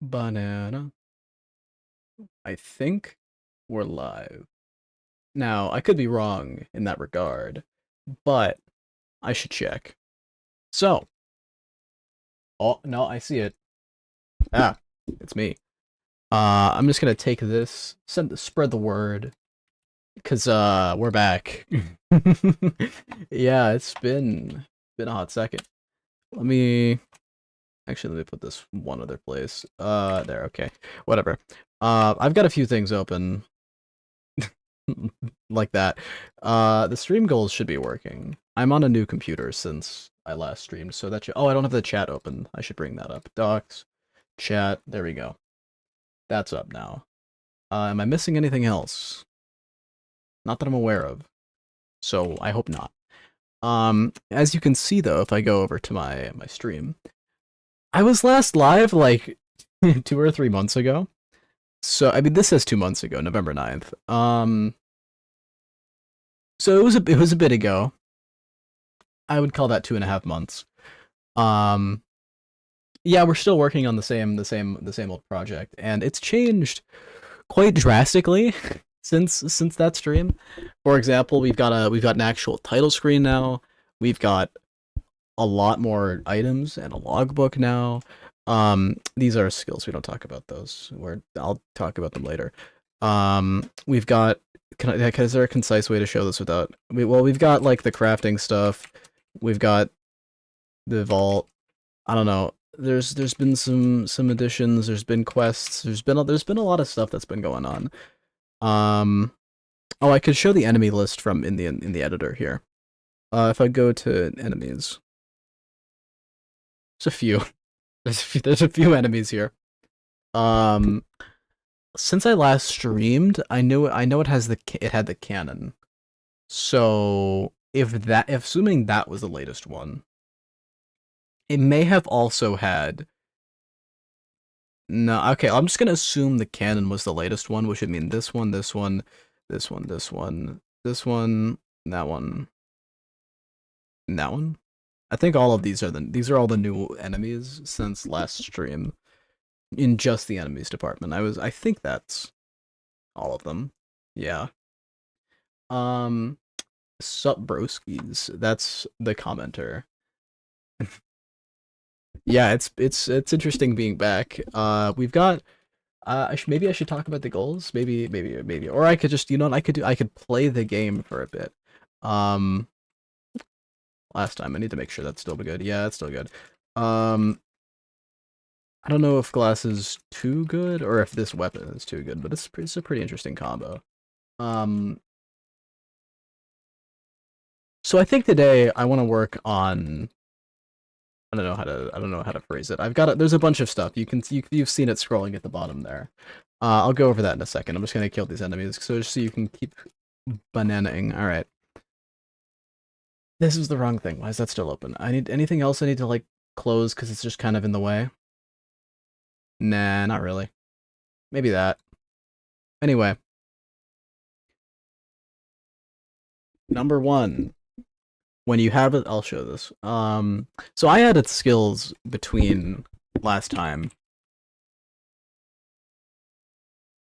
Banana. I think we're live. Now, I could be wrong in that regard, but I should check. So, oh, no, I see it. Ah, it's me. I'm just gonna take this, spread the word, cause we're back. Yeah, it's been a hot second. Let me actually let me put this one other place. There, okay, whatever. I've got a few things open like that. The stream goals should be working. I'm on a new computer since I last streamed, so that should... Oh, I don't have the chat open. I should bring that up. Docs, chat, there we go. That's up now. Am I missing anything else? Not that I'm aware of. So I hope not. As you can see though, if I go over to my stream, I was last live like 2 or 3 months ago. So I mean this says 2 months ago, November 9th. So it was a bit ago. I would call that 2.5 months. Um, yeah, we're still working on the same old project, and it's changed quite drastically since that stream. For example, we've got an actual title screen now. We've got a lot more items and a logbook now. These are skills. We don't talk about those. I'll talk about them later. We've got. Is there a concise way to show this without? Well, we've got like the crafting stuff. We've got the vault. I don't know. There's been some additions. There's been quests. There's been a lot of stuff that's been going on. Um. Oh, I could show the enemy list from in the editor here. If I go to enemies, there's a few. There's a few enemies here. Um. Since I last streamed, I know it had the cannon. So if assuming that was the latest one, it may have also had. No, okay, I'm just gonna assume the cannon was the latest one, which would mean this one, this one, this one, this one, this one, that one, and that one. I think all of these are all the new enemies since last stream in just the enemies department. I think that's all of them. Yeah. Um, Sup broskies. That's the commenter. Yeah, it's interesting being back. We've got. Maybe I should talk about the goals. Maybe, or I could just, you know what I could play the game for a bit. Um, Last time I need to make sure that's still good. Yeah, it's still good. Um, I don't know if glass is too good or if this weapon is too good, but it's a pretty interesting combo. Um, so I think today I want to work on. I don't know how to phrase it. There's a bunch of stuff. You've seen it scrolling at the bottom there. I'll go over that in a second. I'm just gonna kill these enemies so just so you can keep bananaing. All right. This is the wrong thing. Why is that still open? I need anything else I need to like close because it's just kind of in the way. Nah, not really. Maybe that. Anyway, number one. When you have it, I'll show this. So I added skills between last time.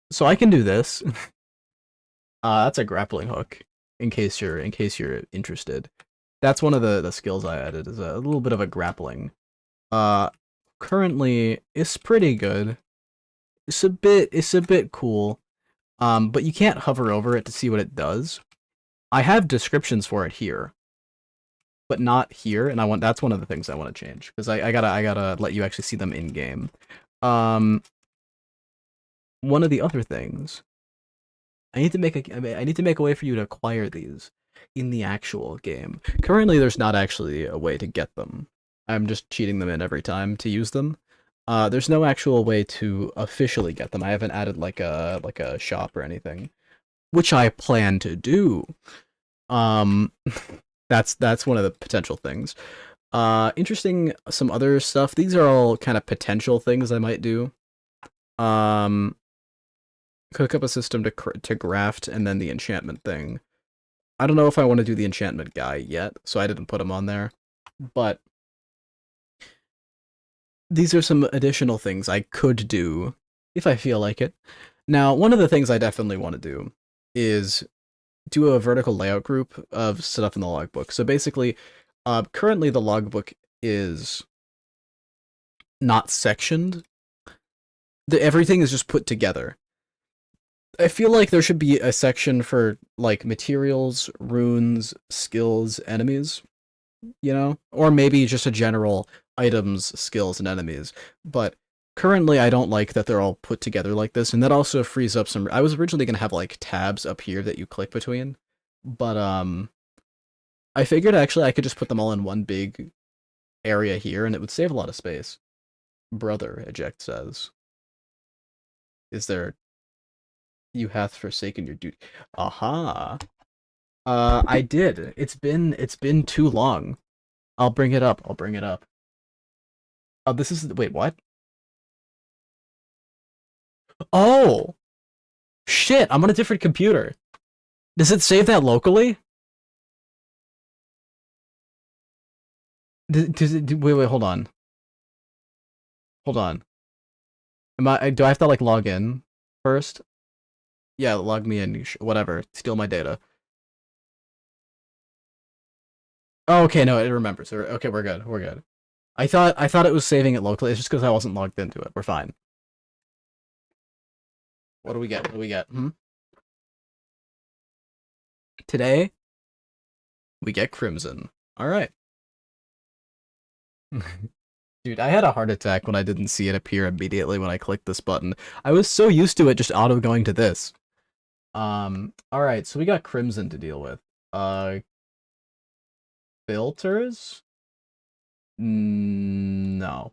So I can do this. That's a grappling hook. In case you're interested. That's one of the skills I added is a little bit of a grappling. Uh, Currently it's pretty good. It's a bit cool. But you can't hover over it to see what it does. I have descriptions for it here, but not here, and that's one of the things I want to change because I gotta let you actually see them in game. Um, One of the other things I need to make a way for you to acquire these in the actual game. Currently, there's not actually a way to get them. I'm just cheating them in every time to use them. There's no actual way to officially get them. I haven't added like a shop or anything, which I plan to do. Um, that's one of the potential things. Interesting. Some other stuff. These are all kind of potential things I might do. Um, Cook up a system to graft, and then the enchantment thing. I don't know if I want to do the enchantment guy yet, so I didn't put him on there. But these are some additional things I could do if I feel like it. Now, one of the things I definitely want to do is do a vertical layout group of stuff in the logbook. So basically, currently the logbook is not sectioned. Everything is just put together. I feel like there should be a section for like materials, runes, skills, enemies, or maybe just a general items, skills, and enemies. But currently, I don't like that they're all put together like this, and that also frees up some. I was originally gonna have like tabs up here that you click between, but I figured actually I could just put them all in one big area here, and it would save a lot of space. Brother, eject says, "Is there? You hath forsaken your duty." Aha. I did. It's been too long. I'll bring it up. I'll bring it up. Oh, this is wait, what? Oh, shit! I'm on a different computer. Does it save that locally? Wait, hold on. Hold on. Do I have to like log in first? Yeah, log me in. Whatever. Steal my data. Oh, okay, no, it remembers. Okay, we're good. We're good. I thought it was saving it locally. It's just because I wasn't logged into it. We're fine. What do we get? What do we get? Today we get Crimson. All right. Dude, I had a heart attack when I didn't see it appear immediately when I clicked this button. I was so used to it just auto going to this. All right, so we got Crimson to deal with. Filters? No.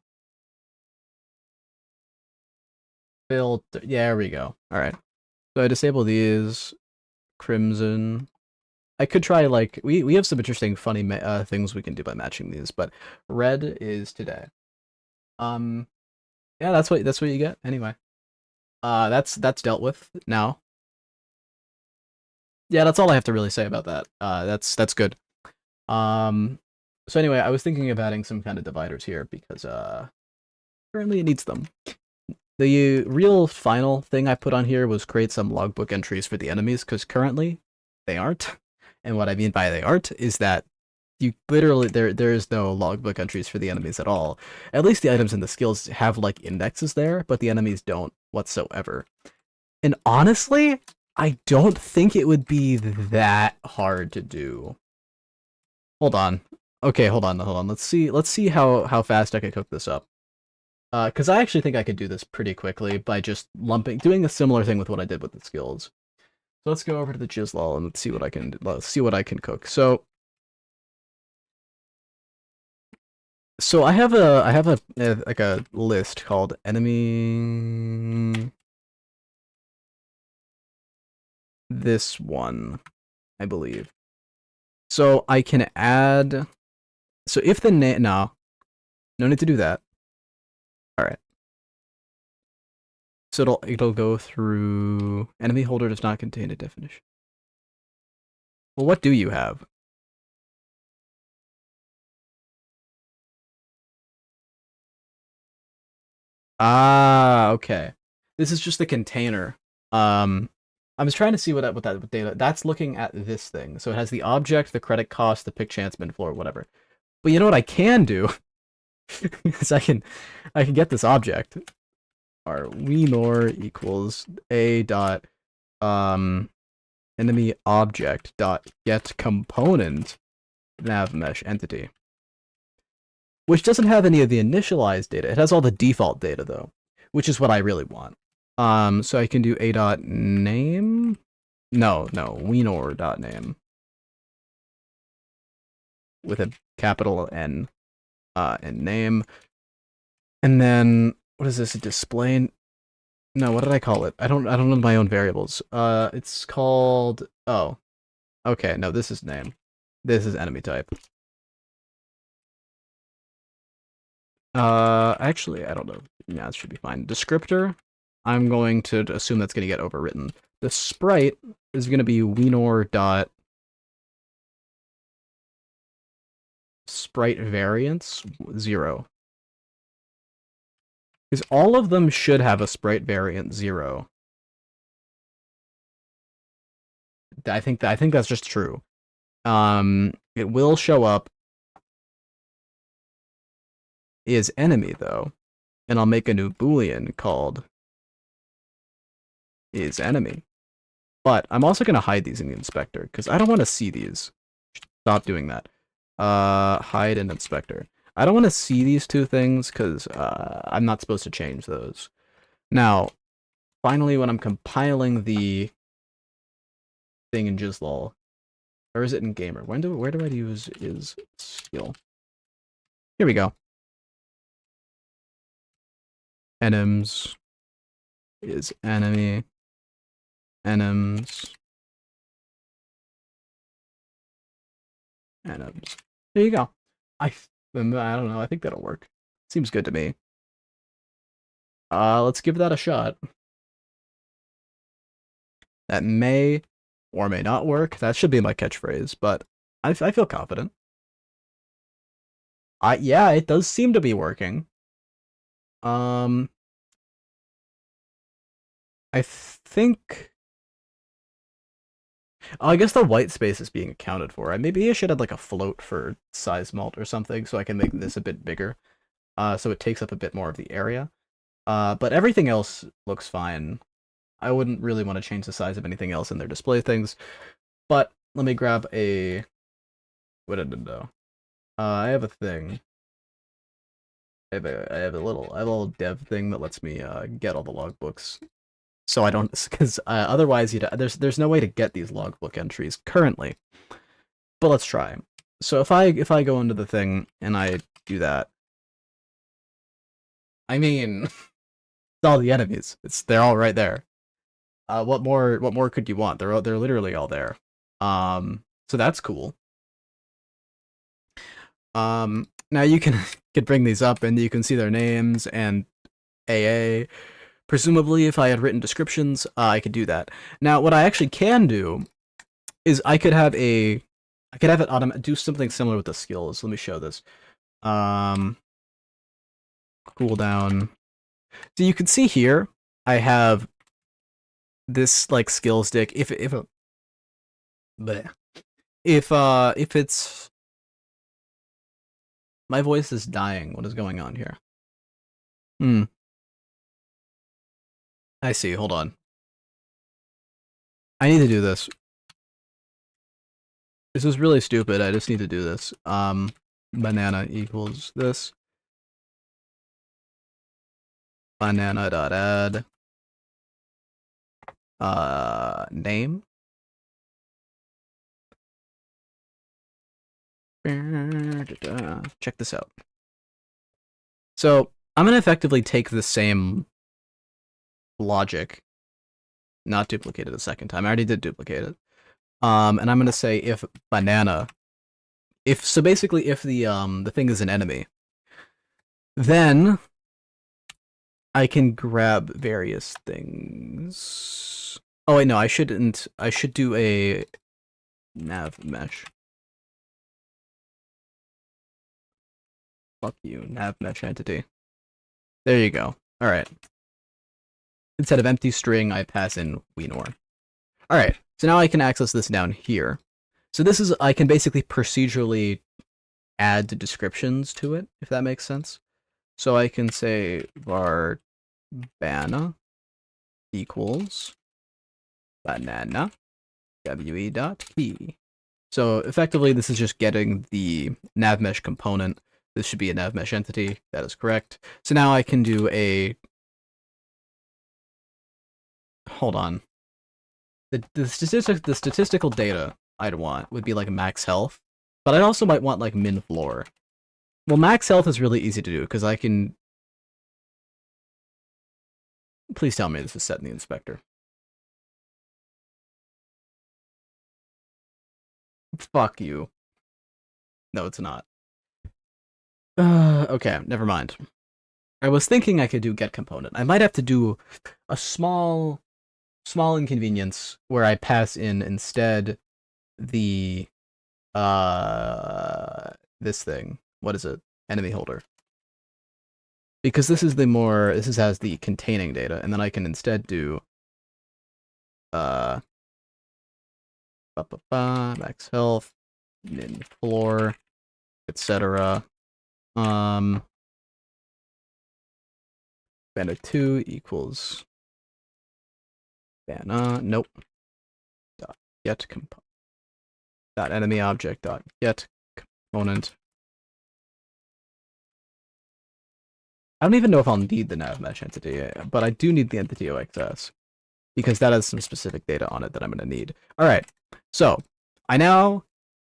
Filter. Yeah, there we go. All right. So I disable these. Crimson. I could try like we have some interesting funny things we can do by matching these, but red is today. Yeah, that's what you get anyway. That's dealt with now. Yeah, that's all I have to really say about that. That's good. Um, so anyway, I was thinking of adding some kind of dividers here because currently it needs them. The real final thing I put on here was create some logbook entries for the enemies because currently they aren't. And what I mean by they aren't is that you literally there is no logbook entries for the enemies at all. At least the items and the skills have like indexes there, but the enemies don't whatsoever. And honestly, I don't think it would be that hard to do. Hold on. Okay, hold on. Let's see how fast I can cook this up. Because I actually think I could do this pretty quickly by just doing a similar thing with what I did with the skills. So let's go over to the Jizzlol and let's see what I can cook. So I have a like a list called enemy this one, I believe. So I can add. So if the name no need to do that. All right. So it'll go through enemy holder does not contain a definition. Well, what do you have? Ah, okay. This is just the container. I was trying to see what that data. That's looking at this thing. So it has the object, the credit cost, the pick chance, min floor, whatever. But you know what I can do is I can get this object. Our winor equals a dot enemy object dot get component nav mesh entity, which doesn't have any of the initialized data. It has all the default data though, which is what I really want. So I can do a dot name. No, winor dot name with a capital N, and name, and then what is this? A display? No, what did I call it? I don't know my own variables. It's called. Oh, okay. No, this is name. This is enemy type. Actually, I don't know. Yeah, it should be fine. Descriptor, I'm going to assume that's going to get overwritten. The sprite is going to be winor dot sprite variance 0. Because all of them should have a sprite variant 0. I think that's just true. It will show up is enemy though, and I'll make a new boolean called is enemy. But I'm also gonna hide these in the inspector because I don't want to see these. Stop doing that. Hide in inspector. I don't want to see these two things because I'm not supposed to change those. Now, finally, when I'm compiling the thing in Jislol, or is it in Gamer? Where do I use is skill? Here we go. Enums is enemy. Enums. Enums. There you go. I don't know. I think that'll work. Seems good to me. Let's give that a shot. That may or may not work. That should be my catchphrase, but I feel confident. Yeah, it does seem to be working. I think. Oh, I guess the white space is being accounted for. Maybe I should have like a float for size mult or something, so I can make this a bit bigger. So it takes up a bit more of the area. But everything else looks fine. I wouldn't really want to change the size of anything else in their display things. But let me grab a. What did it do? I have a thing. I have a little dev thing that lets me get all the logbooks. So I don't, because otherwise there's no way to get these logbook entries currently. But let's try. So if I go into the thing and I do that, I mean, it's all the enemies. They're all right there. What more could you want? They're literally all there. So that's cool. Now you can bring these up and you can see their names and AA. Presumably, if I had written descriptions, I could do that. Now, what I actually can do is I could have it do something similar with the skills. Let me show this. Cooldown. So you can see here, I have this like skill stick. If it's my voice is dying. What is going on here? I see. Hold on. I need to do this. This is really stupid. I just need to do this. Banana equals this. Banana.add. Name. Check this out. So I'm gonna effectively take the same logic, not duplicate it a second time. I already did duplicate it. And I'm gonna say if banana, if the thing is an enemy, then I can grab various things. Oh wait, no, I shouldn't. I should do a nav mesh. Fuck you, nav mesh entity. There you go. All right. Instead of empty string, I pass in Weenor. All right. So now I can access this down here. So this is, I can basically procedurally add the descriptions to it, if that makes sense. So I can say var bana equals banana we.key. So effectively, this is just getting the navmesh component. This should be a navmesh entity. That is correct. So now I can do a. Hold on. The statistical data I'd want would be like max health, but I also might want like min floor. Well, max health is really easy to do because I can. Please tell me this is set in the inspector. Fuck you. No, it's not. Okay, never mind. I was thinking I could do get component. I might have to do a small inconvenience where I pass in instead the this thing. What is it? Enemy holder. Because this has the containing data, and then I can instead do uh max health, min floor, etc. Bana 2 equals Bana, nope, dot get component, dot enemy object dot get component. I don't even know if I'll need the nav mesh entity, but I do need the entity OXS because that has some specific data on it that I'm going to need. All right, so I now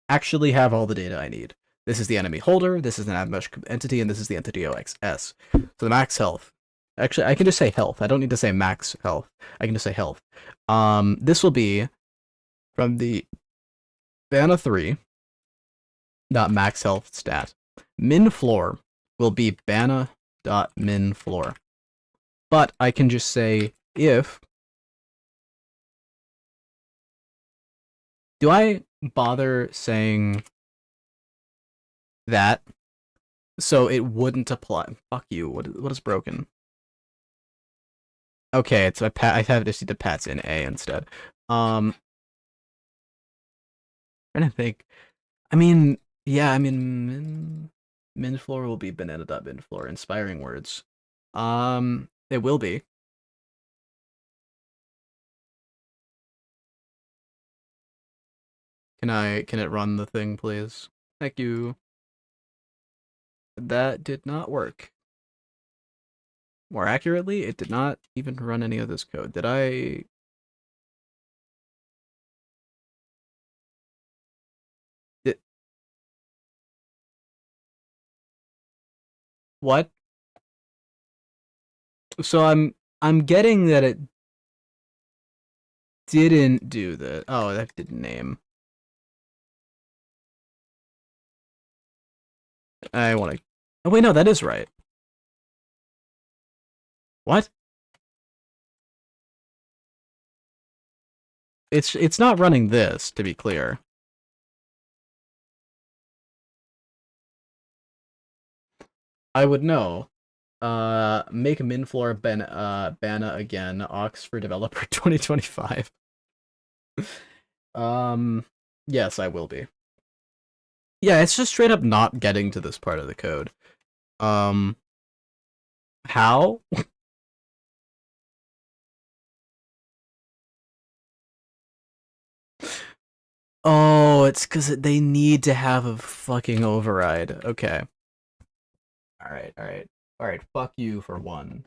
actually have all the data I need. This is the enemy holder, this is the nav mesh entity, and this is the entity OXS. So the max health. Actually, I can just say health. I don't need to say max health. I can just say health. This will be from the Bana 3 dot max health stat. Min floor will be Bana dot min floor. But I can just say if. Do I bother saying that so it wouldn't apply? Fuck you. What is broken? Okay, it's I have to see the pats in A instead. Trying to think. I mean, yeah, I mean, min floor will be banana.min floor. Inspiring words. It will be. Can it run the thing, please? Thank you. That did not work. More accurately, it did not even run any of this code. Did I? What? So I'm getting that it didn't do that. Oh, that didn't name. I want to. Oh wait, no, that is right. What? It's not running this, to be clear. I would know. Make minfloor Bana again. Ox for developer 2025. Yes, I will be. Yeah, it's just straight up not getting to this part of the code. How? Oh, it's because they need to have a fucking override. Okay. Alright, fuck you for one.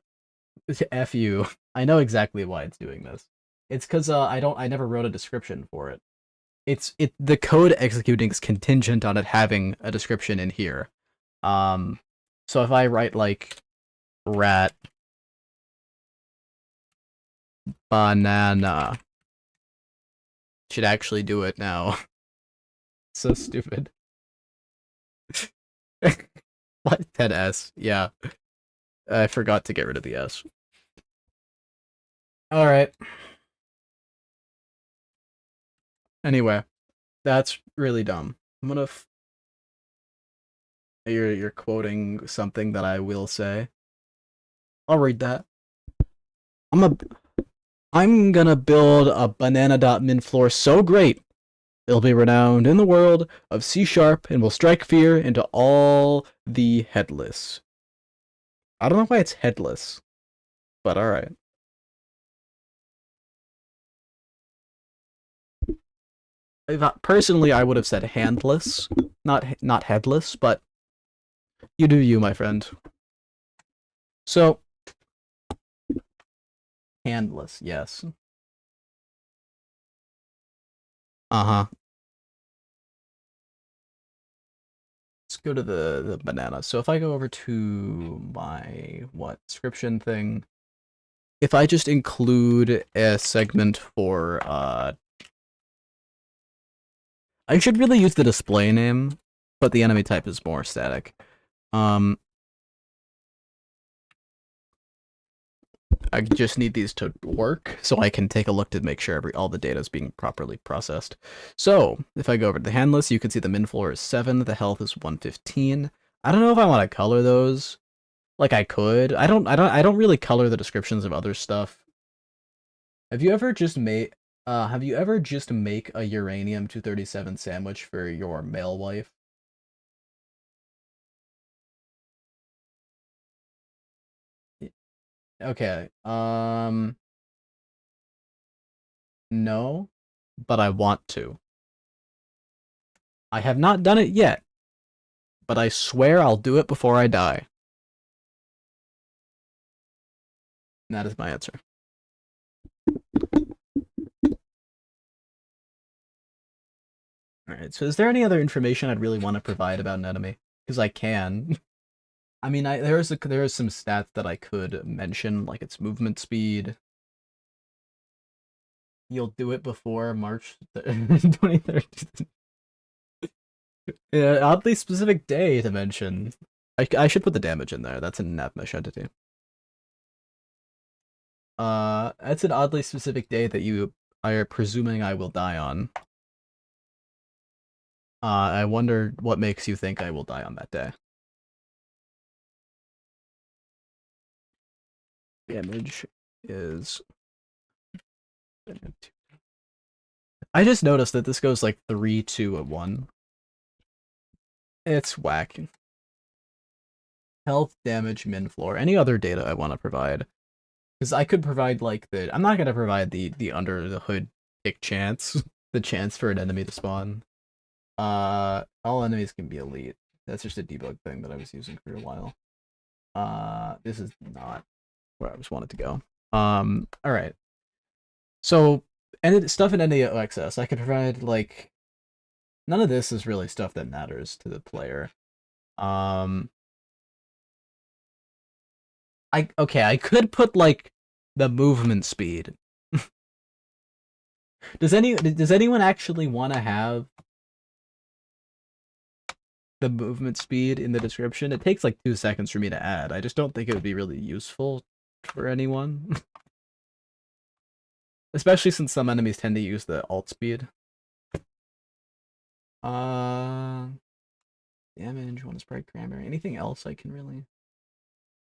F you. I know exactly why it's doing this. It's because I never wrote a description for it. The code executing is contingent on it having a description in here. So if I write like rat banana, should actually do it now. So stupid. What? 10S, yeah. I forgot to get rid of the S. Alright. Anyway, that's really dumb. I'm gonna you're quoting something that I will say. I'll read that. I'm gonna build a banana.min floor so great it'll be renowned in the world of C# and will strike fear into all the headless. I don't know why it's headless, but alright. Personally, I would have said handless, not headless, but you do you, my friend. So, handless, yes. Uh-huh. Let's go to the banana. So if I go over to my, description thing, if I just include a segment for, I should really use the display name, but the enemy type is more static. I just need these to work so I can take a look to make sure all the data is being properly processed. So if I go over to the hand list, you can see the min floor is 7, the health is 115. I don't know if I want to color those. Like I could. I don't really color the descriptions of other stuff. Have you ever just made have you ever just make a uranium-237 sandwich for your male wife? Okay. No, but I want to. I have not done it yet, but I swear I'll do it before I die. And that is my answer. Alright, so is there any other information I'd really want to provide about an enemy? Because I can. I mean, there is some stats that I could mention, like its movement speed. You'll do it before March 23rd. Yeah, oddly specific day to mention. I should put the damage in there. That's an in-app mesh entity. That's an oddly specific day that you are presuming I will die on. I wonder what makes you think I will die on that day. Damage is... I just noticed that this goes like 3, 2, and 1. It's whack. Health, damage, min floor. Any other data I want to provide? Because I could provide like the... I'm not going to provide the under the hood tick chance. The chance for an enemy to spawn. All enemies can be elite. That's just a debug thing that I was using for a while. This is not where I just wanted to go. Alright. So, and stuff in NAOXS, I could provide, like, none of this is really stuff that matters to the player. Okay, I could put, like, the movement speed. Does anyone actually want to have the movement speed in the description? It takes like 2 seconds for me to add. I just don't think it would be really useful for anyone. Especially since some enemies tend to use the alt speed. Damage, one sprite cranberry. Anything else I can really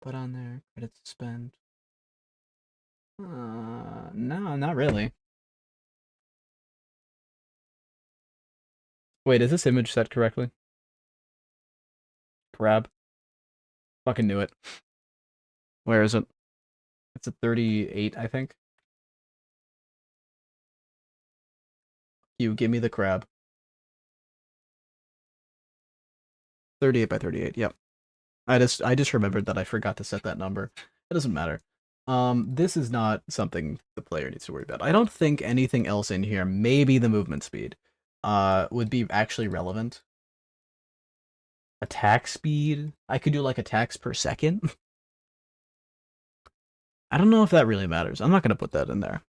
put on there? Credits to spend. No, not really. Wait, is this image set correctly? Crab. Fucking knew it. Where is it? It's a 38, I think. You give me the crab. 38 by 38, yep. I just remembered that I forgot to set that number. It doesn't matter. This is not something the player needs to worry about. I don't think anything else in here, maybe the movement speed, would be actually relevant. Attack speed? I could do like attacks per second. I don't know if that really matters. I'm not gonna put that in there.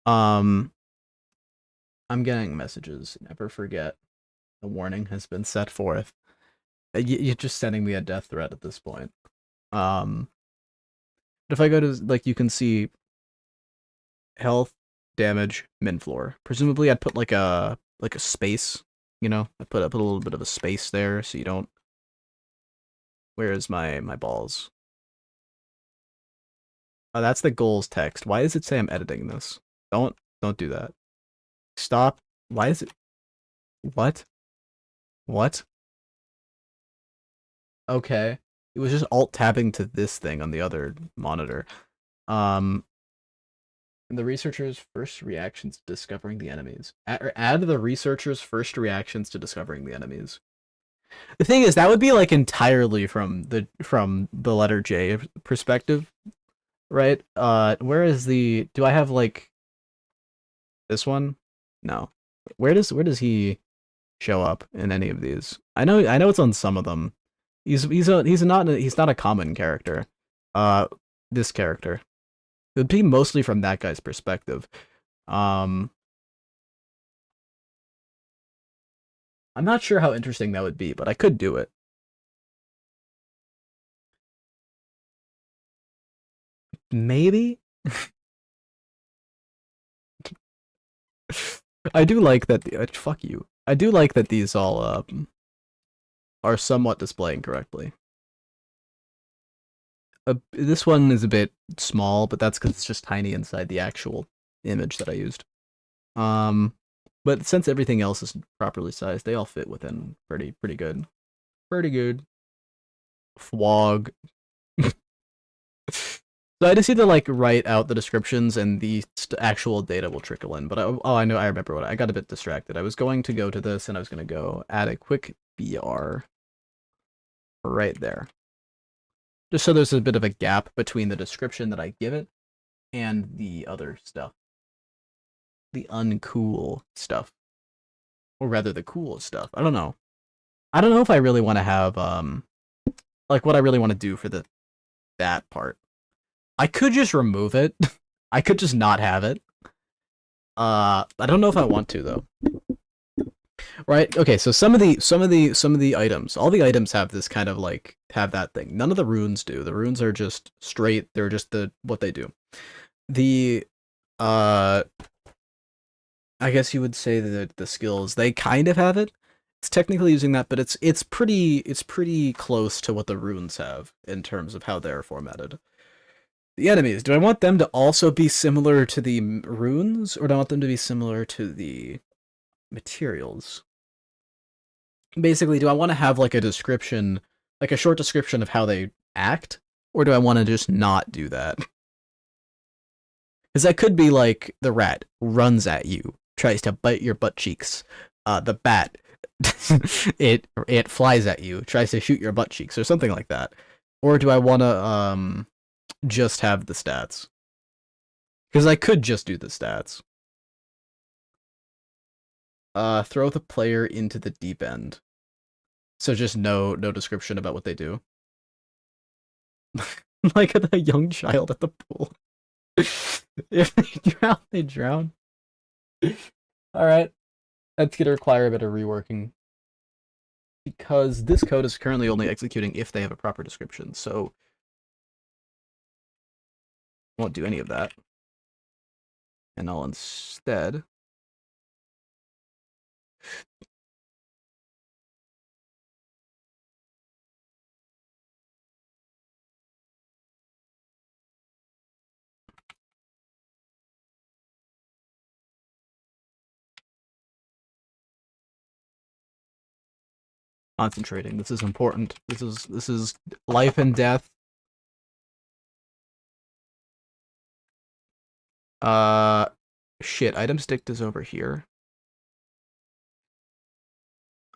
I'm getting messages. Never forget. The warning has been set forth. You're just sending me a death threat at this point. But if I go to, like, you can see health, damage, min floor. Presumably I'd put like a space, you know? I put a little bit of a space there so you don't... Where is my balls? Oh, that's the goals text. Why does it say I'm editing this? Don't do that. Stop. Why is it... What? What? Okay. It was just alt tabbing to this thing on the other monitor. And the researchers' first reactions to discovering the enemies. Add the researchers' first reactions to discovering the enemies. The thing is, that would be like entirely from the letter J perspective, right? Where is the... Do I have like this one? No. Where does he show up in any of these? I know it's on some of them. He's not a common character. This character. It would be mostly from that guy's perspective. I'm not sure how interesting that would be, but I could do it. Maybe? I do like that fuck you. I do like that these all are somewhat displaying correctly. This one is a bit small, but that's because it's just tiny inside the actual image that I used. Um, but since everything else is properly sized, they all fit within pretty good. Pretty good. Fwog. So I just need to like write out the descriptions and the actual data will trickle in. But I know I remember what I got a bit distracted. I was going to go to this and I was going to go add a quick BR right there. Just so there's a bit of a gap between the description that I give it and the other stuff. The uncool stuff. Or rather the cool stuff. I don't know. I don't know if I really want to have like what I really want to do for that part. I could just remove it. I could just not have it. I don't know if I want to though. Right? Okay, so some of the items, all the items have this kind of like have that thing. None of the runes do. The runes are just straight. They're just what they do. The I guess you would say that the skills, they kind of have it. It's technically using that, but it's pretty close to what the runes have in terms of how they're formatted. The enemies, do I want them to also be similar to the runes, or do I want them to be similar to the materials? Basically, do I want to have like a description, like a short description of how they act, or do I want to just not do that? Because that could be like the rat runs at you, tries to bite your butt cheeks. The bat, it flies at you, tries to shoot your butt cheeks, or something like that. Or do I want to just have the stats? Because I could just do the stats. Throw the player into the deep end. So just no description about what they do. Like a young child at the pool. If they drown, they drown. Alright. That's gonna require a bit of reworking. Because this code is currently only executing if they have a proper description, so I won't do any of that. And I'll instead concentrating. This is important. This is life and death. Shit, item stick is over here.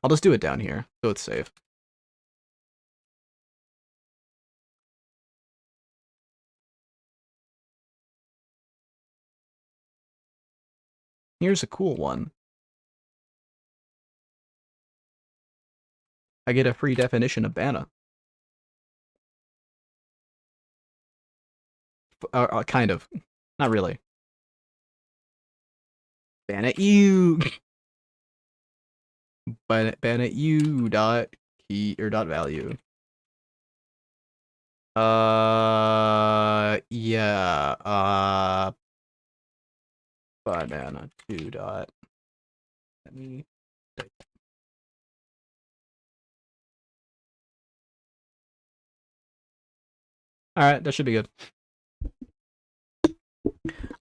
I'll just do it down here, so it's safe. Here's a cool one. I get a free definition of Banna. Kind of. Not really. Ban at you. Ban at you dot key or dot value. Yeah. Banana 2 dot. Let me. Alright, that should be good.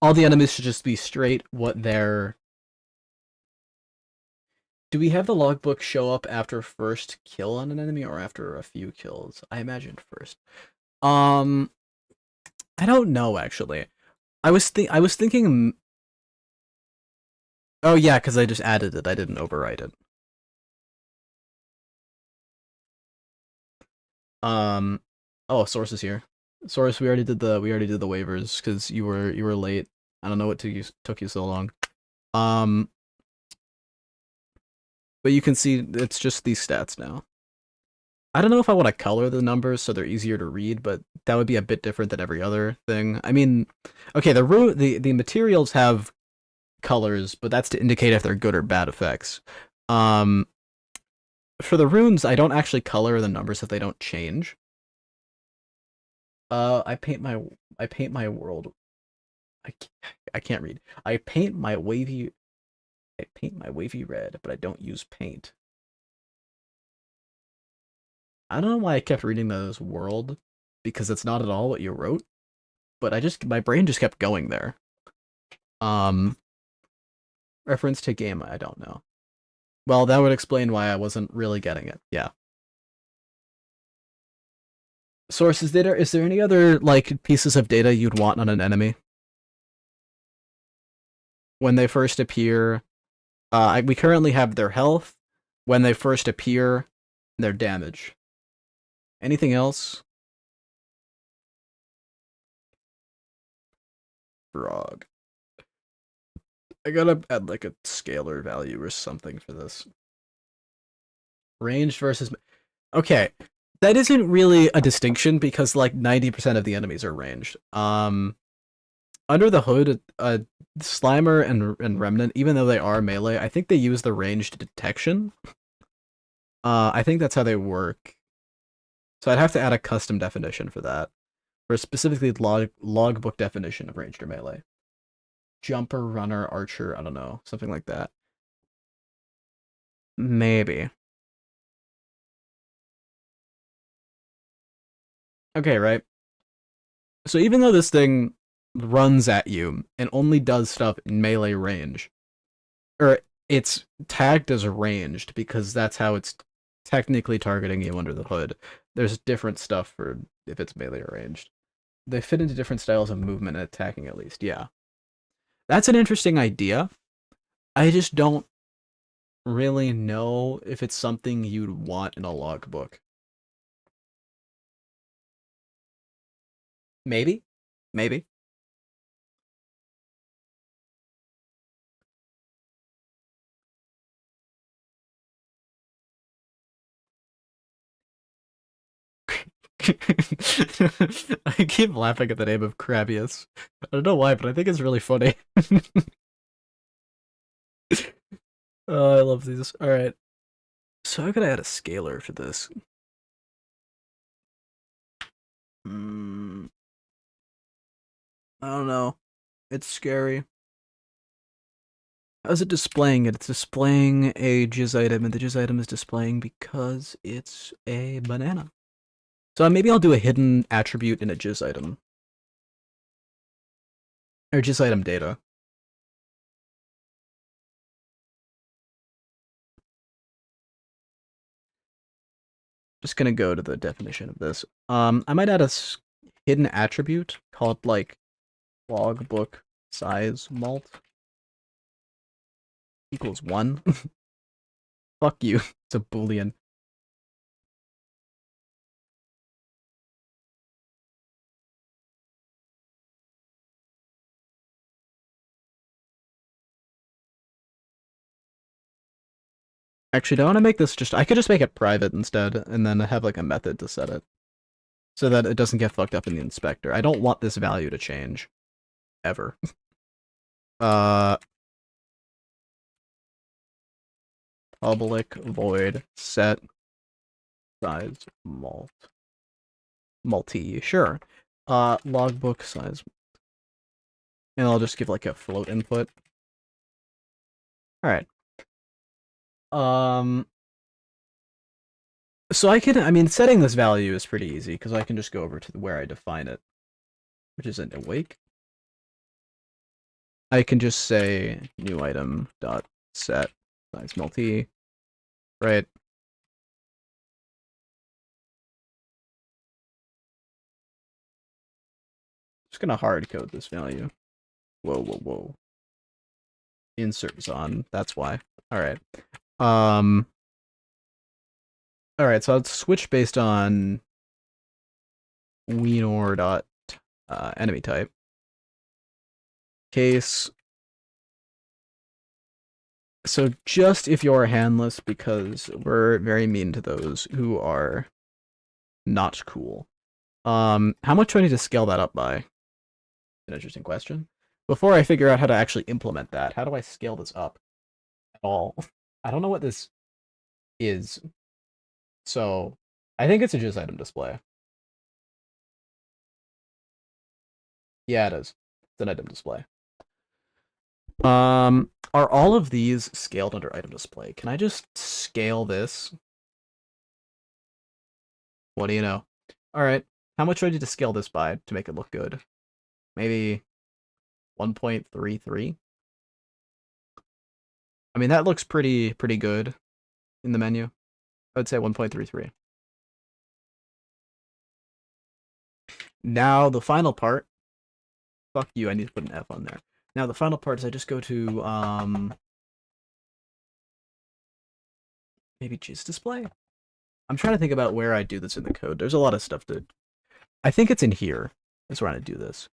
All the enemies should just be straight what they're... Do we have the logbook show up after first kill on an enemy or after a few kills? I imagine first. I don't know actually. I was thinking. Oh yeah, because I just added it. I didn't overwrite it. Oh, Source is here. Source, we already did the waivers because you were late. I don't know what took you so long. But you can see it's just these stats now. I don't know if I want to color the numbers so they're easier to read, but that would be a bit different than every other thing. I mean, okay, the materials have colors, but that's to indicate if they're good or bad effects. For the runes, I don't actually color the numbers if they don't change. I paint my world. I can't read. I paint my wavy red, but I don't use paint. I don't know why I kept reading those world. because it's not at all what you wrote. But my brain just kept going there. Um, reference to game, I don't know. Well, that would explain why I wasn't really getting it. Yeah. Sources data. Is there any other like pieces of data you'd want on an enemy when they first appear? We currently have their health, when they first appear, their damage. Anything else? Frog. I gotta add like a scalar value or something for this. Ranged versus. Okay, that isn't really a distinction because like 90% of the enemies are ranged. Under the hood, Slimer and Remnant, even though they are melee, I think they use the ranged detection. I think that's how they work. So I'd have to add a custom definition for that. For specifically logbook definition of ranged or melee. Jumper, runner, archer, I don't know. Something like that. Maybe. Okay, right? So even though this thing runs at you and only does stuff in melee range, or it's tagged as ranged because that's how it's technically targeting you under the hood. There's different stuff for if it's melee or ranged. They fit into different styles of movement and attacking at least, yeah. That's an interesting idea. I just don't really know if it's something you'd want in a logbook. Maybe. Maybe. I keep laughing at the name of Crabius. I don't know why, but I think it's really funny. Oh, I love these. Alright. So I gotta add a scalar for this. I don't know. It's scary. How's it displaying it? It's displaying a jizz item, and the jizz item is displaying because it's a banana. So maybe I'll do a hidden attribute in a jizz item. Or jizz item data. Just gonna go to the definition of this. I might add a hidden attribute called like logbook size mult equals 1. Fuck you. It's a boolean. Actually, do I want to make this just... I could just make it private instead, and then have like a method to set it. So that it doesn't get fucked up in the inspector. I don't want this value to change. Ever. Public void set size multi, sure. Logbook size. And I'll just give like a float input. Alright. So I mean, setting this value is pretty easy, because I can just go over to where I define it, which is an awake. I can just say new item dot set size multi, right? Just gonna hard code this value. Whoa. Insert Zon, that's why. Alright. Alright, so I'll switch based on Weenor dot enemy type. Case. So just if you're handless, because we're very mean to those who are not cool. How much do I need to scale that up by? An interesting question. Before I figure out how to actually implement that, how do I scale this up at all? I don't know what this is. So I think it's a jizz item display. Yeah, it is. It's an item display. Are all of these scaled under item display? Can I just scale this? What do you know? All right. How much do I need to scale this by to make it look good? Maybe 1.33? I mean, that looks pretty good in the menu. I would say 1.33. Now, the final part. Fuck you, I need to put an F on there. Now, the final part is I just go to, maybe just display? I'm trying to think about where I do this in the code. There's a lot of stuff to... I think it's in here is where I do this.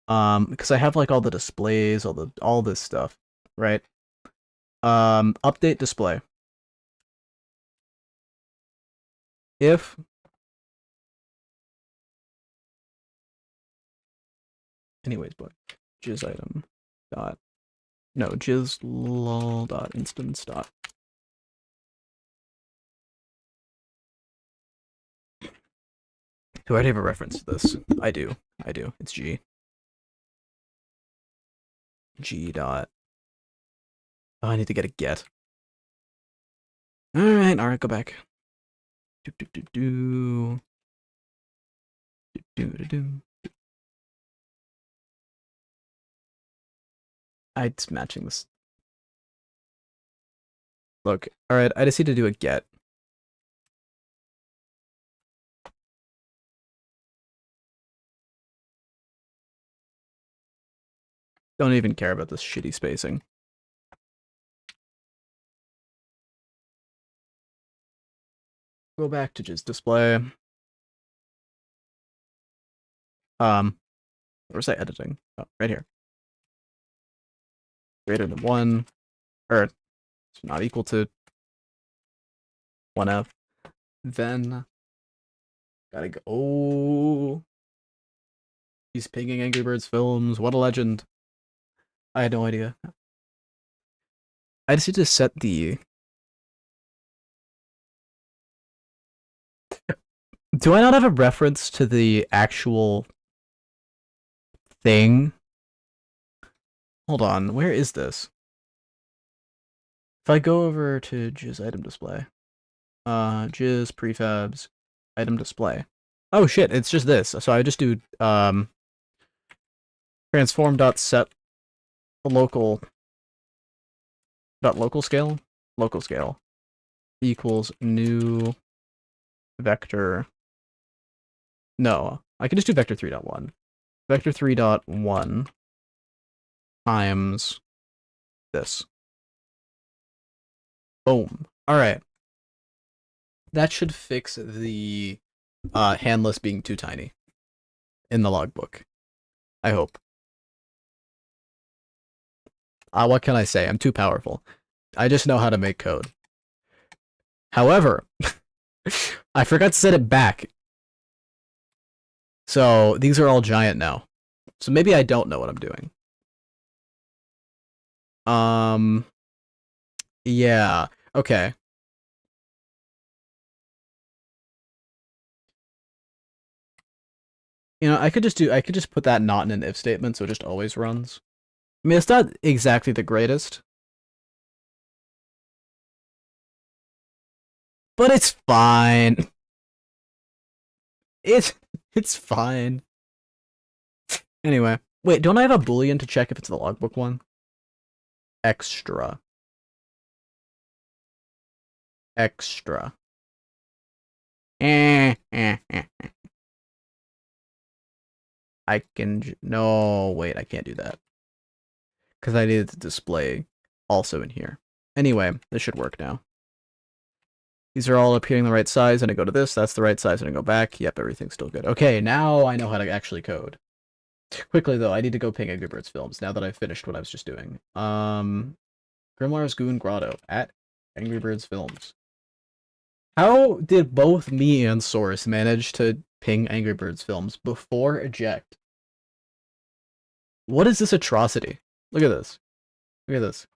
Because I have, like, all the displays, all this stuff, right? Update display. If anyways, but jizz item dot no jizz lol dot instance dot do I have a reference to this? I do. It's G dot. Oh, I need to get a get. Alright, go back. Do. It's matching this. Look, alright, I just need to do a get. Don't even care about this shitty spacing. Go back to just display. Where's that editing? Oh, right here. Greater than 1, or it's not equal to 1f. Then gotta go. Oh, he's pinging Angry Birds films. What a legend! I had no idea. I just need to set the. Do I not have a reference to the actual thing? Hold on, where is this? If I go over to jizz item display, jizz prefabs item display. Oh shit, it's just this. So I just do transform.set local scale equals new vector. No, I can just do vector 3.1. Vector 3.1 times this. Boom. Alright. That should fix the handless being too tiny in the logbook. I hope. What can I say? I'm too powerful. I just know how to make code. However, I forgot to set it back. So these are all giant now. So maybe I don't know what I'm doing. Yeah. Okay. You know, I could just put that not in an if statement so it just always runs. I mean, it's not exactly the greatest. But it's fine. It's fine. Anyway, wait, don't I have a boolean to check if it's the logbook one? Extra. I can no, wait, I can't do that. Because I needed to display also in here. Anyway, this should work now. These are all appearing the right size, and I go to this, that's the right size, and I go back. Yep, everything's still good. Okay, now I know how to actually code. Quickly, though, I need to go ping Angry Birds films, now that I've finished what I was just doing. Grimlar's Goon Grotto, at Angry Birds Films. How did both me and Source manage to ping Angry Birds Films before eject? What is this atrocity? Look at this. Look at this.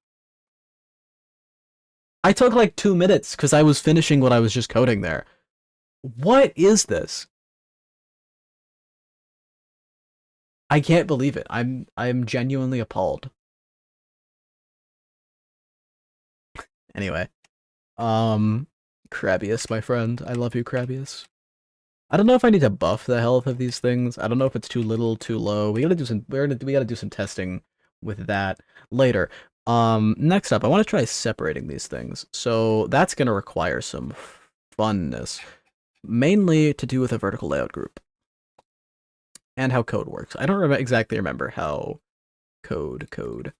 I took like 2 minutes because I was finishing what I was just coding there. What is this? I can't believe it. I'm genuinely appalled. Anyway. Crabius, my friend. I love you, Crabius. I don't know if I need to buff the health of these things. I don't know if it's too little, too low. We gotta do some testing with that later. Next up, I want to try separating these things. So that's gonna require some funness, mainly to do with a vertical layout group and how code works. I don't exactly remember how code.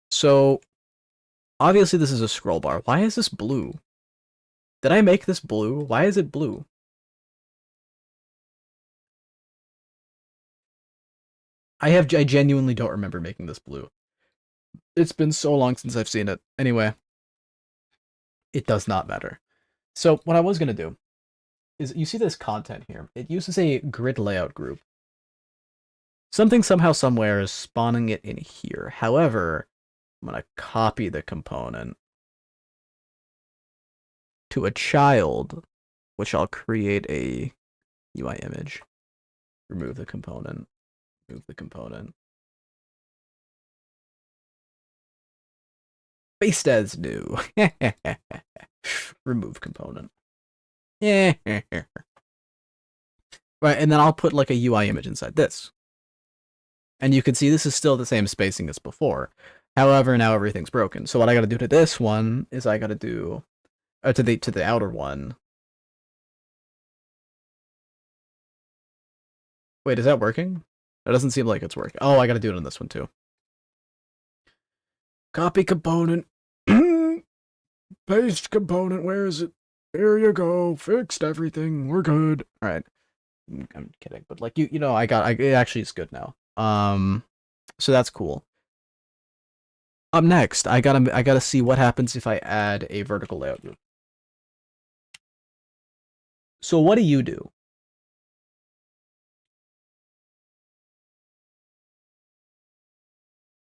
So obviously this is a scroll bar. Why is this blue? Did I make this blue? Why is it blue? I genuinely don't remember making this blue. It's been so long since I've seen it. Anyway, it does not matter. So what I was gonna do is you see this content here. It uses a grid layout group. Something somehow somewhere is spawning it in here. However, I'm gonna copy the component to a child, which I'll create a UI image. Remove the component. Remove the component. Based as new. Remove component. Right, and then I'll put like a UI image inside this. And you can see this is still the same spacing as before. However, now everything's broken. So what I gotta do to this one is I gotta do to the outer one. Wait, is that working? It doesn't seem like it's working. Oh, I gotta do it on this one too. Copy component. Paste component. Where is it? There you go. Fixed everything. We're good. All right. I'm kidding, but like you know, it actually is good now. So that's cool. Up next, I gotta see what happens if I add a vertical layout group. So what do you do?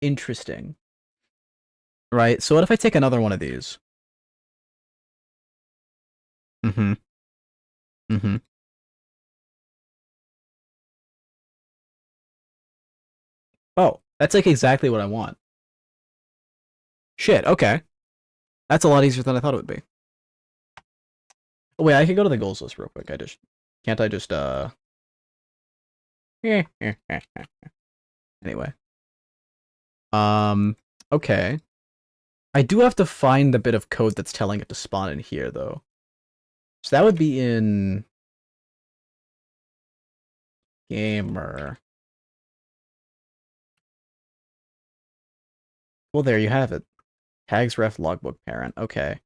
Interesting. Right? So what if I take another one of these? Mm-hmm. Mm-hmm. Oh, that's like exactly what I want. Shit, okay. That's a lot easier than I thought it would be. Oh, wait, I can go to the goals list real quick. Can't I just anyway. Okay. I do have to find the bit of code that's telling it to spawn in here though. So that would be in gamer. Well, there you have it. Tags ref logbook parent. Okay.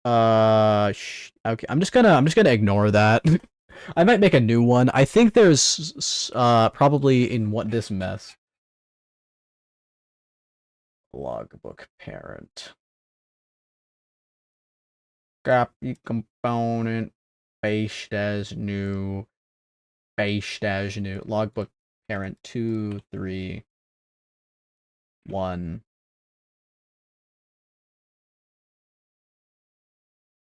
Okay. I'm just gonna ignore that. I might make a new one. I think there's probably in what this mess. Logbook parent. Copy component. Based as new. Based as new. Logbook parent 2, 3, 1.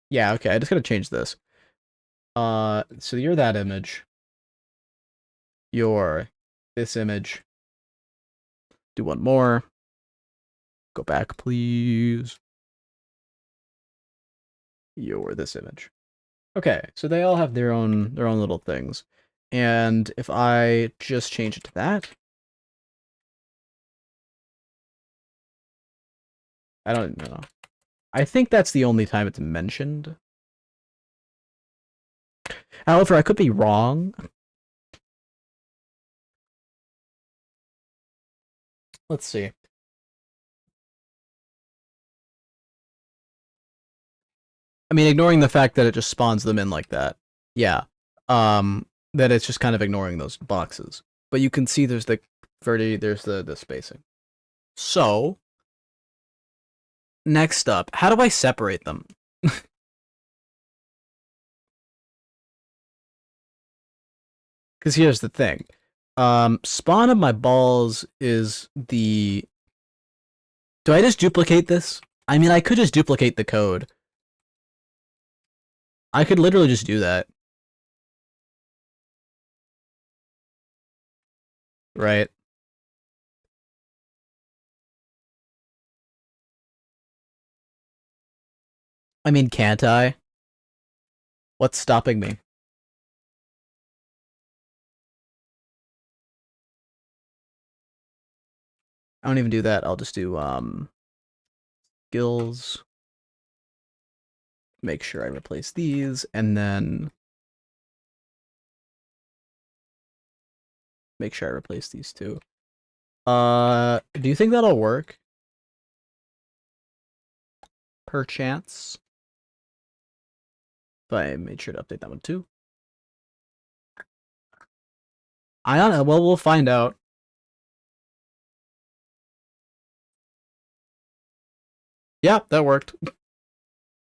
Yeah, okay, I just gotta change this. So you're that image. You're this image. Do one more. Go back, please. You're this image. Okay, so they all have their own little things. And if I just change it to that, I don't know. I think that's the only time it's mentioned. However, I could be wrong. Let's see. I mean, ignoring the fact that it just spawns them in like that. Yeah. That it's just kind of ignoring those boxes. But you can see there's the spacing. So, next up, how do I separate them? Because here's the thing. Spawn of my balls is the... Do I just duplicate this? I mean, I could just duplicate the code. I could literally just do that. Right? I mean, can't I? What's stopping me? I don't even do that. I'll just do skills. Make sure I replace these, and then make sure I replace these too. Do you think that'll work? Perchance. But I made sure to update that one too. I don't know. Well, we'll find out. Yeah, that worked.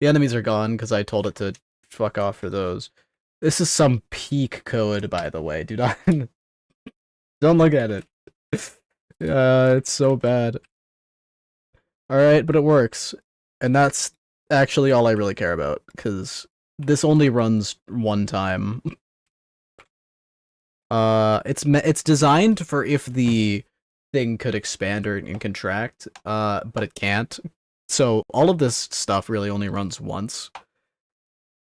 The enemies are gone because I told it to fuck off for those. This is some peak code, by the way. Do not don't look at it. It's so bad. All right, but it works, and that's actually all I really care about because this only runs one time. It's designed for if the thing could expand or and contract, but it can't. So all of this stuff really only runs once,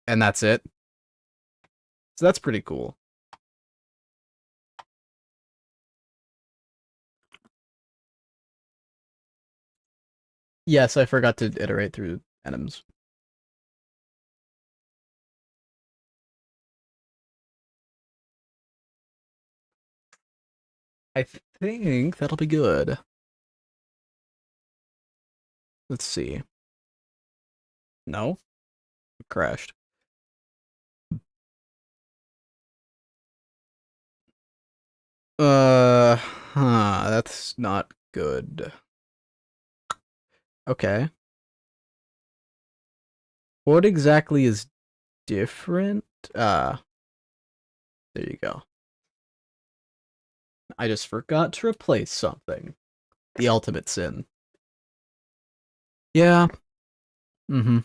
and that's it. So that's pretty cool. Yes, I forgot to iterate through enums. I think that'll be good. Let's see. No? It crashed. That's not good. Okay. What exactly is different? There you go. I just forgot to replace something. The ultimate sin. Yeah. Mm-hmm.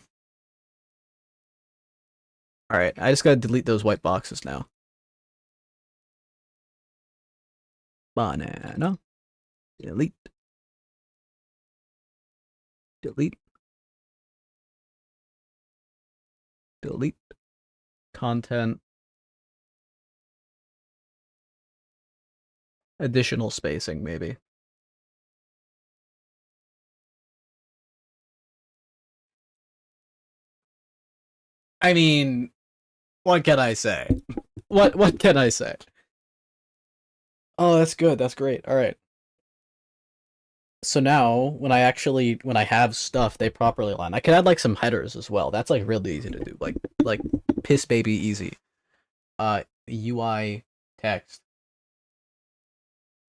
Alright, I just gotta delete those white boxes now. Banana. Delete. Delete. Delete. Content. Additional spacing, maybe. I mean, what can I say? What can I say? Oh, that's good. That's great. All right. So now, when I have stuff, they properly align. I can add like some headers as well. That's like really easy to do. Like piss baby easy. UI text.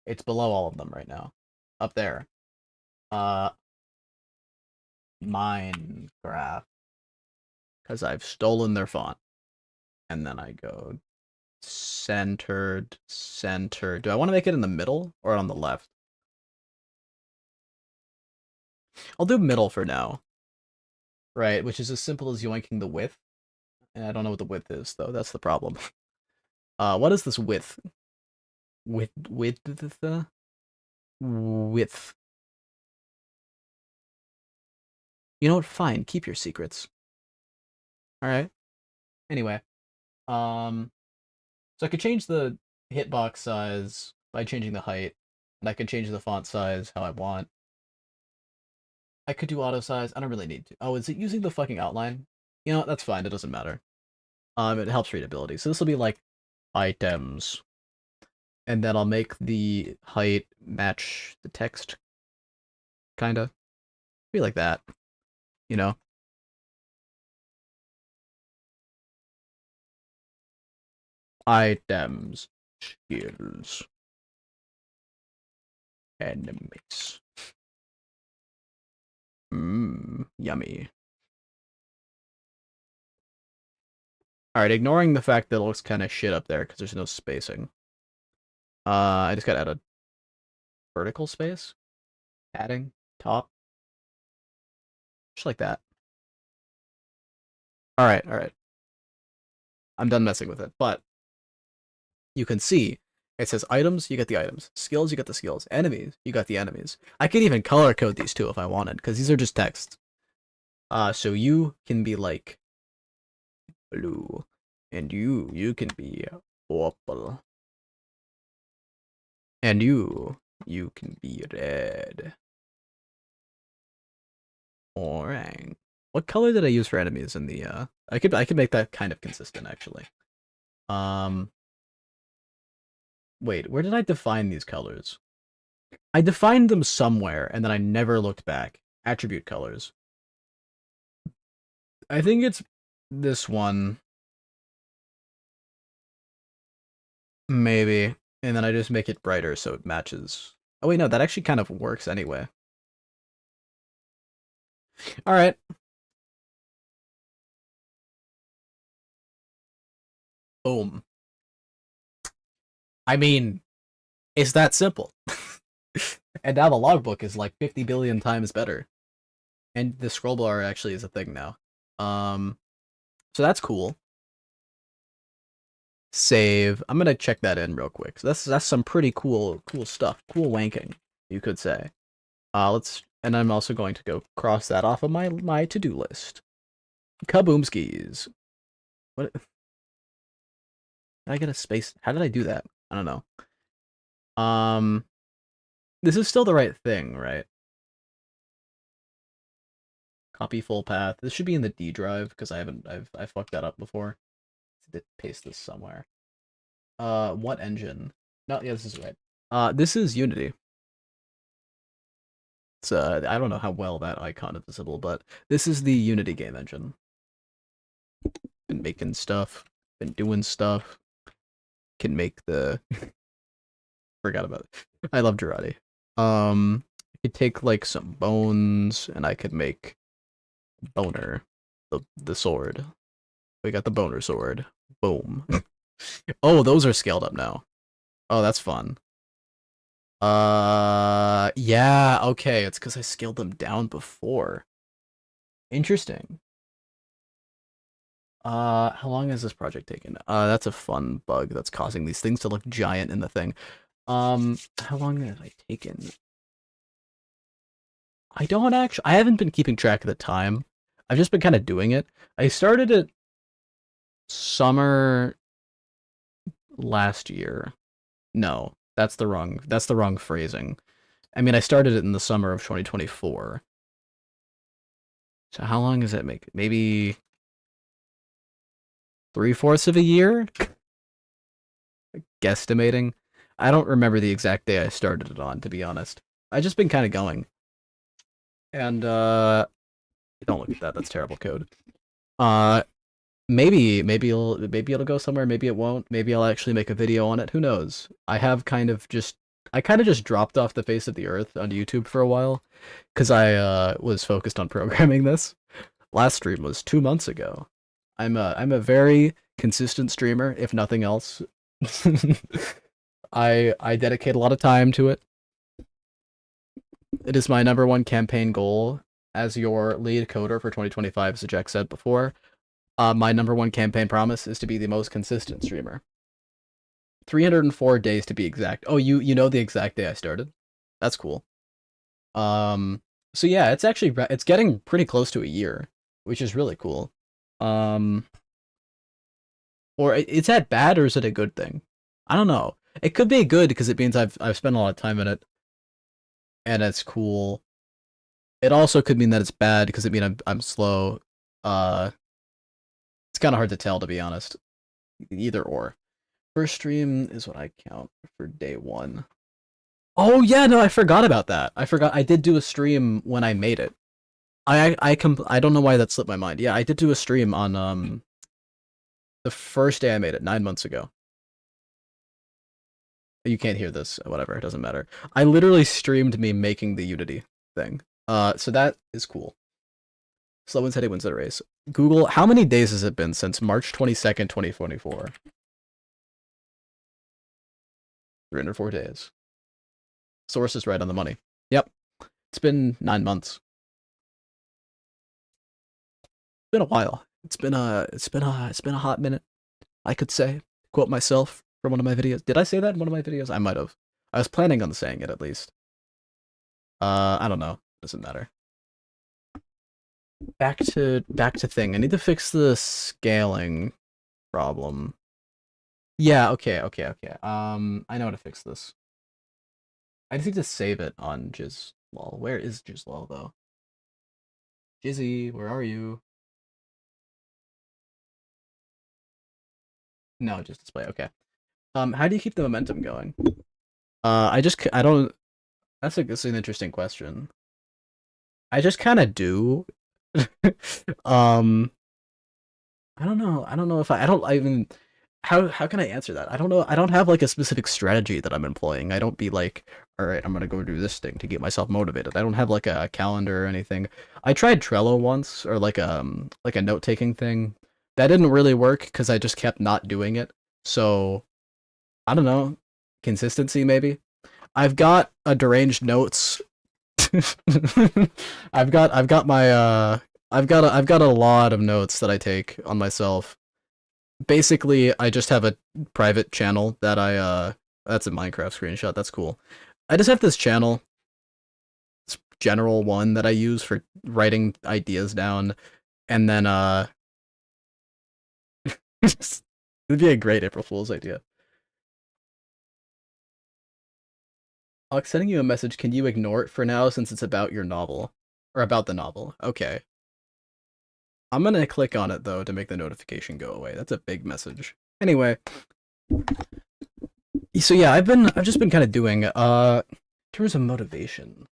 It's below all of them right now. Up there. Uh, Minecraft. Because I've stolen their font. And then I go centered, center. Do I want to make it in the middle or on the left? I'll do middle for now. Right, which is as simple as yoinking the width. And I don't know what the width is, though. That's the problem. What is this width? Width? Width. You know what? Fine. Keep your secrets. Alright. Anyway. So I could change the hitbox size by changing the height. And I could change the font size how I want. I could do auto size. I don't really need to. Oh, is it using the fucking outline? You know, that's fine. It doesn't matter. It helps readability. So this will be like items. And then I'll make the height match the text. Kinda. Be like that. You know? Items. Skills. Enemies. Mmm. Yummy. Alright, ignoring the fact that it looks kind of shit up there because there's no spacing. I just gotta add a vertical space. Adding. Top. Just like that. Alright, alright. I'm done messing with it, but you can see it says items, you get the items. Skills, you get the skills. Enemies, you got the enemies. I could even color code these two if I wanted, because these are just text. So you can be like blue, and you can be purple, and you You can be red. Orang. What color did I use for enemies in the I could make that kind of consistent actually. Um Wait, where did I define these colors? I defined them somewhere and then I never looked back. Attribute colors. I think it's this one. Maybe. And then I just make it brighter so it matches. Oh wait, no, that actually kind of works anyway. Alright. Boom. I mean, it's that simple. And now the logbook is like 50 billion times better. And the scroll bar actually is a thing now. So that's cool. Save. I'm gonna check that in real quick. So that's some pretty cool stuff. Cool wanking, you could say. And I'm also going to go cross that off of my to-do list. Kaboomskis. What? Did I get a space? How did I do that? I don't know. This is still the right thing, right? Copy full path. This should be in the D drive because I fucked that up before. Let's paste this somewhere. What engine? No, yeah, this is right. This is Unity. It's I don't know how well that icon is visible, but this is the Unity game engine. Been making stuff, been doing stuff. Can make the forgot about it. I love Girardi. I could take like some bones and I could make boner, the sword. We got the boner sword. Boom. Oh, those are scaled up now. Oh, that's fun. Yeah, okay. It's because I scaled them down before. Interesting. How long has this project taken? That's a fun bug that's causing these things to look giant in the thing. How long have I taken? I haven't been keeping track of the time. I've just been kind of doing it. I started it summer last year. No, that's the wrong phrasing. I mean, I started it in the summer of 2024. So how long does that make? Maybe 3/4 of a year? Guesstimating. I don't remember the exact day I started it on, to be honest. I just been kind of going. And don't look at that. That's terrible code. Uh maybe it'll go somewhere, maybe it won't. Maybe I'll actually make a video on it. Who knows? I kind of just dropped off the face of the earth on YouTube for a while cuz I was focused on programming this. Last stream was 2 months ago. I'm a very consistent streamer, if nothing else. I dedicate a lot of time to it. It is my #1 campaign goal as your lead coder for 2025, as Jack said before. My #1 campaign promise is to be the most consistent streamer. 304 days to be exact. Oh, you know the exact day I started? That's cool. So yeah, it's getting pretty close to a year, which is really cool. Or is that bad or is it a good thing? I don't know. It could be good because it means I've spent a lot of time in it, and it's cool. It also could mean that it's bad because it means I'm slow. It's kind of hard to tell, to be honest. Either or. First stream is what I count for day 1. Oh yeah, no, I forgot about that. I forgot I did do a stream when I made it. I don't know why that slipped my mind. Yeah, I did do a stream on the first day I made it 9 months ago. You can't hear this, whatever, it doesn't matter. I literally streamed me making the Unity thing. So that is cool. Slow and steady wins the race. Google, how many days has it been since March 22nd, 2024? 304 days. Source is right on the money. Yep. It's been 9 months. It's been a while. It's been a hot minute, I could say. Quote myself from one of my videos. Did I say that in one of my videos? I might have. I was planning on saying it at least. I don't know. Doesn't matter. Back to thing. I need to fix the scaling problem. Yeah, okay. I know how to fix this. I just need to save it on Jizzlol. Where is Jizzlol though? Jizzy, where are you? No, just display. Okay. How do you keep the momentum going? I don't. That's an interesting question. I just kind of do. um, I don't know. I don't know if I don't I even how can I answer that? I don't know. I don't have like a specific strategy that I'm employing. I don't be like, all right, I'm gonna go do this thing to get myself motivated. I don't have like a calendar or anything. I tried Trello once or like a note taking thing. That didn't really work because I just kept not doing it. So I don't know. Consistency maybe. I've got a deranged notes. I've got my I've got a lot of notes that I take on myself. Basically, I just have a private channel that that's a Minecraft screenshot. That's cool. I just have this channel, this general one that I use for writing ideas down, and then it'd be a great April Fool's idea. Alex, sending you a message. Can you ignore it for now since it's about your novel or about the novel? Okay. I'm gonna click on it though to make the notification go away. That's a big message. Anyway, so yeah, I've just been kind of doing in terms of motivation.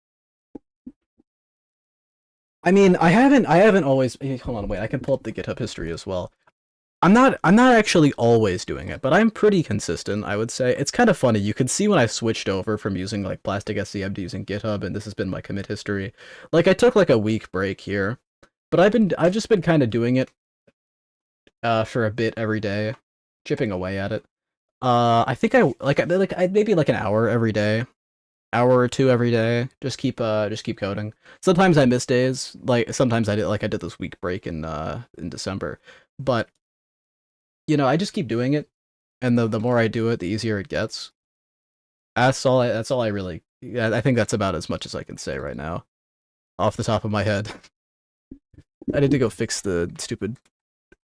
I mean, I haven't always hold on, wait, I can pull up the GitHub history as well. I'm not actually always doing it, but I'm pretty consistent, I would say. It's kind of funny. You can see when I switched over from using like Plastic SCM to using GitHub, and this has been my commit history. Like I took like a week break here, but I've just been kind of doing it for a bit every day, chipping away at it. I think I maybe like an hour every day, hour or two every day. Just keep coding. Sometimes I miss days. Like sometimes I did this week break in December, but you know I just keep doing it, and the more I do it, the easier it gets. That's all I really. Yeah, I think that's about as much as I can say right now, off the top of my head. I need to go fix the stupid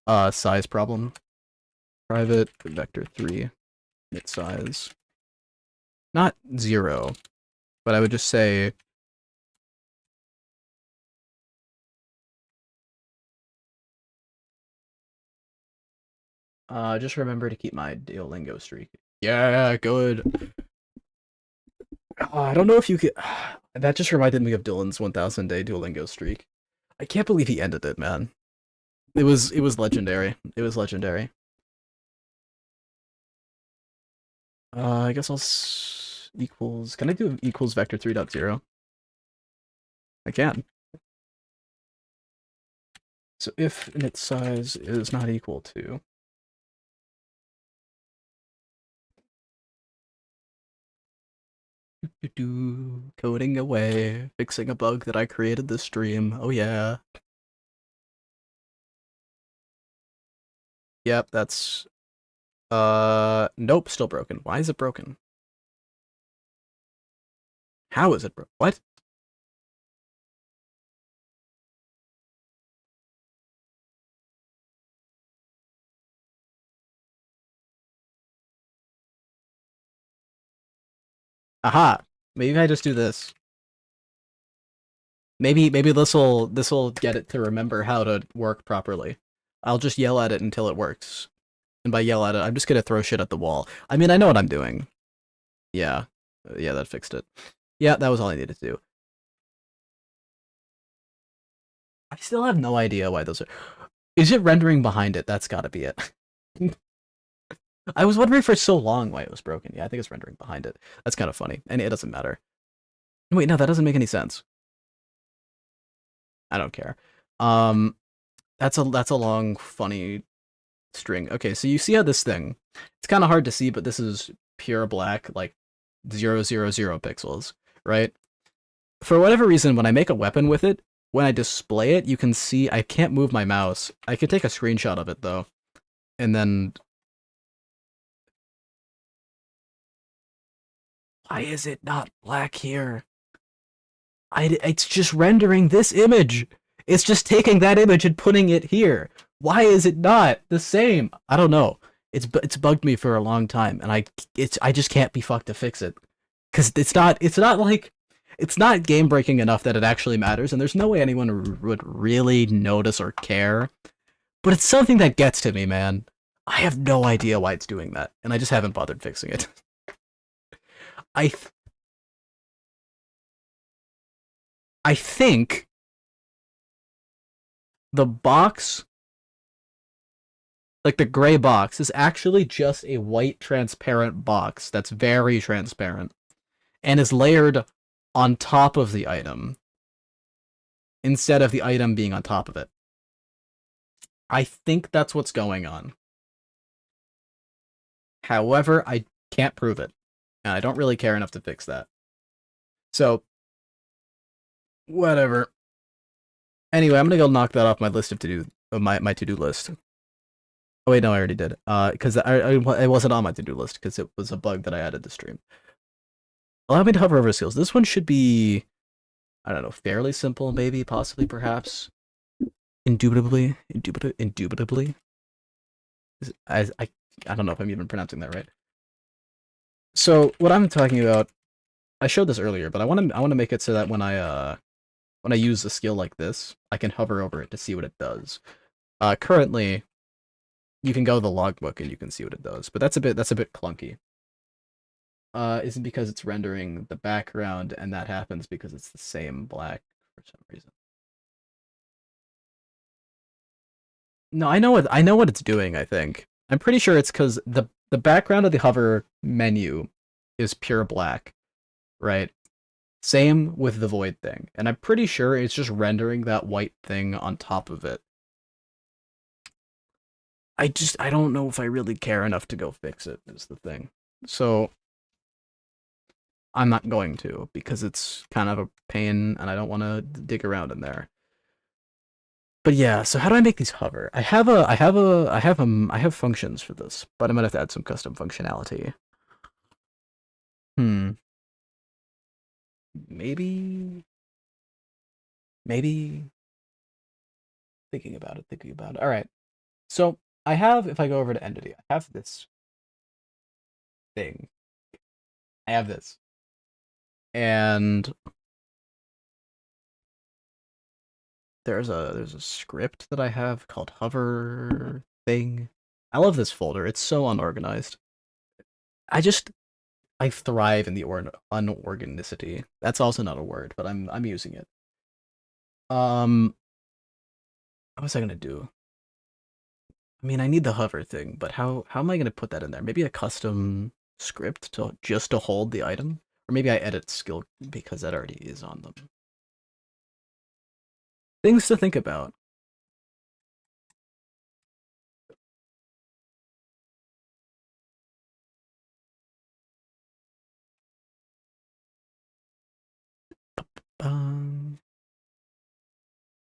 size problem. Private vector 3 init size. Not 0, but I would just say just remember to keep my Duolingo streak. Yeah, good. I don't know if you could. That just reminded me of Dylan's 1,000 day Duolingo streak. I can't believe he ended it, man. It was legendary. It was legendary. I guess equals. Can I do equals vector 3.0? I can. So if init size is not equal to coding away, fixing a bug that I created this stream. Oh yeah. Yep, that's nope, still broken. Why is it broken? How is it broken? What? Aha. Maybe I just do this. Maybe this will get it to remember how to work properly. I'll just yell at it until it works. And by yell at it, I'm just gonna throw shit at the wall. I mean, I know what I'm doing. Yeah. Yeah, that fixed it. Yeah, that was all I needed to do. I still have no idea why those are... Is it rendering behind it? That's gotta be it. I was wondering for so long why it was broken. Yeah, I think it's rendering behind it. That's kind of funny. And it doesn't matter. Wait, no, that doesn't make any sense. I don't care. That's a long, funny string. Okay, so you see how this thing... It's kind of hard to see, but this is pure black, like 000 pixels, right? For whatever reason, when I make a weapon with it, when I display it, you can see I can't move my mouse. I could take a screenshot of it, though. And then... Why is it not black here? It's just rendering this image. It's just taking that image and putting it here. Why is it not the same? I don't know. It's bugged me for a long time, and I just can't be fucked to fix it. because it's not game breaking enough that it actually matters, and there's no way anyone would really notice or care. But it's something that gets to me, man. I have no idea why it's doing that, and I just haven't bothered fixing it. I th- I think the box, like the gray box, is actually just a white transparent box that's very transparent and is layered on top of the item instead of the item being on top of it. I think that's what's going on. However, I can't prove it, and I don't really care enough to fix that. So, whatever. Anyway, I'm gonna go knock that off my list of my to do list. Oh wait, no, I already did. Because I wasn't on my to do list because it was a bug that I added to stream. Allow me to hover over skills. This one should be, I don't know, fairly simple, maybe, possibly, perhaps. Indubitably. I don't know if I'm even pronouncing that right. So what I'm talking about, I showed this earlier, but I want to make it so that when I use a skill like this, I can hover over it to see what it does. Currently, you can go to the logbook and you can see what it does, but that's a bit clunky. Is it because it's rendering the background, and that happens because it's the same black for some reason. No, I know what it's doing, I think. I'm pretty sure it's because the background of the hover menu is pure black, right? Same with the void thing. And I'm pretty sure it's just rendering that white thing on top of it. I don't know if I really care enough to go fix it, is the thing. So I'm not going to, because it's kind of a pain and I don't want to dig around in there. But yeah, so how do I make these hover? I have functions for this, but I'm gonna have to add some custom functionality. Maybe thinking about it. All right. So I have, if I go over to entity, I have this thing. I have this. And there's a script that I have called hover thing. I love this folder. It's so unorganized. I thrive in the unorganicity. That's also not a word, but I'm using it. What was I gonna do? I mean, I need the hover thing, but how am I gonna put that in there? Maybe a custom script to just to hold the item, or maybe I edit skill because that already is on them. Things to think about.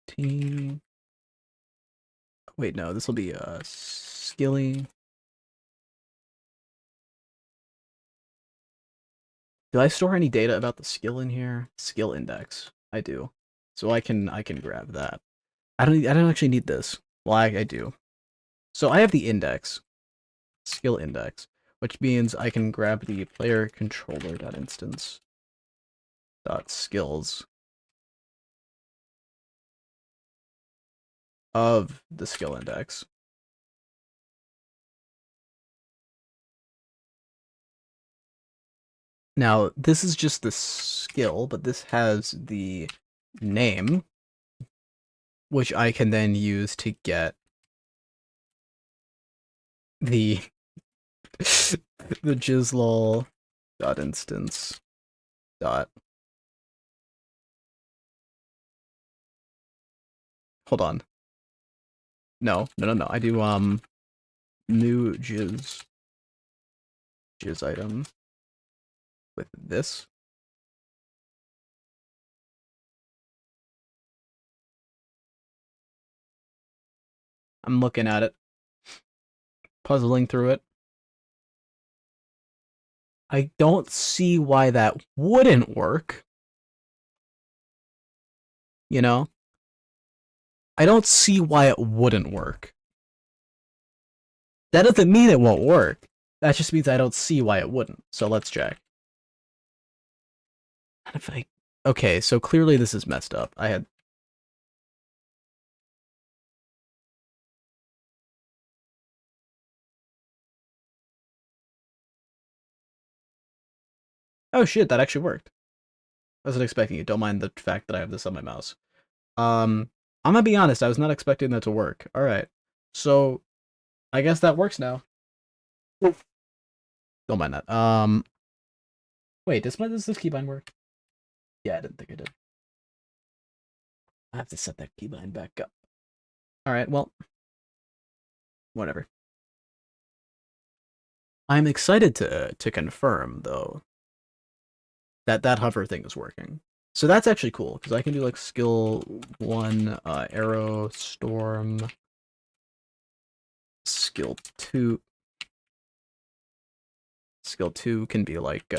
Team. Wait, no, this will be skilly. Do I store any data about the skill in here? Skill index. I do. So I can grab that. I don't actually need this. Well, I do. So I have the index. Skill index, which means I can grab the player controller.instance .skills of the skill index. Now, this is just the skill, but this has the name, which I can then use to get the the jislol.instance dot. Hold on. No. I do new jizz item with this. I'm looking at it, puzzling through it. I don't see why that wouldn't work. You know? I don't see why it wouldn't work. That doesn't mean it won't work. That just means I don't see why it wouldn't. So let's check. If I... Okay, so clearly this is messed up. I had... Oh shit, that actually worked. I wasn't expecting it. Don't mind the fact that I have this on my mouse. I'm gonna be honest, I was not expecting that to work. Alright. So, I guess that works now. Don't mind that. Wait, does this keybind work? Yeah, I didn't think it did. I have to set that keybind back up. Alright, well, whatever. I'm excited to confirm, though, that that hover thing is working. So that's actually cool, because I can do, like, skill 1, arrow, storm, skill 2. Skill 2 can be, like,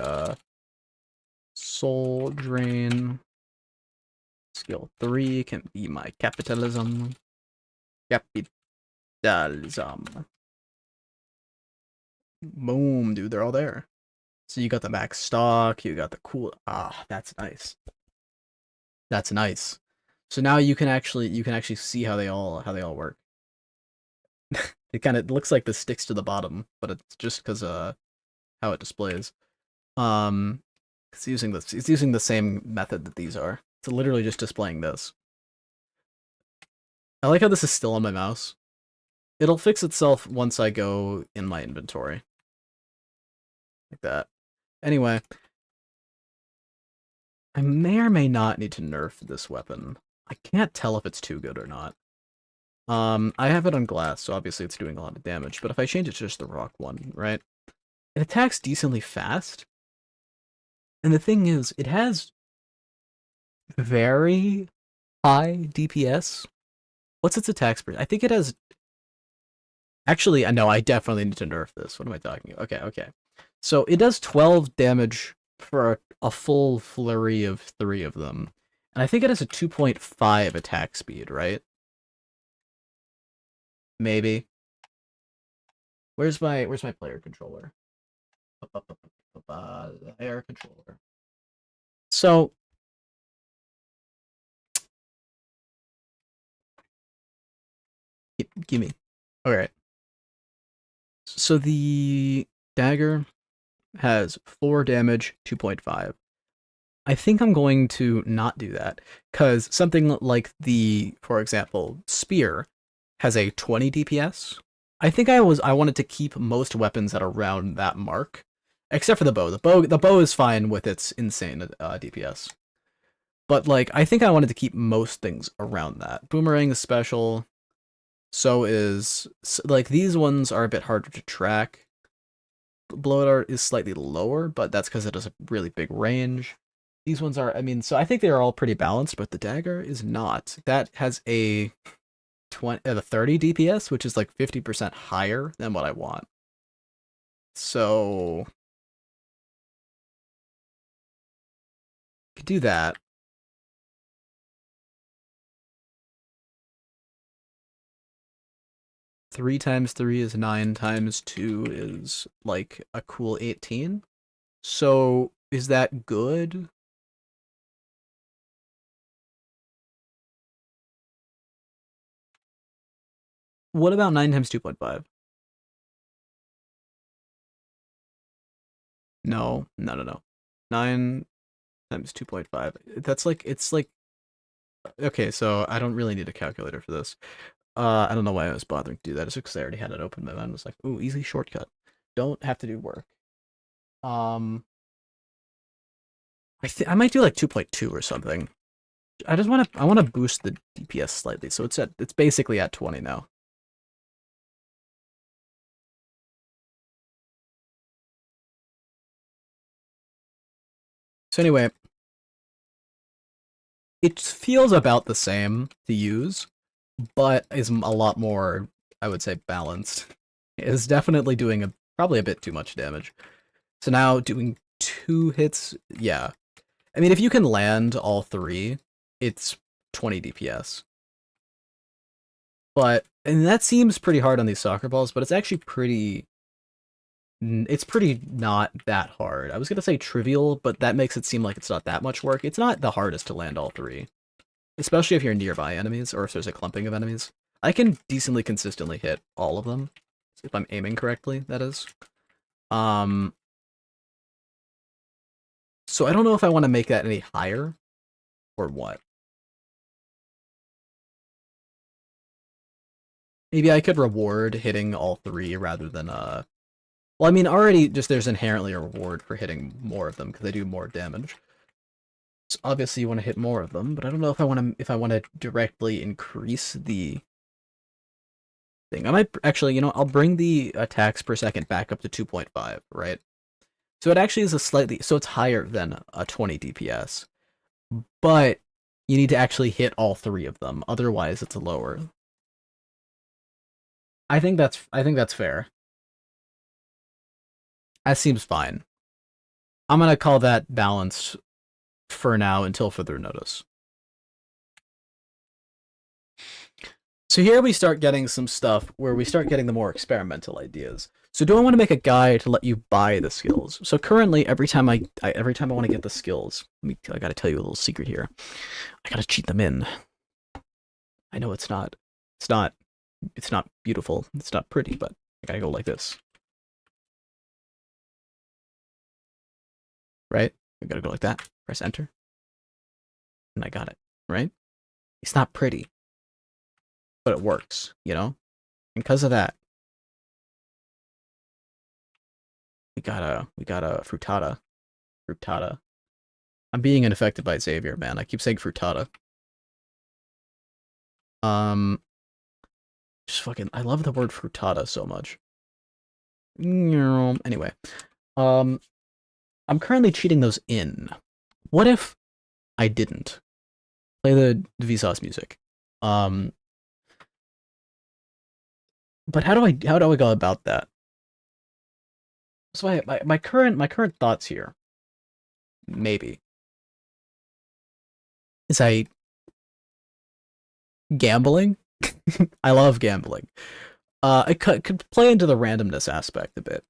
soul drain. Skill 3 can be my capitalism. Capitalism. Boom, dude, they're all there. So you got the max stock, you got the cool... Ah, that's nice. That's nice. So now you can actually see how they all work. It kind of looks like this sticks to the bottom, but it's just because how it displays. It's using the same method that these are. It's literally just displaying this. I like how this is still on my mouse. It'll fix itself once I go in my inventory. Like that. Anyway, I may or may not need to nerf this weapon. I can't tell if it's too good or not. I have it on glass, so obviously it's doing a lot of damage, but if I change it to just the rock one, right? It attacks decently fast. And the thing is, it has very high DPS. What's its attack speed? I think it has... Actually, no, I definitely need to nerf this. What am I talking about? Okay. So it does 12 damage for a full flurry of 3 of them. And I think it has a 2.5 attack speed, right? Maybe. Where's my player controller? Air controller. So gimme. Alright. So the dagger has 4 damage, 2.5. I think I'm going to not do that, because something like the, for example, spear has a 20 DPS. I think I wanted to keep most weapons at around that mark, except for the bow. The bow is fine with its insane DPS. But like, I think I wanted to keep most things around that. Boomerang is special. So is like these ones are a bit harder to track. Blow dart is slightly lower, but that's because it has a really big range. These ones are, I mean, so I think they're all pretty balanced, but the dagger is not. That has a 30 DPS, which is like 50% higher than what I want. So could do that. Three times 3 is 9, times 2 is like a cool 18. So is that good? What about 9 times 2.5? No. 9 times 2.5. That's like, it's like, okay, so I don't really need a calculator for this. I don't know why I was bothering to do that. It's because I already had it open. My mind was like, ooh, easy shortcut. Don't have to do work. Um, I might do like 2.2 or something. I want to boost the DPS slightly, so it's basically at 20 now. So anyway, it feels about the same to use, but is a lot more, I would say, balanced. It is definitely doing probably a bit too much damage. So now doing 2 hits, yeah. I mean, if you can land all 3, it's 20 DPS. And that seems pretty hard on these soccer balls, but it's actually pretty It's pretty not that hard. I was gonna say trivial, but that makes it seem like it's not that much work. It's not the hardest to land all three, especially if you're nearby enemies or if there's a clumping of enemies. I can decently consistently hit all of them if I'm aiming correctly. That is. Um, so I don't know if I want to make that any higher or what. Maybe I could reward hitting all three rather than well, I mean, already just there's inherently a reward for hitting more of them because they do more damage. So obviously you want to hit more of them, but I don't know if I want to directly increase the thing. I might actually, I'll bring the attacks per second back up to 2.5, right? So it actually is a slightly so it's higher than a 20 DPS, but you need to actually hit all three of them. Otherwise, it's lower. I think that's fair. That seems fine. I'm gonna call that balanced for now until further notice. So here we start getting some stuff where we start getting the more experimental ideas. So do I want to make a guide to let you buy the skills? So currently, every time I want to get the skills, I gotta tell you a little secret here. I gotta cheat them in. I know it's not beautiful, it's not pretty, but I gotta go like this, right? I gotta go like that. Press enter, and I got it, right? It's not pretty, but it works, And because of that, we got a frittata. I'm being infected by Xavier, man. I keep saying frittata. Um, just fucking, I love the word frittata so much. Anyway, um, I'm currently cheating those in. What if I didn't play the Vsauce music? Um, but how do I go about that? So my current thoughts here, maybe, is I gambling. I love gambling. It could play into the randomness aspect a bit.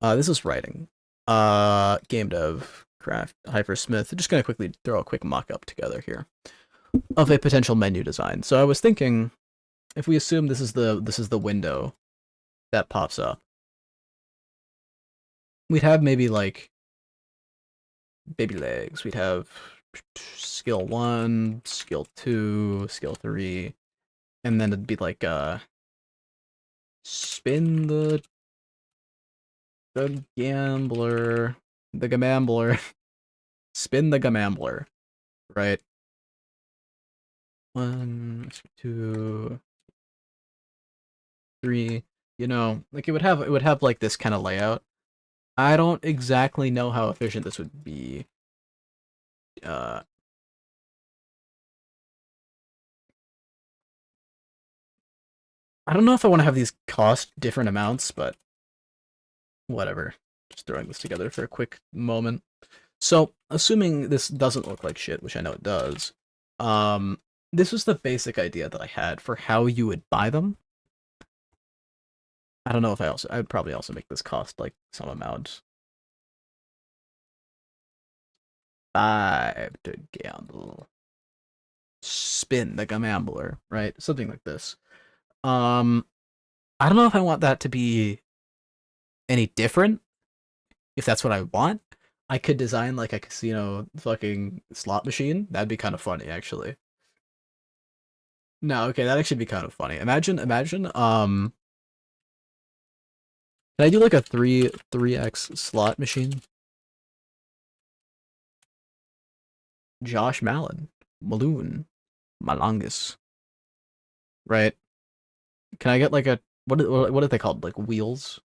This is writing. Game dev, craft, Hypersmith. Just gonna quickly throw a quick mock-up together here of a potential menu design. So I was thinking, if we assume this is the window that pops up, we'd have maybe like baby legs. We'd have skill 1, skill 2, skill 3, and then it'd be like spin the gambler, the gamambler, spin the gamambler, right? 1, 2, 3. Like it would have like this kind of layout. I don't exactly know how efficient this would be. Uh, I don't know if I want to have these cost different amounts, but whatever. Just throwing this together for a quick moment. So, assuming this doesn't look like shit, which I know it does, this was the basic idea that I had for how you would buy them. I don't know if I'd probably also make this cost like some amount. 5 to gamble. Spin the gambler, right? Something like this. Um, I don't know if I want that to be any different. If that's what I want, I could design like a casino fucking slot machine. That'd be kind of funny, actually. No, okay, that'd actually be kind of funny. Imagine. Can I do like a 3x slot machine? Josh Malin, Maloon, Malongus, right? Can I get like a what are they called? Like wheels?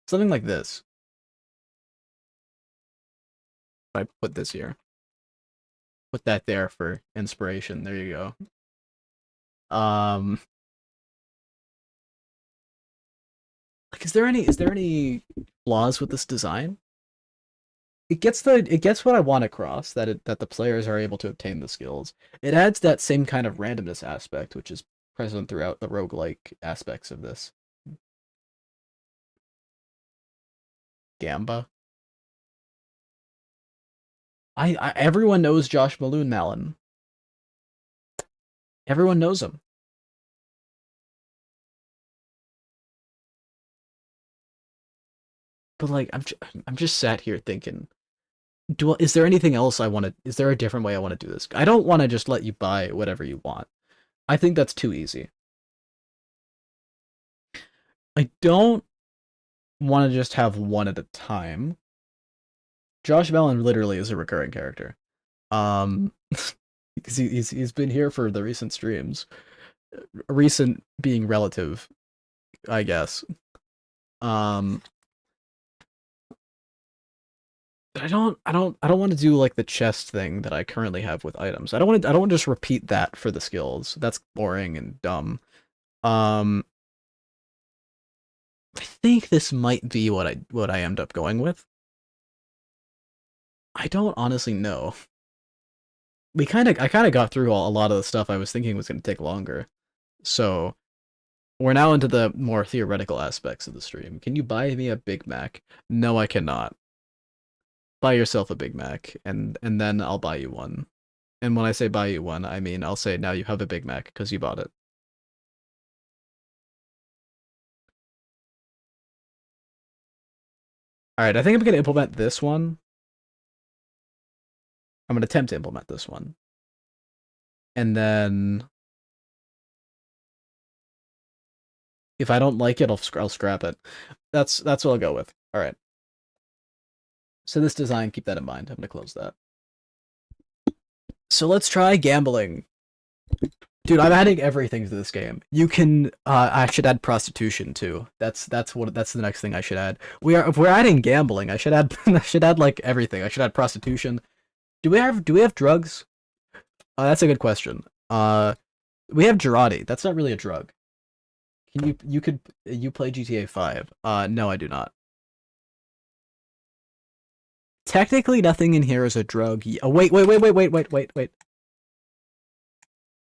Something like this. If I put this here, put that there for inspiration. There you go. Um, like, is there any flaws with this design? It gets what I want across, that the players are able to obtain the skills. It adds that same kind of randomness aspect, which is present throughout the roguelike aspects of this. Gamba. Everyone knows Josh Balloon Malin. Everyone knows him. But like, I'm just sat here thinking, is there anything else I want to? Is there a different way I want to do this? I don't want to just let you buy whatever you want. I think that's too easy. I don't want to just have one at a time. Josh Mellon literally is a recurring character. Because he's been here for the recent streams. Recent being relative, I guess. Um, I don't want to do like the chest thing that I currently have with items. I don't want to just repeat that for the skills. That's boring and dumb. Um, I think this might be what I end up going with. I don't honestly know. I kind of got through a lot of the stuff I was thinking was going to take longer. So, we're now into the more theoretical aspects of the stream. Can you buy me a Big Mac? No, I cannot. Buy yourself a Big Mac, and then I'll buy you one. And when I say buy you one, I mean I'll say now you have a Big Mac because you bought it. Alright, I think I'm gonna implement this one. I'm gonna attempt to implement this one. And then if I don't like it, I'll scrap it. That's what I'll go with. Alright. So this design, keep that in mind. I'm gonna close that. So let's try gambling. Dude, I'm adding everything to this game. You can I should add prostitution too. That's the next thing I should add. If we're adding gambling, I should add I should add like everything. I should add prostitution. Do we have drugs? That's a good question. We have Girardi. That's not really a drug. Can you play GTA 5? No, I do not. Technically, nothing in here is a drug. Oh, wait.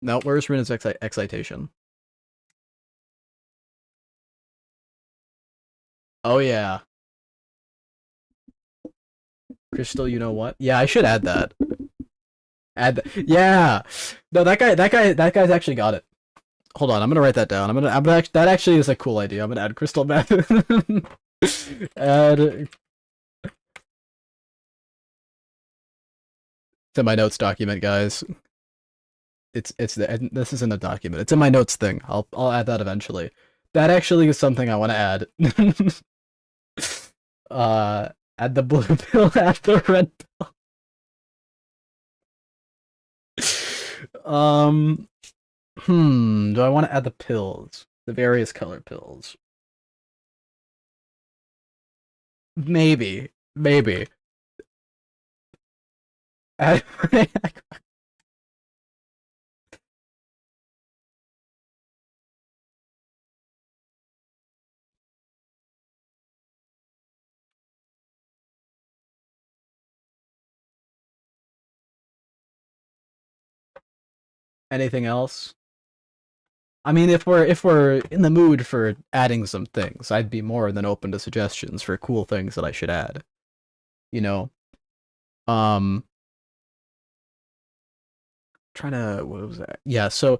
No, where's Rina's excitation? Oh, yeah. Crystal, you know what? Yeah, I should add that. Yeah! No, that guy's actually got it. Hold on, I'm gonna write that down. That actually is a cool idea. I'm gonna add crystal meth. Add to my notes document, guys. This isn't a document. It's in my notes thing. I'll add that eventually. That actually is something I want to add. Add the blue pill, add the red pill. Do I want to add the pills? The various color pills. Maybe. Anything else? I mean, if we're in the mood for adding some things, I'd be more than open to suggestions for cool things that I should add. You know, um, trying to what was that? Yeah, so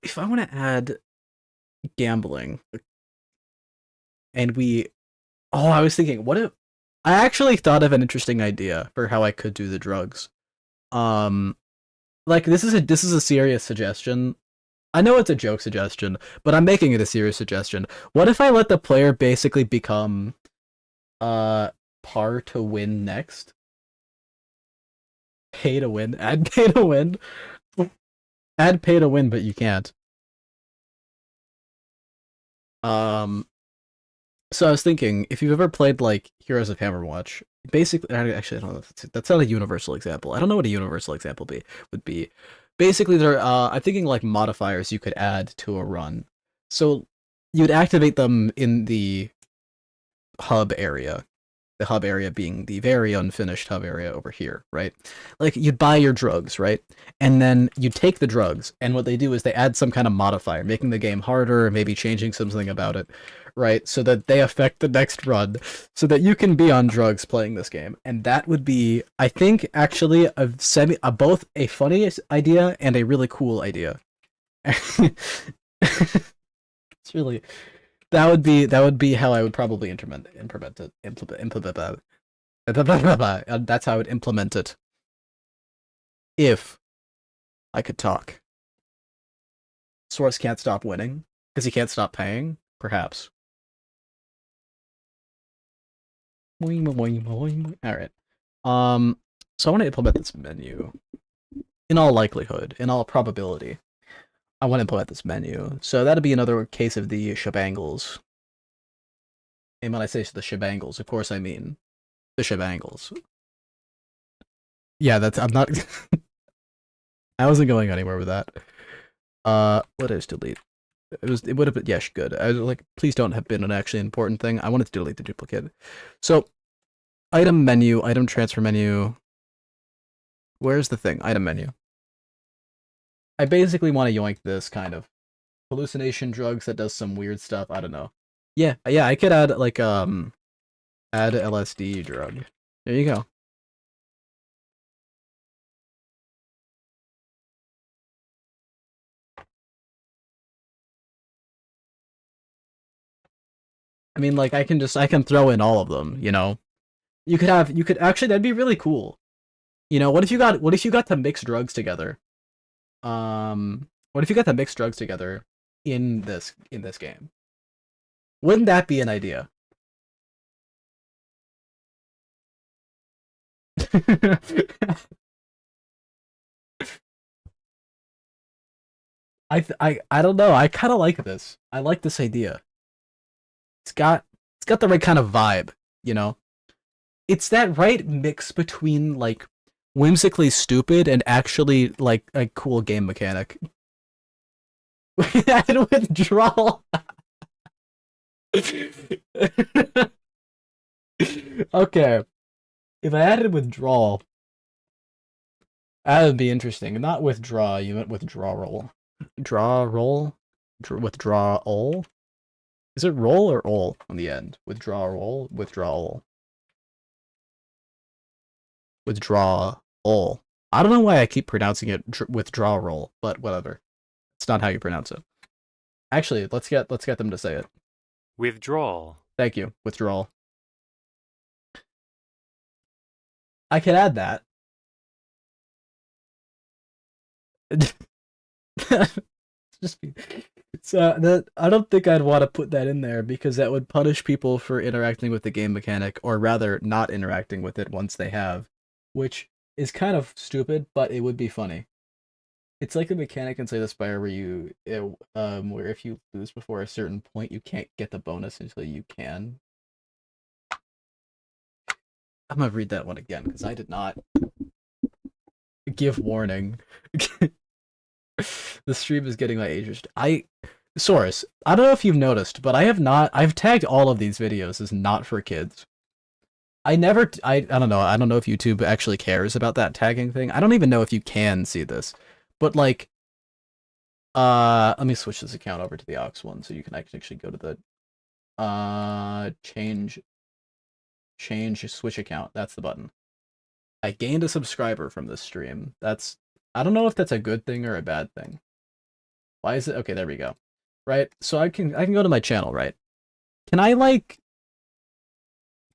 if I want to add gambling, and I was thinking, what if I actually thought of an interesting idea for how I could do the drugs. Um, like this is a serious suggestion. I know it's a joke suggestion, but I'm making it a serious suggestion. What if I let the player basically become par to win next? Pay to win. Add pay to win. Add pay to win, but you can't. So I was thinking, if you've ever played like Heroes of Hammerwatch, basically, actually, I don't know. That's not a universal example. I don't know what a universal example would be. Basically, I'm thinking like modifiers you could add to a run. So you'd activate them in the hub area. The hub area being the very unfinished hub area over here, right? Like you'd buy your drugs, right? And then you take the drugs, and what they do is they add some kind of modifier, making the game harder, maybe changing something about it. right? So that they affect the next run, so that you can be on drugs playing this game. And that would be, I think, actually both a funny idea and a really cool idea. It's really that would be how I would probably implement it. That's how I would implement it if I could talk. Source can't stop winning because he can't stop paying. Perhaps. All right. So I want to implement this menu. In all likelihood, in all probability, I want to implement this menu. So that'd be another case of the shebangles. And when I say the shebangles, of course I mean the shebangles. Yeah, I'm not. I wasn't going anywhere with that. What is delete? It would have been, yes, good. I was like, please don't have been an actually important thing. I wanted to delete the duplicate. So, item menu, item transfer menu. Where's the thing? Item menu. I basically want to yoink this kind of hallucination drugs that does some weird stuff. I don't know. Yeah, I could add like add LSD drug. There you go. I mean, like I can throw in all of them, you know. You could actually, that'd be really cool. You know, what if you got to mix drugs together? What if you got to mix drugs together in this game? Wouldn't that be an idea? I don't know. I kind of like this. I like this idea. It's got the right kind of vibe, you know. It's that right mix between like whimsically stupid and actually like a cool game mechanic. And withdrawal. Okay, if I added withdrawal, that would be interesting. Not withdraw, you meant withdrawal. Draw roll? Withdrawal? Is it roll or ol on the end? Withdrawal? Withdrawal. Withdrawal. I don't know why I keep pronouncing it withdrawal, but whatever. It's not how you pronounce it. Actually, let's get them to say it. Withdrawal. Thank you. Withdrawal. I can add that. Just so that I don't think I'd want to put that in there because that would punish people for interacting with the game mechanic, or rather, not interacting with it once they have, which is kind of stupid, but it would be funny. It's like the mechanic in Slay the Spire where if you lose before a certain point, you can't get the bonus until you can. I'm gonna read that one again because I did not give warning. The stream is getting my age. Source, I don't know if you've noticed, but I've tagged all of these videos as not for kids. I don't know. I don't know if YouTube actually cares about that tagging thing. I don't even know if you can see this. But like let me switch this account over to the Aux one so you can actually go to the change switch account. That's the button. I gained a subscriber from this stream. I don't know if that's a good thing or a bad thing. Why is it? Okay, there we go. Right? So I can go to my channel, right? Can I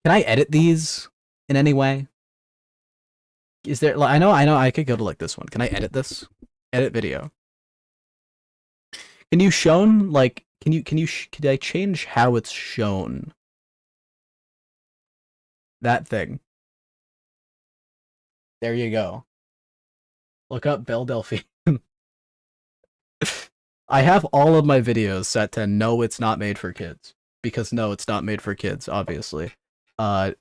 edit these in any way? Is there I know I could go to like this one. Can I edit this? Edit video. Can you shown like can I change how it's shown? That thing. There you go. Look up Belle Delphine. I have all of my videos set to no, it's not made for kids. Because no, it's not made for kids, obviously. I'm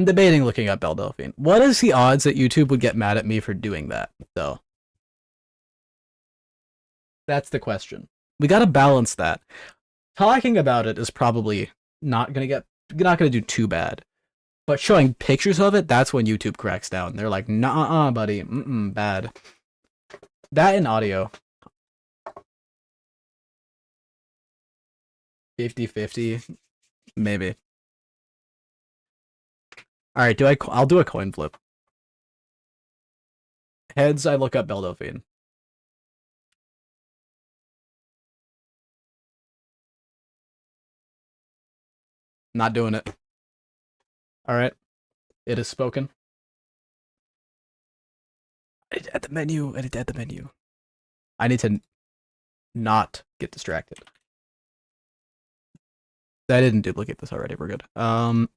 debating looking up Belle Delphine. What is the odds that YouTube would get mad at me for doing that, though? That's the question. We gotta balance that. Talking about it is probably not gonna do too bad. But showing pictures of it, that's when YouTube cracks down. They're like, nah, buddy, bad. That and audio. 50-50, maybe. All right, I'll do a coin flip. Heads, I look up Beldophine. Not doing it. All right, it is spoken. At the menu. Edit at the menu. I need to not get distracted. I didn't duplicate this already. We're good. So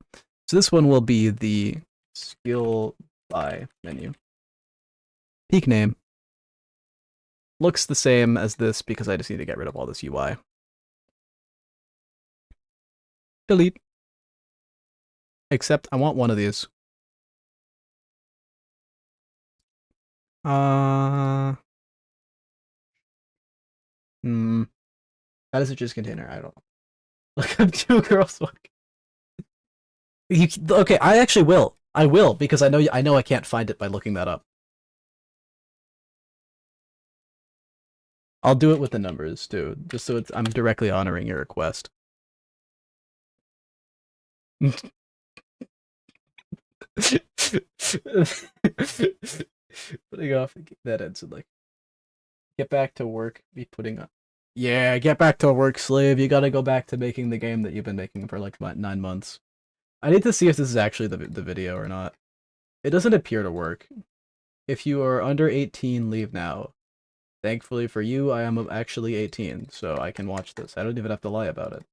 this one will be the skill by menu. Peak name. Looks the same as this because I just need to get rid of all this UI. Delete. Except I want one of these. How does it just container? I don't know. Look up two girls. Okay, I actually will. I will because I know I can't find it by looking that up. I'll do it with the numbers too, just so I'm directly honoring your request. Putting off that ends in like get back to work, be putting up. Yeah, get back to work, slave. You gotta go back to making the game that you've been making for like 9 months. I need to see if this is actually the video or not. It doesn't appear to work. If you are under 18, leave now. Thankfully for you, I am actually 18, so I can watch this. I don't even have to lie about it.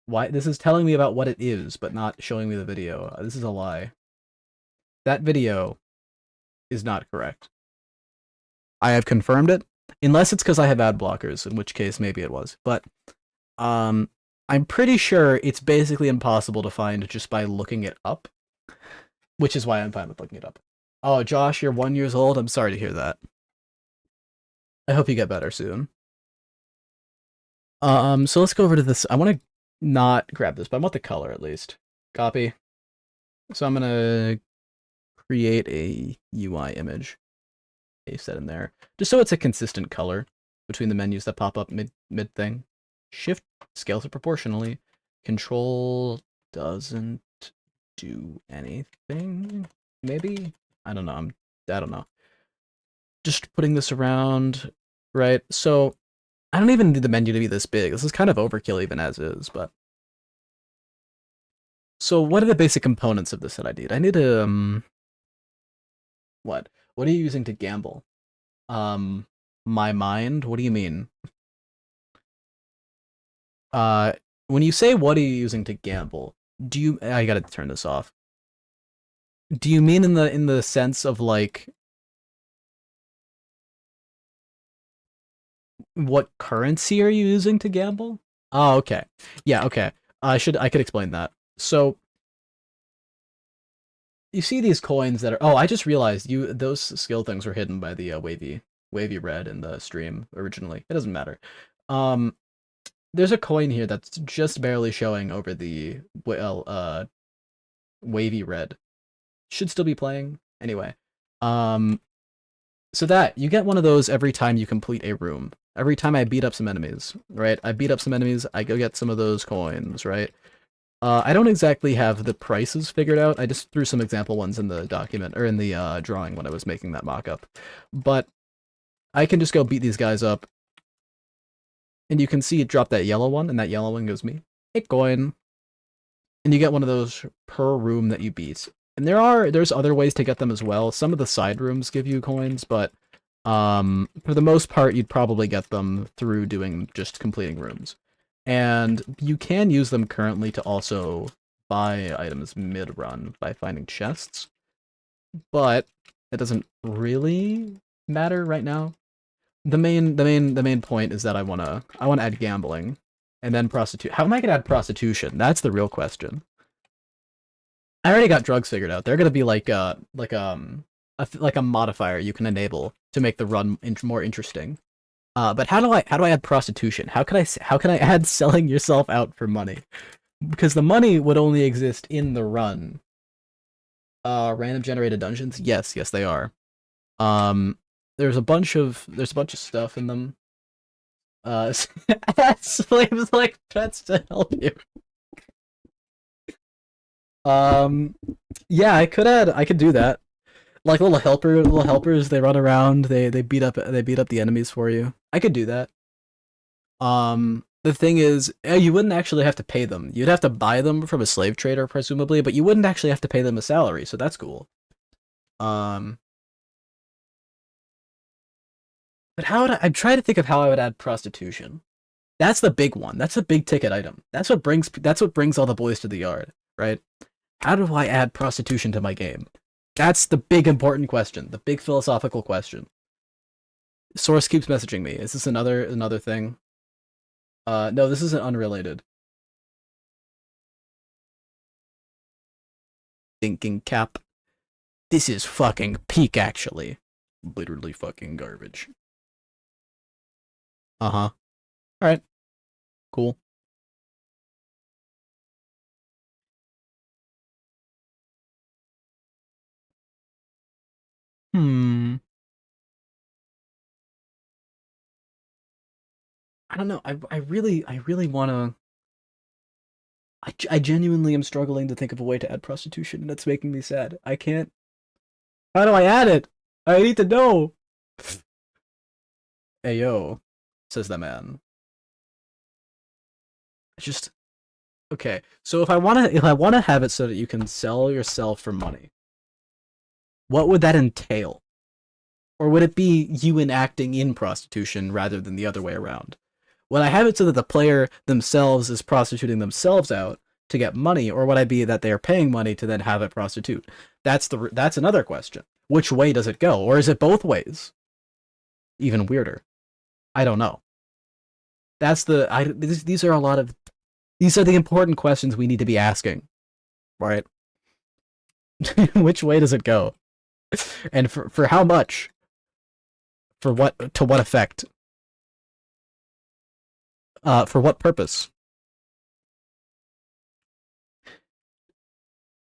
Why? This is telling me about what it is, but not showing me the video. This is a lie. That video is not correct. I have confirmed it, unless it's because I have ad blockers, in which case maybe it was. But I'm pretty sure it's basically impossible to find just by looking it up, which is why I'm fine with looking it up. Oh, Josh, you're 1 year old? I'm sorry to hear that. I hope you get better soon. So let's go over to this. I want to not grab this, but I want the color at least. Copy. So I'm gonna create a UI image. Paste that in there, just so it's a consistent color between the menus that pop up mid thing. Shift scales it proportionally. Control doesn't do anything. Maybe I don't know. I don't know. Just putting this around, right? So I don't even need the menu to be this big. This is kind of overkill even as is, but. So what are the basic components of this that I need? I need a, what? What are you using to gamble? My mind? What do you mean? When you say what are you using to gamble, do you, I gotta turn this off. Do you mean in the sense of like, what currency are you using to gamble? Oh, okay. Yeah, okay. I could explain that. So you see these coins that are, oh, I just realized those skill things were hidden by the wavy red in the stream originally. It doesn't matter. There's a coin here that's just barely showing over the wavy red. Should still be playing anyway. So that you get one of those every time you complete a room. Every time I beat up some enemies, right? I beat up some enemies, I go get some of those coins, right? I don't exactly have the prices figured out. I just threw some example ones in the document, or in the drawing when I was making that mock-up. But I can just go beat these guys up, and you can see it drop that yellow one, and that yellow one gives me a coin. And you get one of those per room that you beat. And there's other ways to get them as well. Some of the side rooms give you coins, but for the most part, you'd probably get them through just completing rooms. And you can use them currently to also buy items mid-run by finding chests, but it doesn't really matter right now. The main point is that I wanna add gambling, and then prostitute. How am I gonna add prostitution? That's the real question. I already got drugs figured out. They're gonna be like a modifier you can enable to make the run more interesting. But how do I add prostitution? How can I add selling yourself out for money? Because the money would only exist in the run. Random generated dungeons? Yes, they are. There's a bunch of stuff in them. Uh, slaves like pets to help you. Um, yeah, I could do that. Like little helpers, they run around, they beat up the enemies for you. I could do that. The thing is, you wouldn't actually have to pay them. You'd have to buy them from a slave trader, presumably, but you wouldn't actually have to pay them a salary, so that's cool. Um, but how would I'm trying to think of how I would add prostitution. That's the big one. That's the big ticket item. That's what brings all the boys to the yard, right? How do I add prostitution to my game? That's the big important question, the big philosophical question. Source keeps messaging me. Is this another thing? No, this isn't unrelated. Thinking cap. This is fucking peak, actually. Literally fucking garbage. Uh huh. All right. Cool. Hmm. I don't know. I really want to. I genuinely am struggling to think of a way to add prostitution, and that's making me sad. I can't. How do I add it? I need to know. Hey yo, says the man. Just okay. So if I wanna have it so that you can sell yourself for money, what would that entail? Or would it be you enacting in prostitution rather than the other way around? Would I have it so that the player themselves is prostituting themselves out to get money, or would I be that they are paying money to then have it prostitute? That's another question. Which way does it go, or is it both ways? Even weirder. I don't know. That's the I. These are a lot of these are the important questions we need to be asking, right? Which way does it go, and for how much? For what to what effect? For what purpose?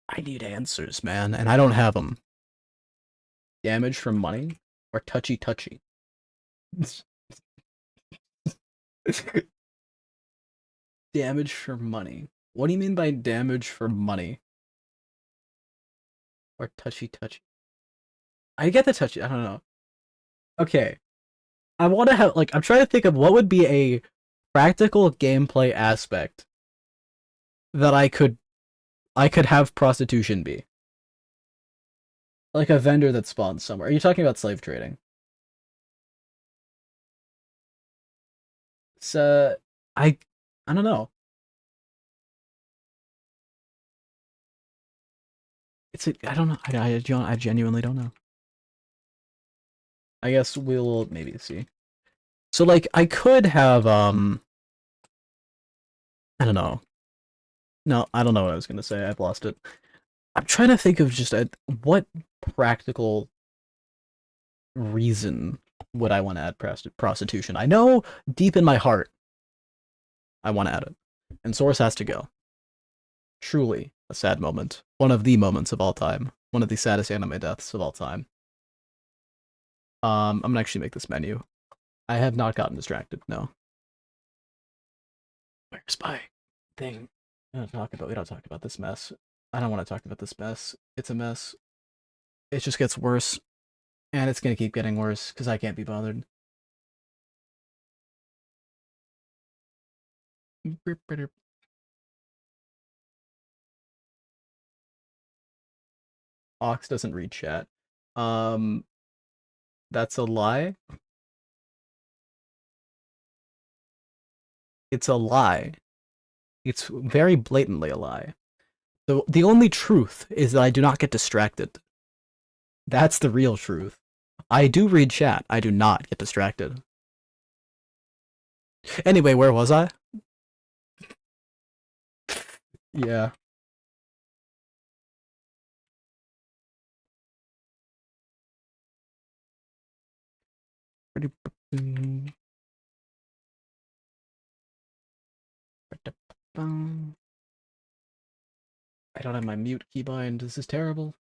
I need answers, man, and I don't have them. Damage from money or touchy touchy? Damage for money. What do you mean by damage for money or touchy touchy? I get the touchy. I don't know. Okay, I want to have like I'm trying to think of what would be a practical gameplay aspect that I could have prostitution be. Like a vendor that spawns somewhere. Are you talking about slave trading? So I I don't know. I don't know. I genuinely don't know. I guess we'll maybe see. So like I could have I don't know. No, I don't know what I was gonna say. I've lost it. I'm trying to think of just what practical reason would I want to add prostitution. I know deep in my heart I want to add it, and Source has to go. Truly a sad moment. One of the moments of all time. One of the saddest anime deaths of all time. I'm gonna actually make this menu. I have not gotten distracted. No. Where's my thing? We don't talk about this mess. I don't want to talk about this mess. It's a mess. It just gets worse, and it's gonna keep getting worse because I can't be bothered. Ox doesn't read chat. Um, that's a lie. It's a lie. It's very blatantly a lie. The only truth is that I do not get distracted. That's the real truth. I do read chat. I do not get distracted. Anyway, where was I? Yeah. I don't have my mute keybind. This is terrible.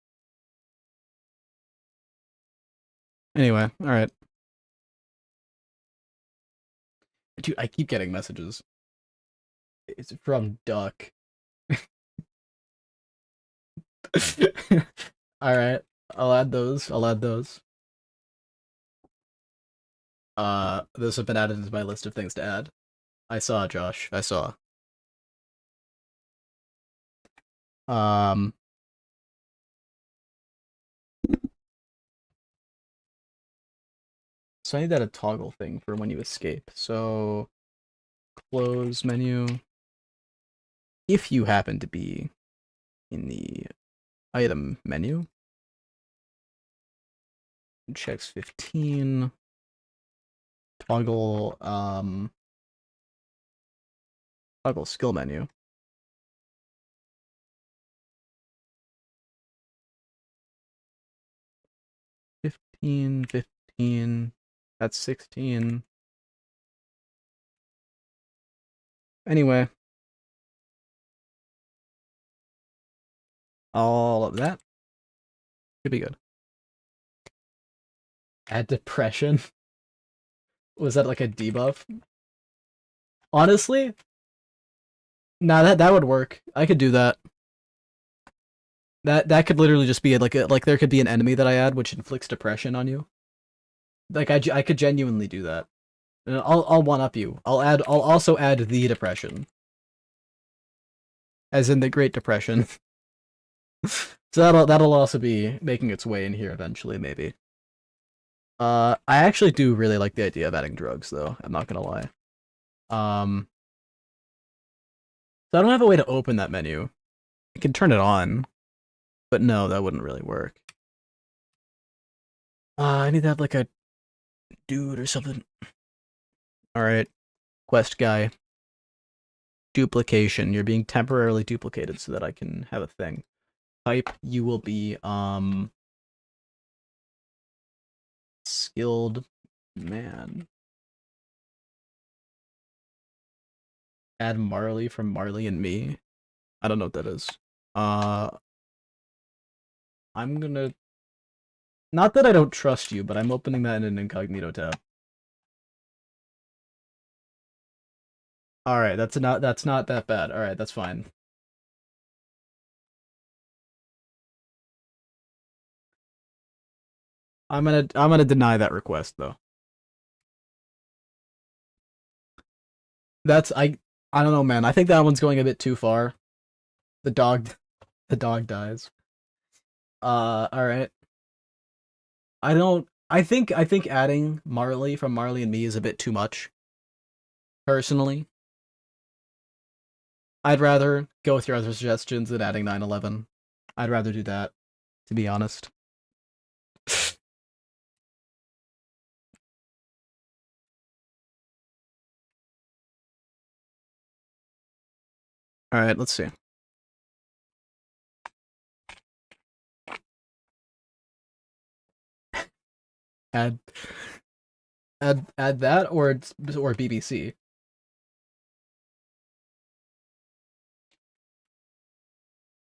Anyway, alright. Dude, I keep getting messages. It's from Duck. Alright. I'll add those. I'll add those. Those have been added to my list of things to add. I saw, Josh. I saw. Um, so I need that a toggle thing for when you escape. So close menu. If you happen to be in the item menu, checks 15. Toggle toggle skill menu. 15, 15. That's 16. Anyway, all of that should be good. Add depression. Was that like a debuff? Honestly, nah, that would work. I could do that. That could literally just be like there could be an enemy that I add which inflicts depression on you. Like I could genuinely do that. And I'll one up you. I'll also add the depression. As in the Great Depression. So that'll also be making its way in here eventually, maybe. I actually do really like the idea of adding drugs, though. I'm not gonna lie. So I don't have a way to open that menu. I can turn it on, but no, that wouldn't really work. I need to have like a dude or something. All right, quest guy. Duplication. You're being temporarily duplicated so that I can have a thing. Type. You will be skilled man. Add Marley from Marley and Me. I don't know what that is. I'm gonna. Not that I don't trust you, but I'm opening that in an incognito tab. All right, that's not that bad. All right, that's fine. I'm gonna deny that request though. That's I don't know, man. I think that one's going a bit too far. The dog the dog dies. All right. I don't. I think adding Marley from Marley and Me is a bit too much. Personally, I'd rather go with your other suggestions than adding 9/11. I'd rather do that, to be honest. All right, let's see. Add add that or BBC.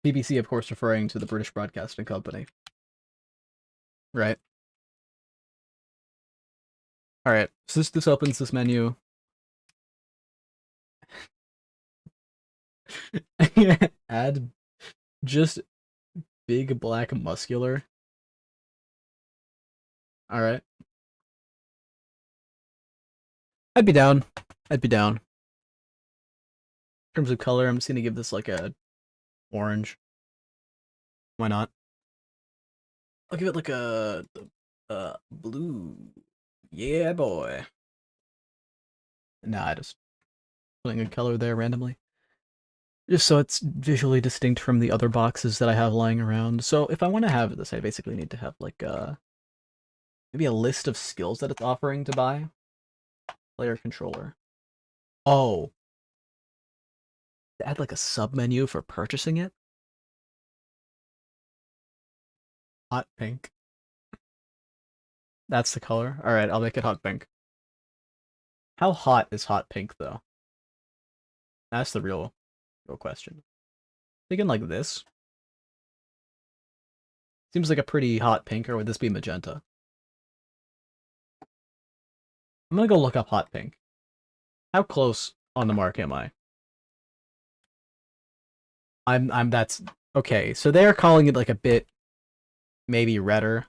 BBC, of course, referring to the British Broadcasting Company. Right. All right. So this opens this menu. Add just big black muscular. All right. I'd be down. I'd be down. In terms of color, I'm just gonna give this like a orange. Why not? I'll give it like a blue. Yeah, boy. Nah, I just putting a color there randomly. Just so it's visually distinct from the other boxes that I have lying around. So if I want to have this, I basically need to have like maybe a list of skills that it's offering to buy. Player controller. Oh, to add like a sub menu for purchasing it. Hot pink. That's the color. All right, I'll make it hot pink. How hot is hot pink though? That's the real question. Thinking like this. Seems like a pretty hot pink, or would this be magenta? I'm gonna go look up hot pink. How close on the mark am I? That's okay. So they're calling it like a bit maybe redder.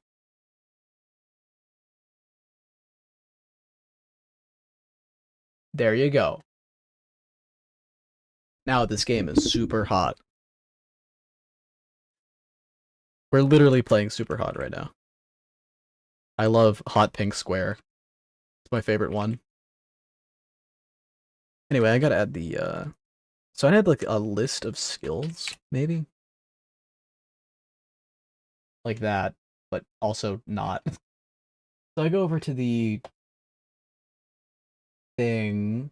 There you go. Now this game is super hot. We're literally playing super hot right now. I love hot pink square. It's my favorite one. Anyway, I gotta add the so I had like a list of skills, maybe? Like that, but also not. So I go over to the thing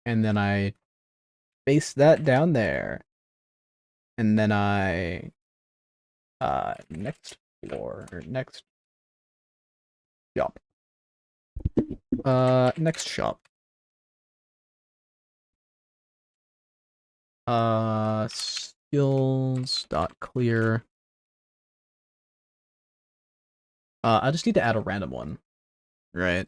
and then I paste that down there. And then I next floor or next shop. Next shop. Skills dot clear. I just need to add a random one. Right.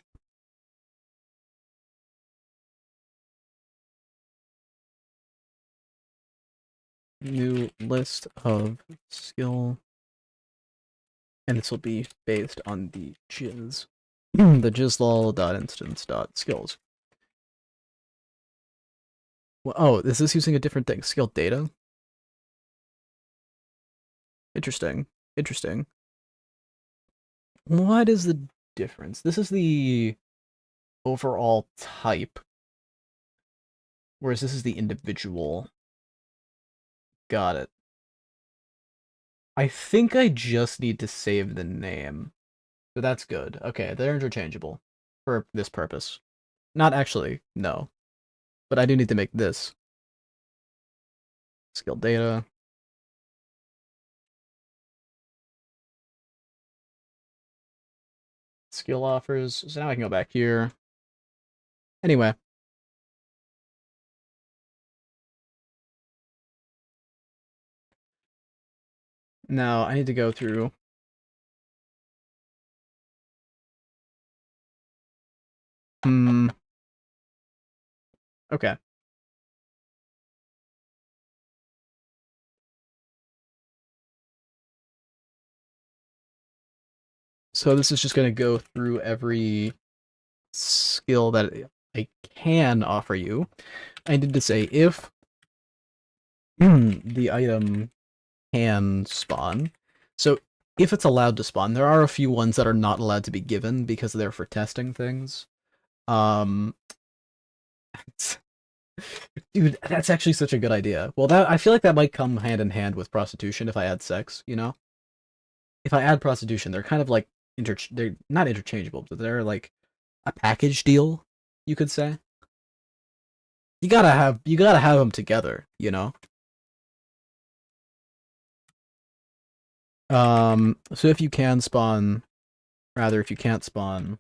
New list of skill. And this will be based on the jizz. The jizzlol.instance.skills. Well, oh, is this using a different thing? Skill data? Interesting. Interesting. What is the difference? This is the overall type, whereas this is the individual. Got it. I think I just need to save the name. So that's good. Okay, they're interchangeable for this purpose. Not actually, no. But I do need to make this. Skill data. Skill offers. So now I can go back here. Anyway. Now I need to go through. Okay. So this is just going to go through every skill that I can offer you. I need to say if the item can spawn. So if it's allowed to spawn, there are a few ones that are not allowed to be given because they're for testing things. Dude, that's actually such a good idea. Well, that I feel like that might come hand in hand with prostitution if I add sex, you know? If I add prostitution, they're kind of like they're not interchangeable, but they're like a package deal, you could say. You gotta have them together, you know? So if you can spawn, rather if you can't spawn,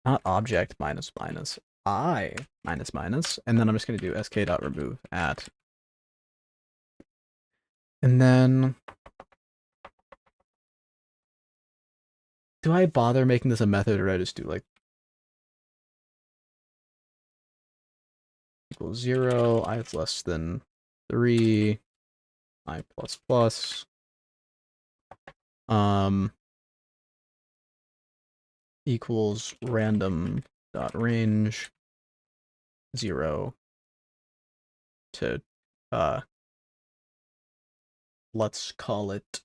not object minus minus, I minus minus, and then I'm just gonna do sk.remove at. And then do I bother making this a method or do I just do like equals 0, I is less than 3, I plus plus, equals random dot range 0 to let's call it,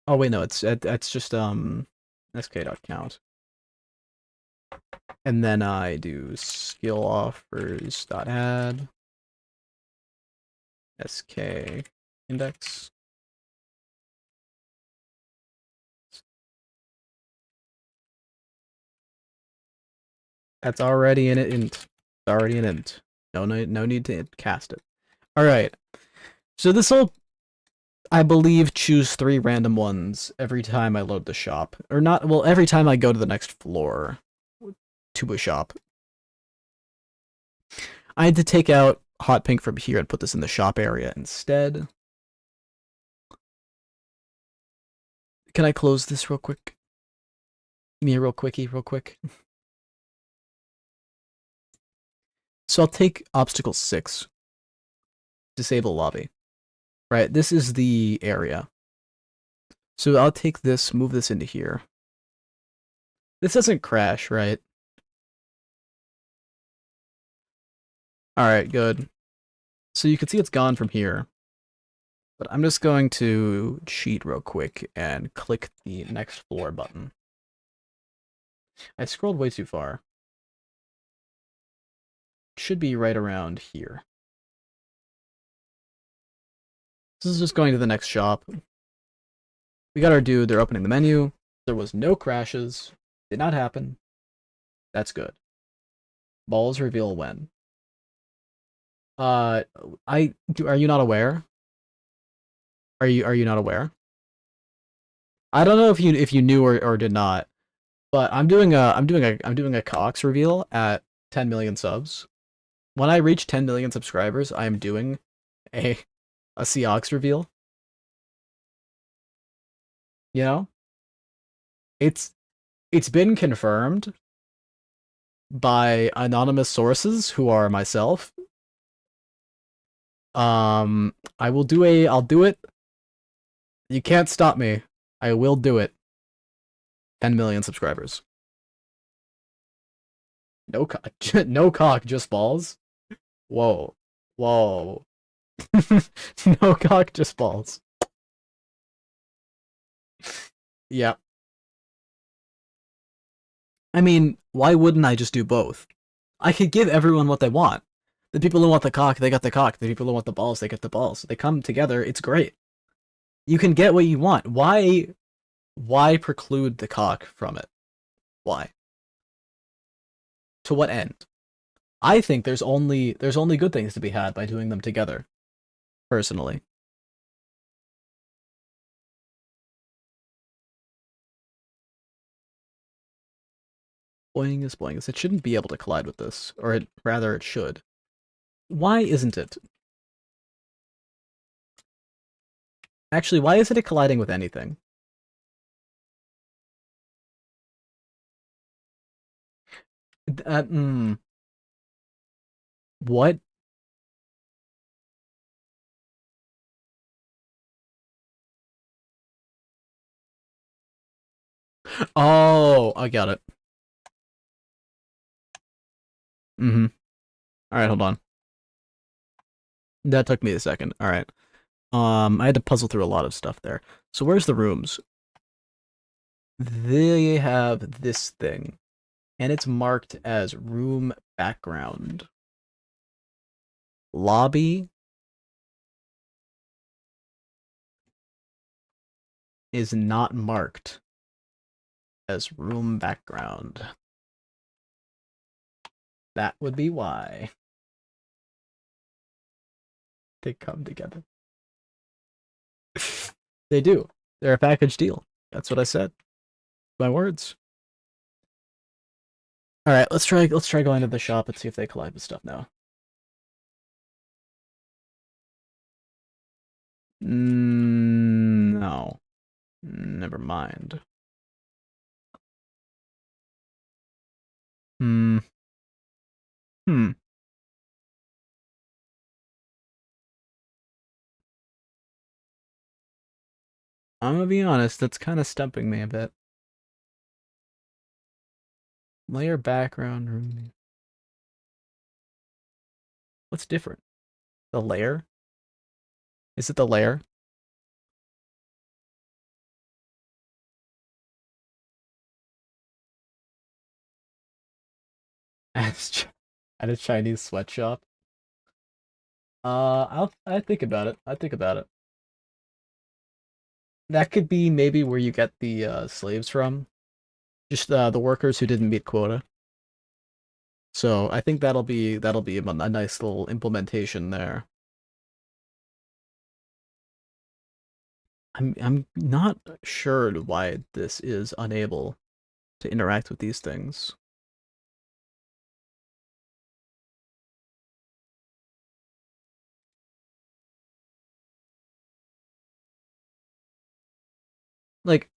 oh wait, no, it's just sk.count. And then I do skill offers dot add sk index. That's already in it. Int. It's already an int. No need to cast it. All right. So this will, I believe, choose 3 random ones every time I load the shop, or not. Well, every time I go to the next floor to a shop. I had to take out hot pink from here and put this in the shop area instead. Can I close this real quick? Give me a real quickie, real quick. So I'll take obstacle 6, disable lobby. Right, this is the area. So I'll take this, move this into here. This doesn't crash, right? Alright, good. So you can see it's gone from here. But I'm just going to cheat real quick and click the next floor button. I scrolled way too far. It should be right around here. This is just going to the next shop. We got our dude, they're opening the menu. There was no crashes. Did not happen. That's good. Balls reveal when. Are you not aware? Are you not aware? I don't know if you knew or did not, but I'm doing a Cox reveal at 10 million subs. When I reach 10 million subscribers, I am doing a Seahawks reveal. You know? It's it's been confirmed by anonymous sources who are myself. I'll do it. You can't stop me. I will do it. 10 million subscribers. No cock, no cock, just balls. Whoa. Whoa. No cock, just balls. Yeah. I mean, why wouldn't I just do both? I could give everyone what they want. The people who want the cock, they got the cock. The people who want the balls, they get the balls. They come together, it's great. You can get what you want. Why preclude the cock from it? Why? To what end? I think there's only good things to be had by doing them together, personally. Boing is boing. It shouldn't be able to collide with this, or rather it should. Why isn't it? Actually, why isn't it colliding with anything? Uh, what? Oh, I got it. Mm-hmm. Alright, hold on. That took me a second. Alright. I had to puzzle through a lot of stuff there. So where's the rooms? They have this thing, and it's marked as room background. Lobby is not marked as room background. That would be why they come together. They do. They're a package deal. That's what I said. My words. All right, let's try going to the shop and see if they collide with stuff now. No. Never mind. Hmm. Hmm. I'm gonna be honest, that's kind of stumping me a bit. Layer background room. What's different? The layer? Is it the layer? At a Chinese sweatshop? I think about it. I think about it. That could be maybe where you get the slaves from. Just the workers who didn't meet quota. So I think that'll be a nice little implementation there. I'm not sure why this is unable to interact with these things. Like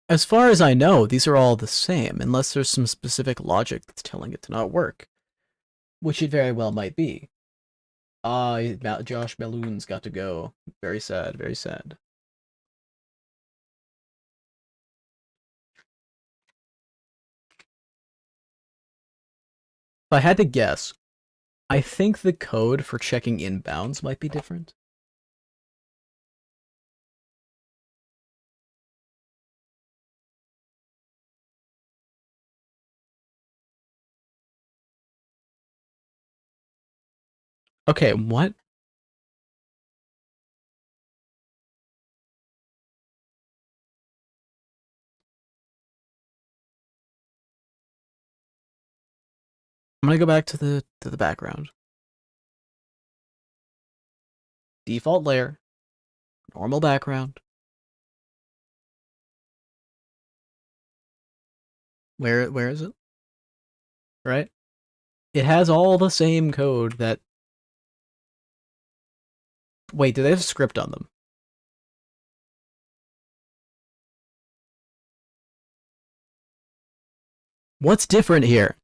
As far as I know, these are all the same, unless there's some specific logic that's telling it to not work, which it very well might be. Josh Balloon's got to go. Very sad, very sad. If I had to guess, I think the code for checking inbounds might be different. Okay, what? I'm gonna go back to the background. Default layer, normal background. Where is it? Right? It has all the same code that. Wait, do they have script on them? What's different here?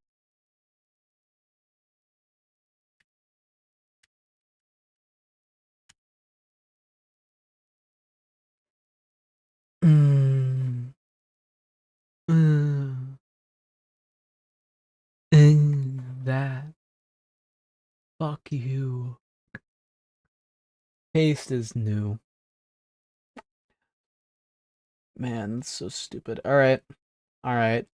Mm, mm, that. Fuck you. Paste is new. Man, that's so stupid. Alright. Alright.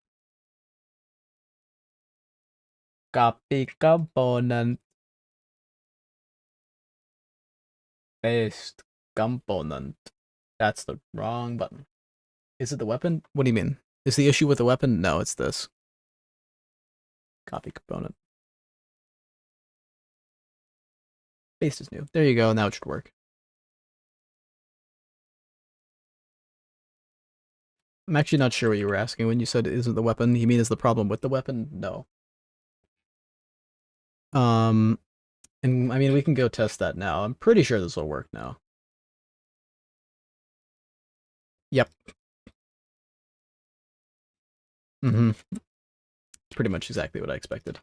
Copy component. Paste component. That's the wrong button. Is it the weapon? What do you mean? Is the issue with the weapon? No, it's this. Copy component. Paste is new. There you go. Now it should work. I'm actually not sure what you were asking when you said isn't the weapon. You mean is the problem with the weapon? No. And I mean we can go test that now. I'm pretty sure this will work now. Yep. Mm-hmm. Pretty much exactly what I expected.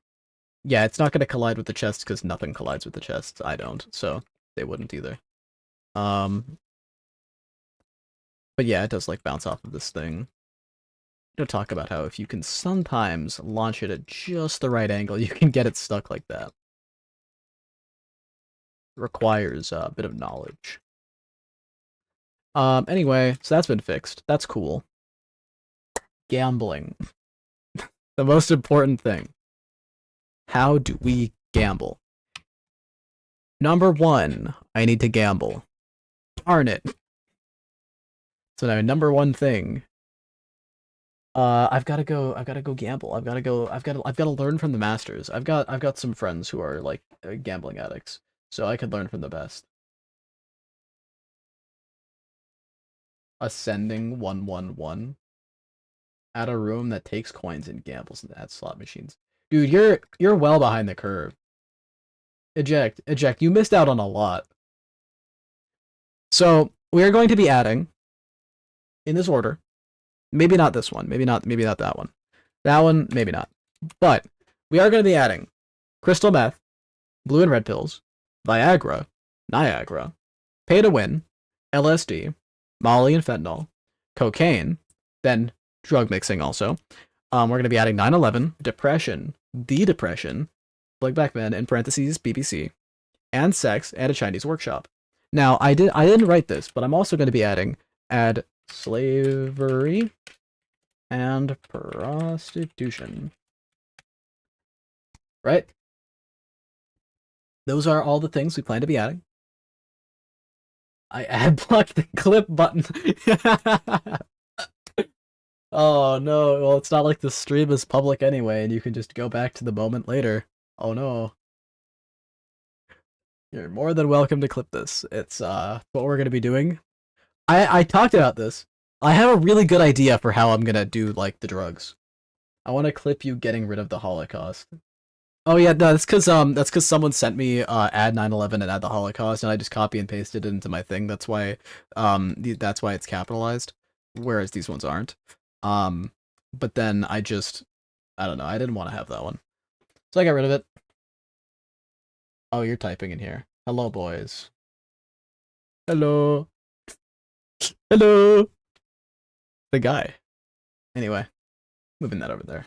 Yeah, it's not going to collide with the chest because nothing collides with the chest. I don't, so they wouldn't either. But yeah, it does like bounce off of this thing. To talk about how if you can sometimes launch it at just the right angle, you can get it stuck like that. It requires a bit of knowledge. Anyway, so that's been fixed. That's cool. Gambling. The most important thing. How do we gamble? Number one, I need to gamble. Darn it. So now, number one thing. I've gotta go gamble. I've gotta learn from the masters. I've got some friends who are like gambling addicts, so I could learn from the best. Ascending 111 at a room that takes coins and gambles at slot machines. Dude, you're well behind the curve. Eject. You missed out on a lot. So we are going to be adding, in this order, maybe not this one, maybe not that one. That one, maybe not. But we are going to be adding crystal meth, blue and red pills, Viagra, Niagara, pay to win, LSD, Molly and fentanyl, cocaine, then drug mixing also. We're going to be adding 9/11, depression, the depression, Blake Blackman in parentheses BBC, and sex and a Chinese workshop. Now I didn't write this, but I'm also going to be add slavery and prostitution. Right? Those are all the things we plan to be adding. I ad blocked the clip button. Oh no, well it's not like the stream is public anyway and you can just go back to the moment later. Oh no. You're more than welcome to clip this. It's what we're gonna be doing. I talked about this. I have a really good idea for how I'm gonna do like the drugs. I wanna clip you getting rid of the Holocaust. Oh yeah, no, that's cause someone sent me add 9/11 and add the Holocaust and I just copy and pasted it into my thing. That's why it's capitalized. whereas these ones aren't. But then I don't know, I didn't want to have that one. So I got rid of it. Oh, you're typing in here. Hello, boys. Hello. Hello. The guy. Anyway, moving that over there.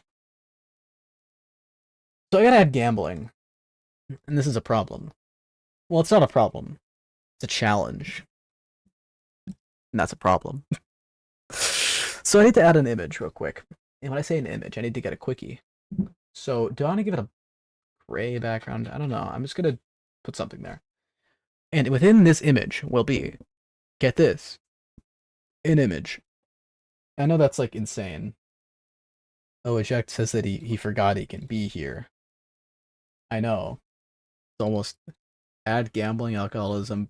So I gotta add gambling. And this is a problem. Well, it's not a problem. It's a challenge. And that's a problem. So I need to add an image real quick. And when I say an image, I need to get a quickie. So do I want to give it a gray background? I don't know. I'm just gonna put something there. And within this image will be, get this, an image. I know that's like insane. Oh, Eject says that he forgot he can be here. I know. It's almost add gambling, alcoholism,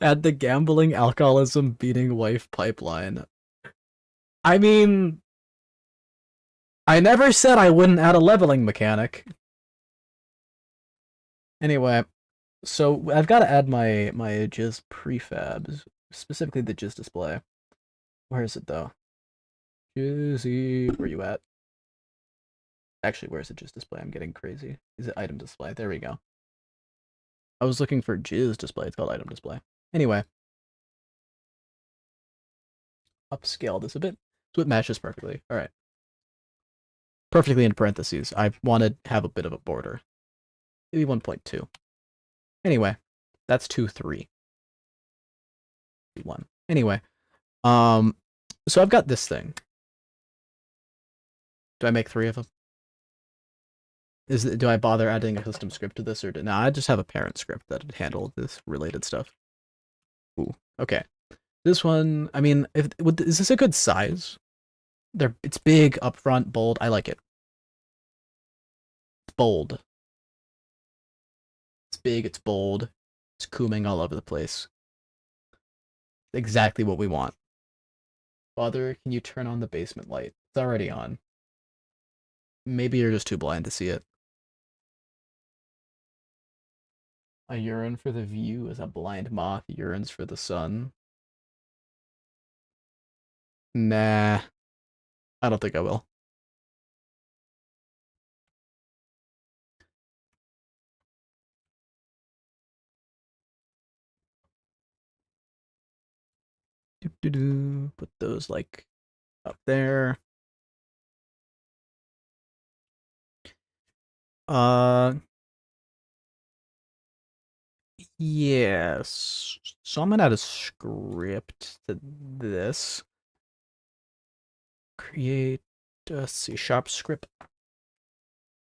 add the gambling, alcoholism, beating wife pipeline. I mean, I never said I wouldn't add a leveling mechanic. Anyway, so I've got to add my jizz prefabs, specifically the jizz display. Where is it though? Jizzy, where you at? Actually, where's the jizz display? I'm getting crazy. Is it item display? There we go. I was looking for jizz display. It's called item display. Anyway, upscale this a bit so it matches perfectly. All right. Perfectly in parentheses. I want to have a bit of a border. Maybe 1.2. Anyway, that's 2, 3. 1. Anyway, so I've got this thing. Do I make 3 of them? Do I bother adding a custom script to this, or nah? I just have a parent script that handle this related stuff. Ooh, okay. This one, I mean, is this a good size? It's big, upfront, bold. I like it. It's bold. It's big. It's bold. It's cooming all over the place. Exactly what we want. Father, can you turn on the basement light? It's already on. Maybe you're just too blind to see it. I yearn for the view as a blind moth yearns for the sun. Nah, I don't think I will. Put those like up there. Yes. So I'm gonna add a script to this. Create a C# script.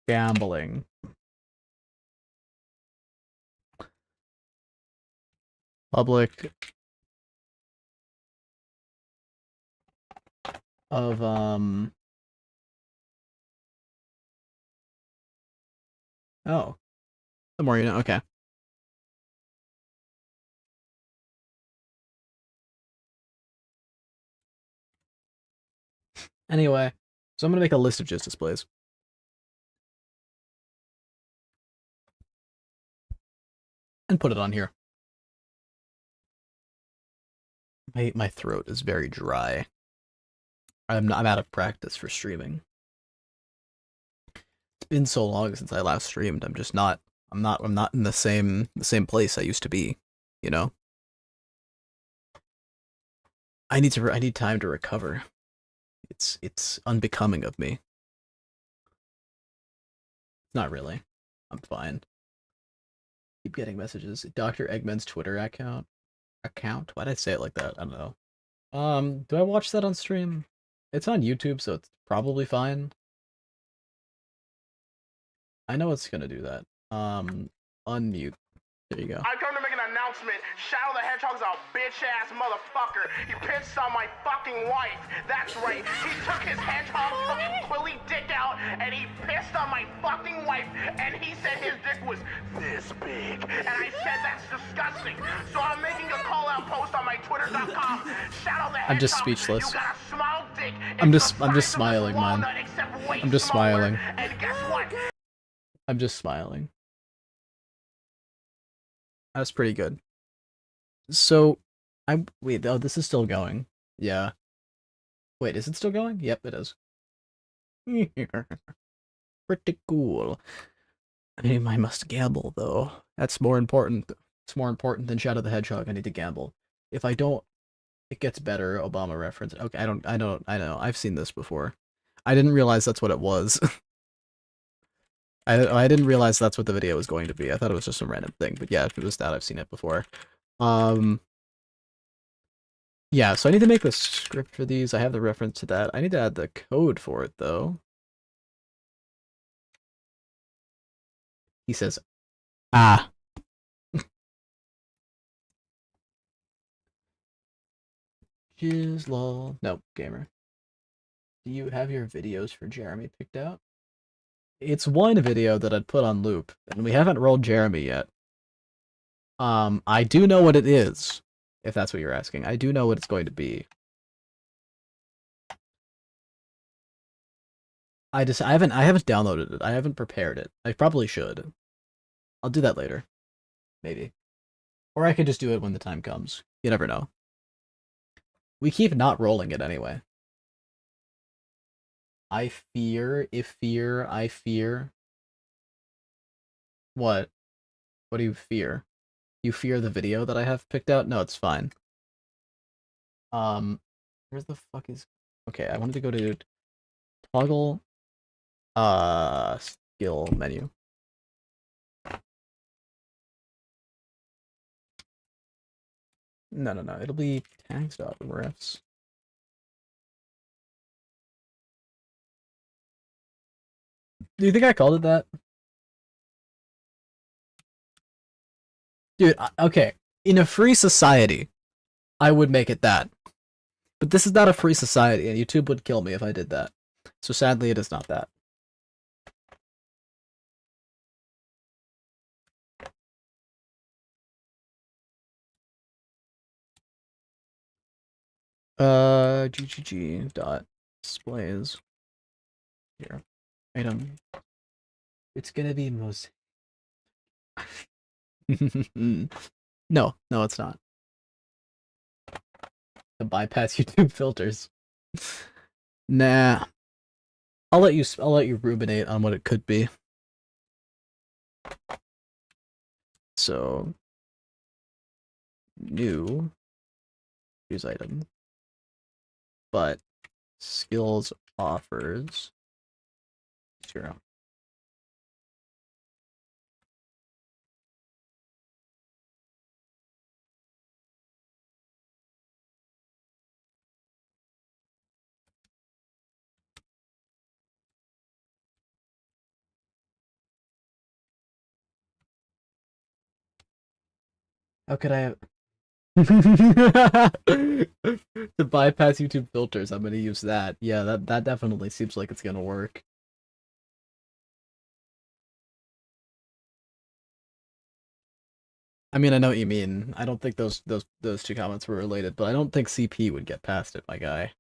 Gambling. Public of oh. The more you know, okay. Anyway, so I'm gonna make a list of just displays. And put it on here. My throat is very dry. I'm out of practice for streaming. It's been so long since I last streamed. I'm not in the same place I used to be, you know? I need time to recover. It's unbecoming of me. Not really. I'm fine. Keep getting messages. Dr. Eggman's Twitter account. Why'd I say it like that? I don't know. Do I watch that on stream? It's on YouTube, so it's probably fine. I know it's gonna do that. Unmute. There you go. I come to make an announcement. Shadow the Hedgehog's a bitch-ass motherfucker. He pissed on my fucking wife. That's right. He took his hedgehog fucking quilly dick out and he pissed on my fucking wife and he said his dick was this big. And I said that's disgusting. So I'm making a call-out post on my twitter.com. Shadow the Hedgehog. I'm just speechless. You got a small dick. I'm just smiling, man. I'm just smiling. And guess what? I'm just smiling. That's pretty good. So, Wait, oh, this is still going. Yeah. Wait, is it still going? Yep, it is. Pretty cool. I must gamble though. That's more important. It's more important than Shadow the Hedgehog. I need to gamble. If I don't, it gets better. Obama reference. Okay, I know. I've seen this before. I didn't realize that's what it was. I didn't realize that's what the video was going to be. I thought it was just some random thing. But yeah, if it was that, I've seen it before. Um, yeah, so I need to make the script for these. I have the reference to that. I need to add the code for it though. He says, ah. Jizz lol. Nope, gamer. Do you have your videos for Jeremy picked out? It's one video that I'd put on loop, and we haven't rolled Jeremy yet. I do know what it is, if that's what you're asking. I do know what it's going to be. I haven't downloaded it. I haven't prepared it. I probably should. I'll do that later. Maybe. Or I could just do it when the time comes. You never know. We keep not rolling it anyway. I fear, I fear. What? What do you fear? You fear the video that I have picked out? No, it's fine. Where the fuck is... Okay, I wanted to go to toggle, skill menu. No, it'll be tags.refs. Do you think I called it that? Dude, okay. In a free society, I would make it that. But this is not a free society, and YouTube would kill me if I did that. So sadly, it is not that. GGG dot displays. Here. Item. It's gonna be most... No, it's not. To bypass YouTube filters. Nah. I'll let you ruminate on what it could be. So new use item. But skills offers 0. How could I have... To bypass YouTube filters, I'm gonna use that. Yeah, that definitely seems like it's gonna work. I mean, I know what you mean. I don't think those two comments were related, but I don't think CP would get past it, my guy.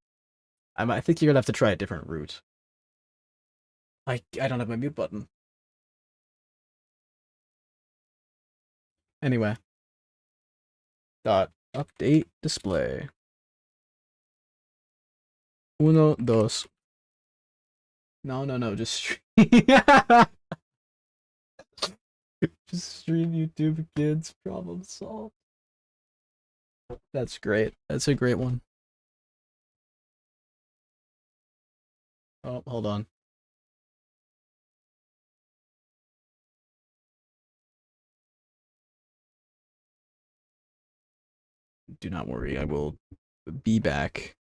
I think you're gonna have to try a different route. I don't have my mute button. Anyway. Dot update display. Uno, dos. No, just just stream YouTube kids, problem solved. That's great. That's a great one. Oh, hold on. Do not worry, I will be back.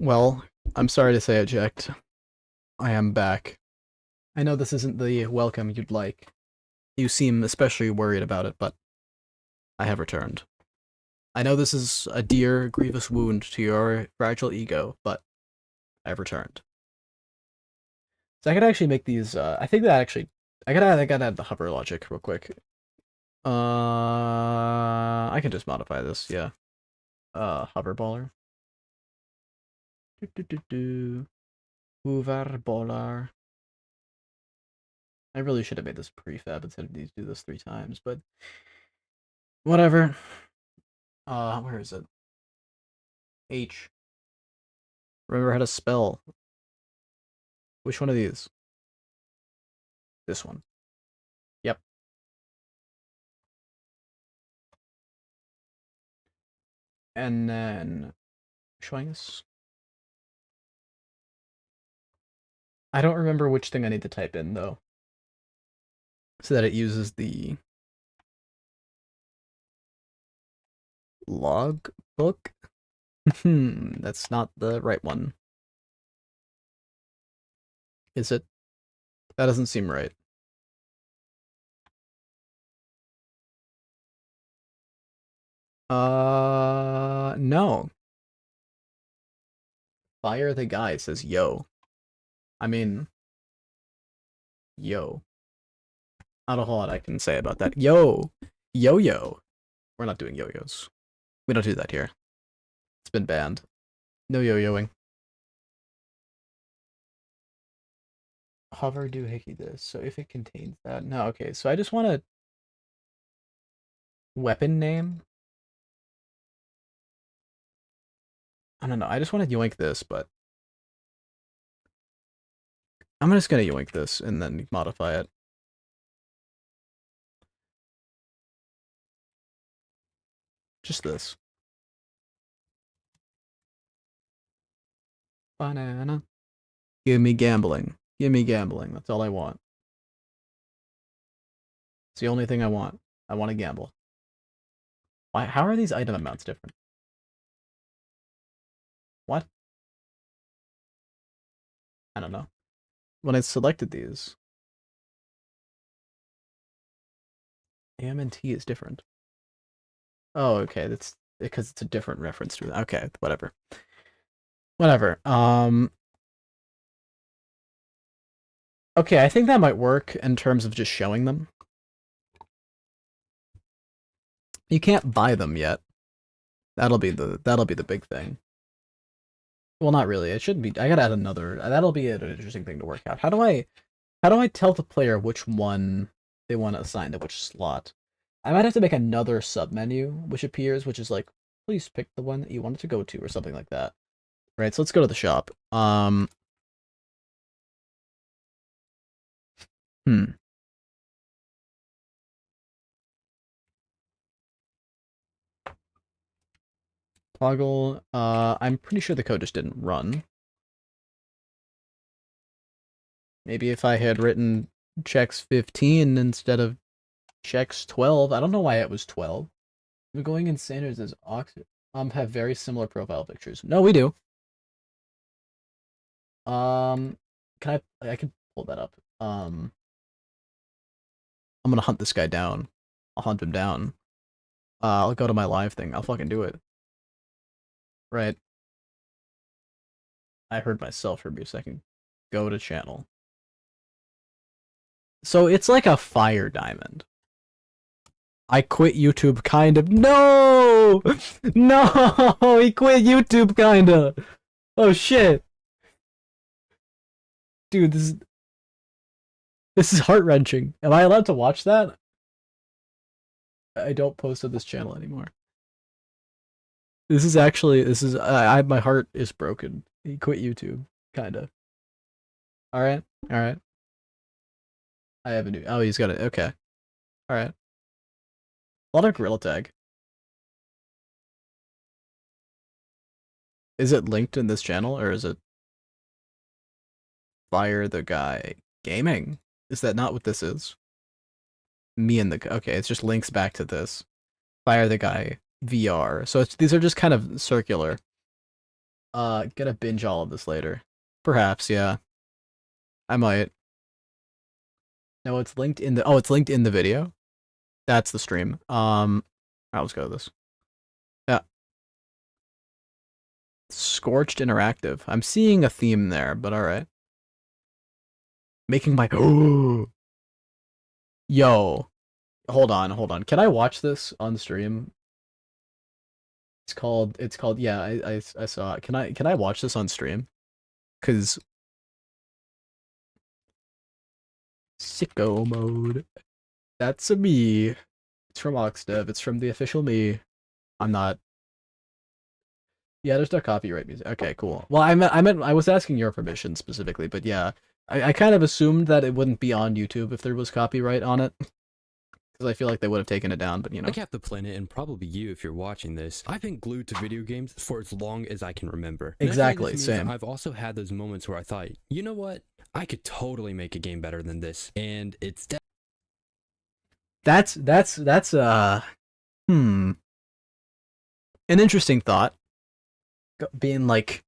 Well, I'm sorry to say it, Jack. I am back. I know this isn't the welcome you'd like. You seem especially worried about it, but I have returned. I know this is a dear, grievous wound to your fragile ego, but I've returned. So I could actually make these, I think that actually, I gotta add the hover logic real quick. I can just modify this, yeah. Hoverballer. Hoverballer. I really should have made this prefab instead of these do this 3 times, but whatever. Where is it? H. Remember how to spell. Which one of these? This one. Yep. And then showing this. I don't remember which thing I need to type in though. So that it uses the log book. That's not the right one. Is it? That doesn't seem right. No. Fire the guy says yo. I mean, yo. Not a whole lot I can say about that. Yo. Yo-yo. We're not doing yo-yos. We don't do that here. It's been banned. No yo-yoing. Hover do hickey this. So if it contains that. No, okay. So I just want a weapon name. I don't know. I just want to yoink this, but I'm just gonna yoink this and then modify it. Just this. Banana. Give me gambling. Give me gambling. That's all I want. It's the only thing I want. I want to gamble. Why? How are these item amounts different? What? I don't know. When I selected these, AM and T is different. Oh, okay. That's because it's a different reference to it. Okay, whatever. Whatever. Okay, I think that might work in terms of just showing them. You can't buy them yet. That'll be the big thing. Well, not really. It shouldn't be. I gotta add another. That'll be an interesting thing to work out. How do I tell the player which one they want to assign to which slot? I might have to make another submenu which appears, which is like, please pick the one that you want it to go to, or something like that. Right. So let's go to the shop. Hmm. Toggle. I'm pretty sure the code just didn't run. Maybe if I had written checks 15 instead of checks 12. I don't know why it was 12. We're going in Sanders as Oxford. Have very similar profile pictures. No, we do. Can I can pull that up. I'm gonna hunt this guy down. I'll hunt him down. I'll go to my live thing. I'll fucking do it. Right. I heard myself for a second. Go to channel. So it's like a fire diamond. I quit YouTube kind of. No! No! He quit YouTube kinda. Oh shit. Dude, this is heart-wrenching. Am I allowed to watch that? I don't post on this channel anymore. My heart is broken. He quit YouTube, kinda. Alright, alright. I have a new, oh, he's got it, okay. Alright. A lot of Gorilla Tag. Is it linked in this channel, or is it Fire the Guy Gaming? Is that not what this is? Me and the, okay, it's just links back to this. Fire the Guy VR. So these are just kind of circular. gonna binge all of this later. Perhaps, yeah. I might. No, it's linked in the it's linked in the video. That's the stream. Let's go to this. Yeah. Scorched Interactive. I'm seeing a theme there, but alright. Making my Yo. Hold on. Can I watch this on stream? It's called yeah, I saw it. Can I watch this on stream? Cause sicko mode. That's a me. It's from Oxdev. It's from the official me. I'm not. Yeah, there's no copyright music. Okay, cool. Well, I was asking your permission specifically, but yeah, I kind of assumed that it wouldn't be on YouTube if there was copyright on it, because I feel like they would have taken it down. But you know, Like half the planet, and probably you if you're watching this, I've been glued to video games for as long as I can remember. Exactly, This means same. I've also had those moments where I thought, you know what, I could totally make a game better than this, and it's that's an interesting thought. Being like,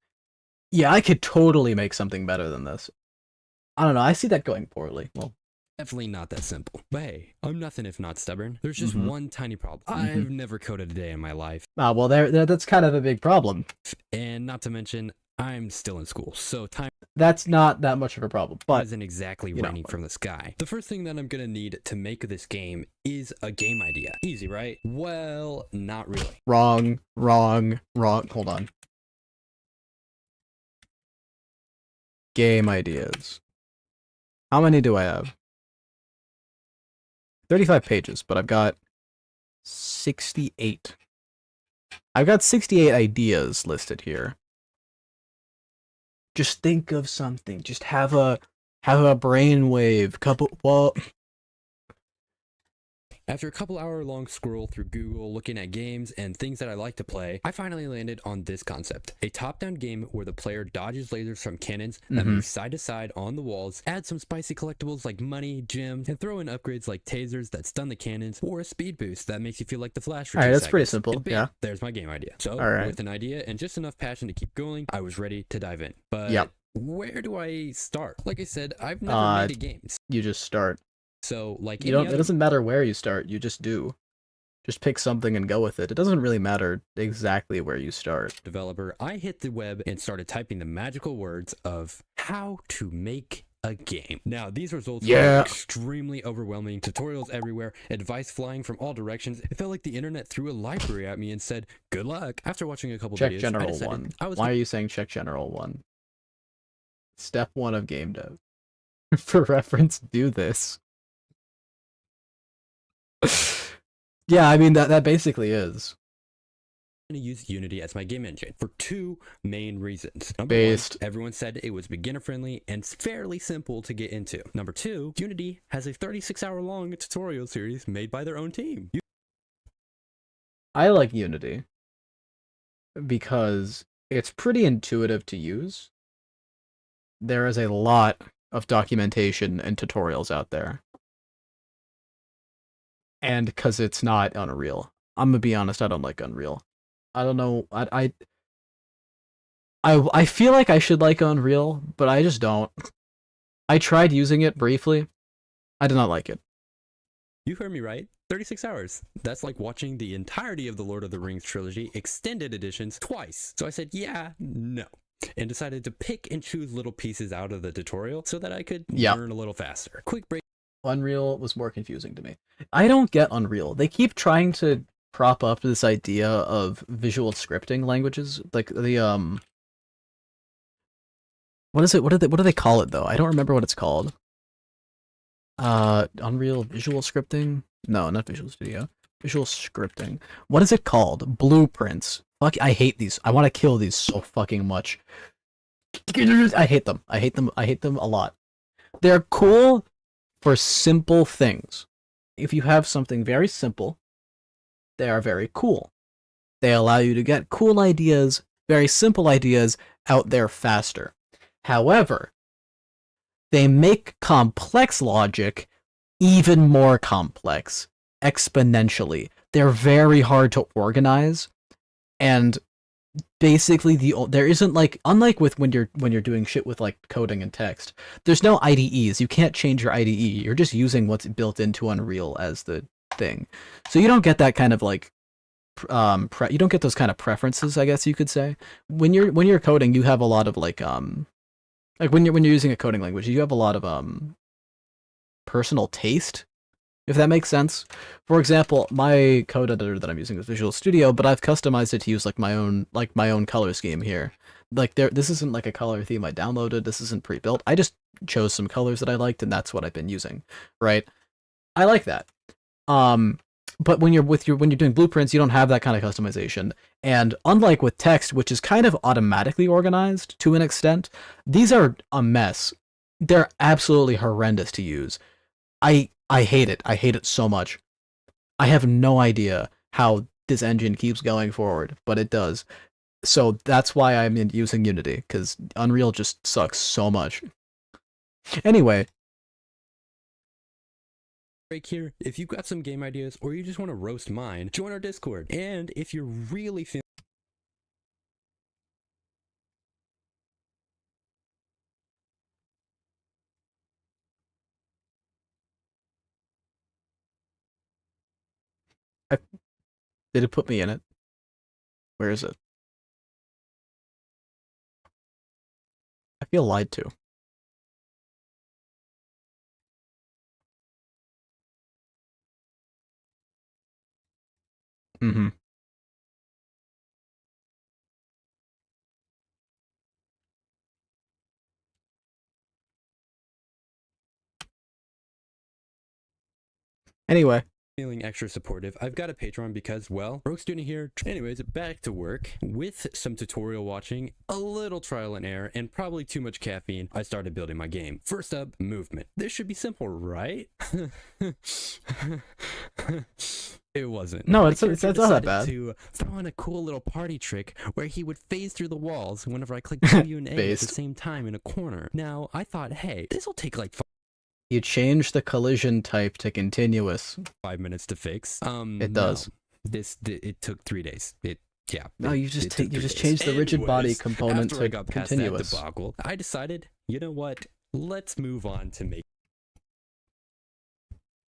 yeah, I could totally make something better than this. I don't know. I see that going poorly. Well, definitely not that simple. But hey, I'm nothing if not stubborn. There's just Mhm. one tiny problem. I've never coded a day in my life. well, that's kind of a big problem. And not to mention, I'm still in school, so time That's not that much of a problem, but isn't exactly you know. raining from the sky. The first thing that I'm gonna need to make this game is a game idea. Easy, right? Well, not really. wrong. Hold on. Game ideas. How many do I have? 35 pages, but I've got 68. I've got 68 ideas listed here. Just think of something. Just have a brainwave. After a couple hour long scroll through Google looking at games and things that I like to play, I finally landed on this concept. A top-down game where the player dodges lasers from cannons that move side to side on the walls, add some spicy collectibles like money, gems, and throw in upgrades like tasers that stun the cannons, or a speed boost that makes you feel like the Flash for 2 Alright, seconds. that's pretty simple, And bam, yeah. there's my game idea. So, Alright. with an idea and just enough passion to keep going, I was ready to dive in. But Yep. where do I start? Like I said, I've never made a game. You just start. So, like You don't. It doesn't matter where you start. You just do. Just pick something and go with it. It doesn't really matter exactly where you start. developer, I hit the web and started typing the magical words of how to make a game. Now, these results Yeah. were extremely overwhelming. Tutorials everywhere, advice flying from all directions. It felt like the internet threw a library at me and said, good luck. After watching a couple Check videos, I general decided one. I was Why are you saying check general one? Step 1 of game dev. For reference, do this. Yeah, I mean that basically is. going to use Unity as my game engine for two main reasons. Number Based. one, everyone said it was beginner friendly and fairly simple to get into. Number two, Unity has a 36-hour long tutorial series made by their own team. I like Unity because it's pretty intuitive to use. There is a lot of documentation and tutorials out there. And because it's not Unreal. I'm gonna be honest, I don't like Unreal. I don't know, I feel like I should like Unreal, but I just don't. I tried using it briefly. I did not like it. You heard me right. 36 hours. That's like watching the entirety of the Lord of the Rings trilogy extended editions twice. So I said, yeah, no. And decided to pick and choose little pieces out of the tutorial so that I could learn a little faster. Quick break. Unreal was more confusing to me. I don't get Unreal. They keep trying to prop up this idea of visual scripting languages, like the what is it? What do they call it though? I don't remember what it's called. Unreal Visual Scripting? No, not Visual Studio. Visual Scripting. What is it called? Blueprints. Fuck, I hate these. I want to kill these so fucking much. I hate them. I hate them. I hate them a lot. They're cool for simple things. If you have something very simple, they are very cool. They allow you to get cool ideas, very simple ideas, out there faster. However, they make complex logic even more complex, exponentially. They're very hard to organize, and basically there isn't like, unlike with when you're doing shit with like coding and text, there's no IDEs. You can't change your IDE. You're just using what's built into Unreal as the thing. So you don't get that kind of like you don't get those kind of preferences, I guess you could say. When you're coding, you have a lot of like when you're using a coding language, you have a lot of personal taste, if that makes sense. For example, my code editor that I'm using is Visual Studio, but I've customized it to use like my own color scheme here. Like this isn't like a color theme I downloaded. This isn't pre-built. I just chose some colors that I liked, and that's what I've been using. Right? I like that. But when you're doing blueprints, you don't have that kind of customization. And unlike with text, which is kind of automatically organized to an extent, these are a mess. They're absolutely horrendous to use. I hate it. I hate it so much. I have no idea how this engine keeps going forward, but it does. So that's why I'm using Unity, because Unreal just sucks so much. Anyway, break here. If you've got some game ideas or you just want to roast mine, join our Discord. And if you're really feeling did it put me in it? Where is it? I feel lied to. Mm-hmm. Anyway, extra supportive, I've got a Patreon because, well, broke student here. Anyways, back to work. With some tutorial watching, a little trial and error, and probably too much caffeine, I started building my game. First up, movement. This should be simple, right? It wasn't. no, My it's character not that decided bad. to throw in a cool little party trick where he would phase through the walls whenever I clicked W and A at the Phased. same time in a corner. Now, I thought, hey, this will take like You change the collision type to continuous. 5 minutes to fix. It does. No. It took 3 days. No, you just it took 3 change the rigid body Anyways, component after I to got past continuous. that debacle, I decided, you know what? Let's move on to make.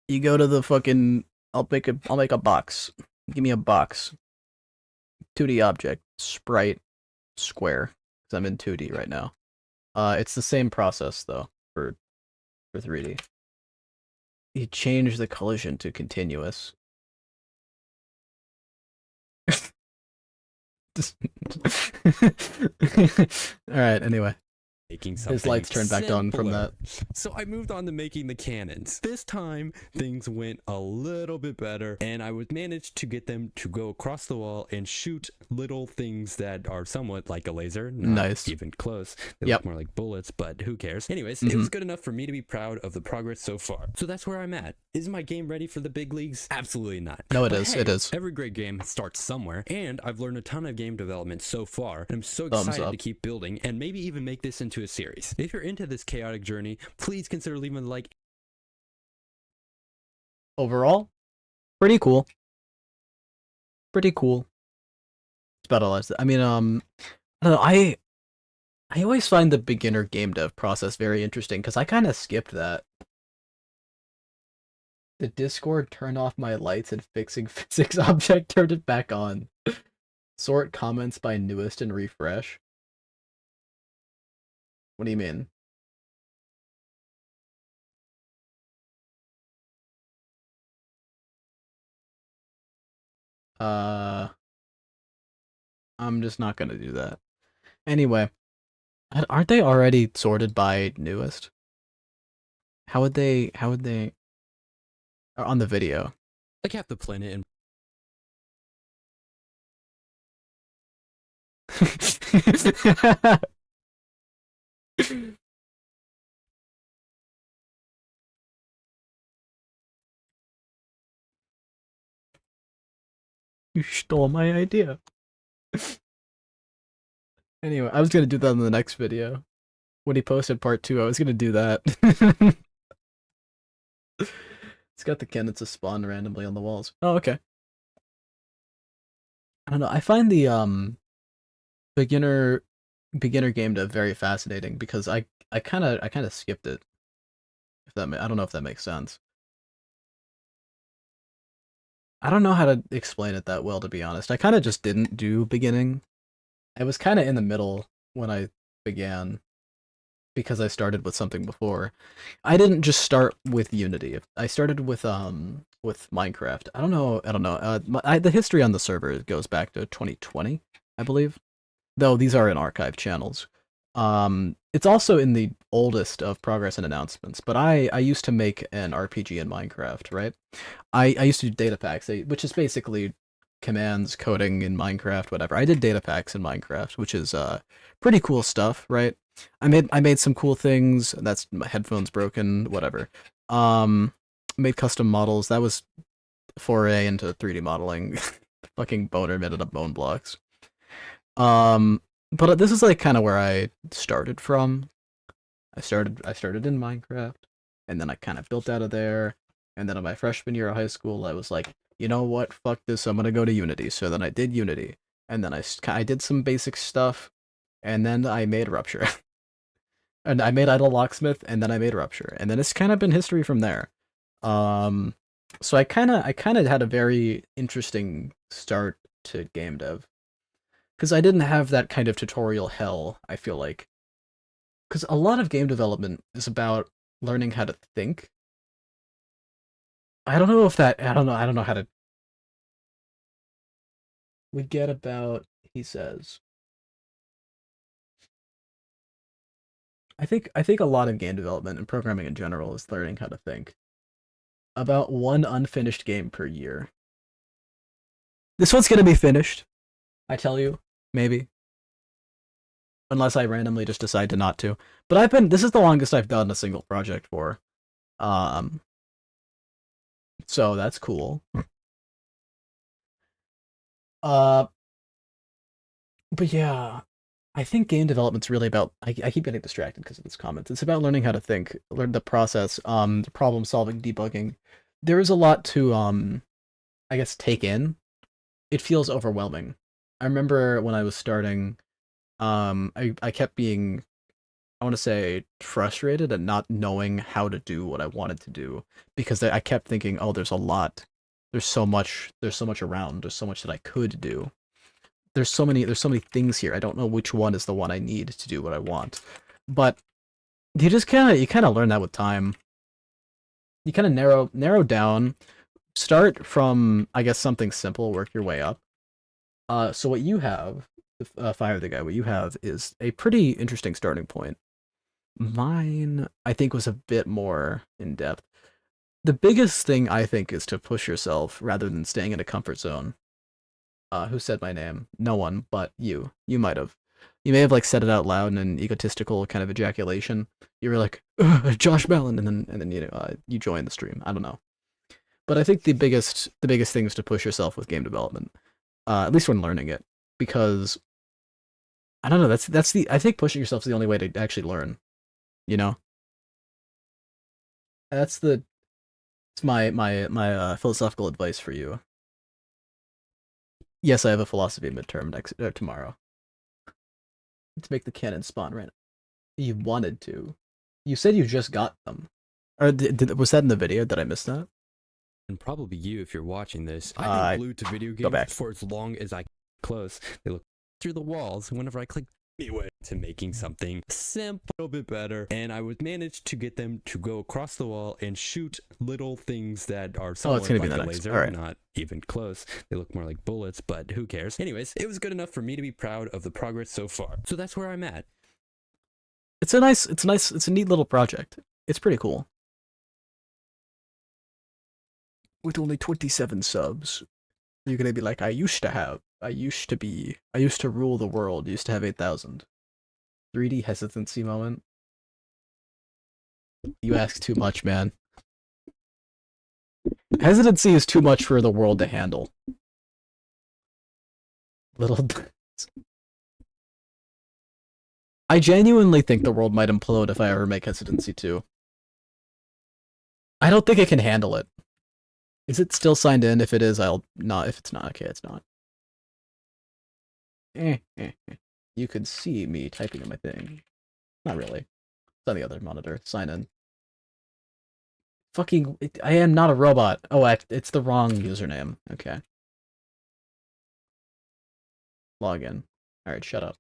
You go to the fucking. I'll make a box. Give me a box. 2D object, sprite, square. Because I'm in 2D right now. It's the same process though for 3D. You change the collision to continuous. Alright, anyway. Making something His lights turned back on from simpler. that. So I moved on to making the cannons. This time things went a little bit better, and I would manage to get them to go across the wall and shoot little things that are somewhat like a laser. Not Nice. even close. They Yep. look more like bullets, but who cares? Anyways, it was good enough for me to be proud of the progress so far. So that's where I'm at. Is my game ready for the big leagues? Absolutely not. No, it But is. hey, It is. every great game starts somewhere, and I've learned a ton of game development so far, and I'm so Thumbs excited up. to keep building and maybe even make this into a series. If you're into this chaotic journey, please consider leaving a like. Overall, pretty cool. Pretty cool. It's about all I mean, I don't know. I always find the beginner game dev process very interesting because I kind of skipped that. The Discord turned off my lights and fixing physics object turned it back on. Sort comments by newest and refresh. What do you mean? I'm just not gonna do that. Anyway, aren't they already sorted by newest? How would they on the video? Like half the planet and You stole my idea. Anyway, I was gonna do that in the next video. When he posted part 2, I was gonna do that. It's got the cannons to spawn randomly on the walls. Oh, okay. I don't know. I find the beginner game dev very fascinating because I kind of skipped it. If that I don't know if that makes sense. I don't know how to explain it that well, to be honest. I kind of just didn't do beginning. I was kind of in the middle when I began because I started with something before. I didn't just start with Unity. I started with Minecraft. I don't know. I don't know. The history on the server goes back to 2020, I believe. Though these are in archive channels. It's also in the oldest of progress and announcements. But I used to make an RPG in Minecraft, right? I used to do data packs, which is basically commands, coding in Minecraft, whatever. I did data packs in Minecraft, which is pretty cool stuff, right? I made some cool things. That's my headphones broken, whatever. Made custom models. That was foray into 3D modeling. Fucking boner made it up bone blocks. But this is like kind of where I started from. I started in Minecraft, and then I kind of built out of there. And then in my freshman year of high school, I was like, you know what? Fuck this. I'm gonna go to Unity. So then I did Unity, and then I did some basic stuff, and then I made Rupture, and I made Idle Locksmith, and then I made Rupture, and then it's kind of been history from there. Um, so I kind of had a very interesting start to game dev because I didn't have that kind of tutorial hell. I feel like because a lot of game development is about learning how to think. I don't know if that I don't know how to we get about he says. I think a lot of game development and programming in general is learning how to think. About one unfinished game per year. This one's gonna be finished, I tell you, maybe. Unless I randomly just decide to not to. But this is the longest I've done a single project for. Um so that's cool. Uh but yeah, I think game development's really about I keep getting distracted because of this comment. It's about learning how to think, learn the process, the problem solving, debugging. There is a lot to I guess take in. It feels overwhelming. I remember when I was starting, I kept being I want to say frustrated at not knowing how to do what I wanted to do because I kept thinking, oh, there's a lot. There's so much around. There's so much that I could do. There's so many things here. I don't know which one is the one I need to do what I want. But you kind of learn that with time. You kind of narrow down, start from I guess something simple, work your way up. So what you have, Fire the Guy, what you have is a pretty interesting starting point. Mine, I think, was a bit more in depth. The biggest thing I think is to push yourself rather than staying in a comfort zone. Who said my name? No one, but you. You might have. You may have like said it out loud in an egotistical kind of ejaculation. You were like, Josh Ballin, and then you joined the stream. I don't know, but I think the biggest thing is to push yourself with game development, at least when learning it, because I don't know. I think pushing yourself is the only way to actually learn. You know, that's the it's my philosophical advice for you. Yes, I have a philosophy midterm next tomorrow to make the cannon spawn right. You wanted to. You said you just got them. Or was that in the video? Did I miss that? And probably you if you're watching this. I've been glued to video games back. for as long as I close. They look through the walls whenever I click anyway to making something simple a little bit better, and I would manage to get them to go across the wall and shoot little things that are somewhat gonna like be a the next. laser, All right. not even close. They look more like bullets, but who cares? Anyways, it was good enough for me to be proud of the progress so far. So that's where I'm at. It's a neat little project. It's pretty cool. With only 27 subs, you're gonna be like, I used to rule the world, used to have 8,000. 3D hesitancy moment. You ask too much, man. Hesitancy is too much for the world to handle. Little. I genuinely think the world might implode if I ever make hesitancy 2. I don't think it can handle it. Is it still signed in? If it is, I'll not. If it's not, okay, it's not. you could see me typing in my thing. Not really. It's on the other monitor. Sign in. Fucking, I am not a robot. Oh, it's the wrong username. Okay. Log in. Alright, shut up.